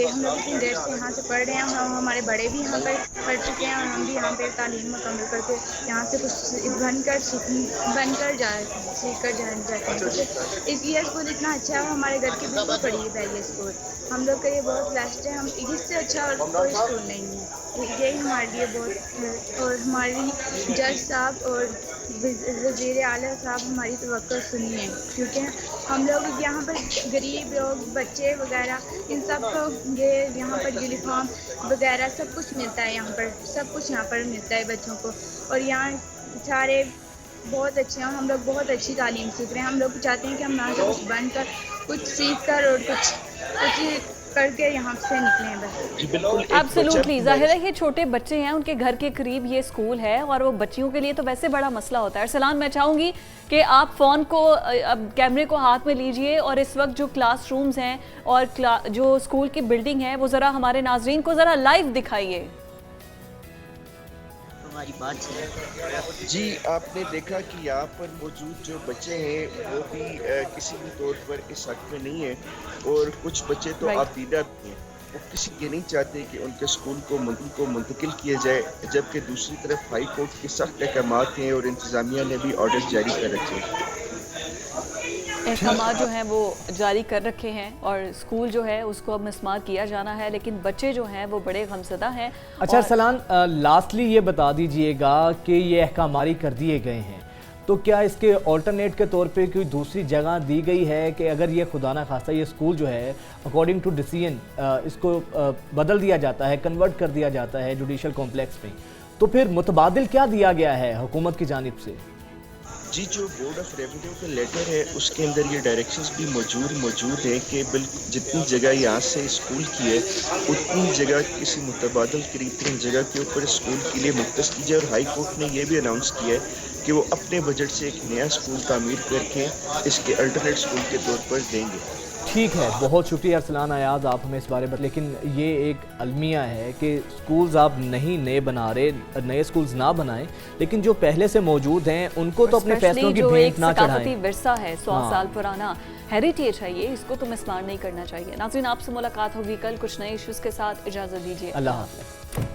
S9: हम लोग इतनी देर से यहाँ से पढ़ रहे हैं, हमारे बड़े भी यहाँ पर पढ़ चुके हैं और हम भी यहाँ पे तालीम मुकम्मल करके यहाँ से कुछ बनकर सीख कर जाते हैं। ये स्कूल इतना अच्छा है, हमारे घर के बिल्कुल करीब है ये स्कूल। हम लोग का ये बहुत ब्लेस्ड है, हम इससे अच्छा और कोई स्कूल नहीं है। यही हमारे लिए बहुत, और हमारी जज साहब और वज़ीर आला साहब हमारी तवक्को सुनिए, क्योंकि हम लोग यहाँ पर गरीब लोग, बच्चे वगैरह, इन सब को ये यहाँ पर यूनिफॉर्म वगैरह सब कुछ मिलता है। यहाँ पर सब कुछ यहाँ पर मिलता है बच्चों को, और यहाँ सारे बहुत अच्छे हैं। हम लोग बहुत अच्छी तालीम सीख रहे हैं। हम लोग चाहते हैं कि हम यहाँ से कुछ बनकर, कुछ सीख कर और कुछ करके यहाँ से निकलें बस।
S1: एब्सोल्युटली, जाहिर है ये छोटे बच्चे हैं, उनके घर के करीब ये स्कूल है और वो बच्चियों के लिए तो वैसे बड़ा मसला होता है। अरसलान, मैं चाहूँगी कि आप फ़ोन को, अब कैमरे को हाथ में लीजिए और इस वक्त जो क्लासरूम्स हैं और जो स्कूल की बिल्डिंग है वो ज़रा हमारे नाजरीन को ज़रा लाइव दिखाइए।
S8: जी, आपने देखा कि यहाँ पर मौजूद जो बच्चे हैं वो भी किसी भी तौर पर इस हक में नहीं है, और कुछ बच्चे तो आबदीदा भी हैं। वो किसी ये नहीं चाहते कि उनके स्कूल को मुंतकिल किया जाए, जबकि दूसरी तरफ हाई कोर्ट के सख्त अहकामात हैं और इंतज़ामिया ने भी ऑर्डर जारी कर रखे हैं।
S1: अहकाम जो हैं वो जारी कर रखे हैं और स्कूल जो है उसको अब मिसमार किया जाना है, लेकिन बच्चे जो हैं वो बड़े गमज़दा हैं।
S2: अच्छा सलान, लास्टली ये बता दीजिएगा कि ये अहकाम जारी कर दिए गए हैं, तो क्या इसके ऑल्टरनेट के तौर पे कोई दूसरी जगह दी गई है कि अगर ये खुदा ना खास्ता ये स्कूल जो है अकॉर्डिंग टू डिसीजन इसको बदल दिया जाता है, कन्वर्ट कर दिया जाता है जुडिशल कॉम्प्लेक्स में, तो फिर मुतबादिल क्या दिया गया है हुकूमत की जानिब से?
S8: जी, जो बोर्ड ऑफ रेवेन्यू का लेटर है उसके अंदर ये डायरेक्शंस भी मौजूद हैं कि जितनी जगह यहाँ से स्कूल की है उतनी जगह किसी मुतबादल करीब तरीन जगह के ऊपर स्कूल के लिए मुख्तस की जाए। और हाई कोर्ट ने यह भी अनाउंस किया है कि वो अपने बजट से एक नया स्कूल तामीर करके इसके अल्टरनेट स्कूल के तौर पर देंगे।
S2: ठीक है, बहुत शुक्रिया अरसलान अयाज, आप हमें इस बारे में, लेकिन ये एक अलमिया है कि स्कूल्स आप नहीं नए बना रहे, नए स्कूल्स ना बनाएं, लेकिन जो पहले से मौजूद हैं उनको तो अपने फैसलों की भेंट ना चढ़ाएं।
S1: विरसा है 100 साल पुराना हेरिटेज है ये, इसको तो मिसमार नहीं करना चाहिए। नाज़रीन, आपसे मुलाकात होगी कल कुछ नए इश्यूज़ के साथ। इजाज़त दीजिए,
S2: अल्लाह हाफ़िज़।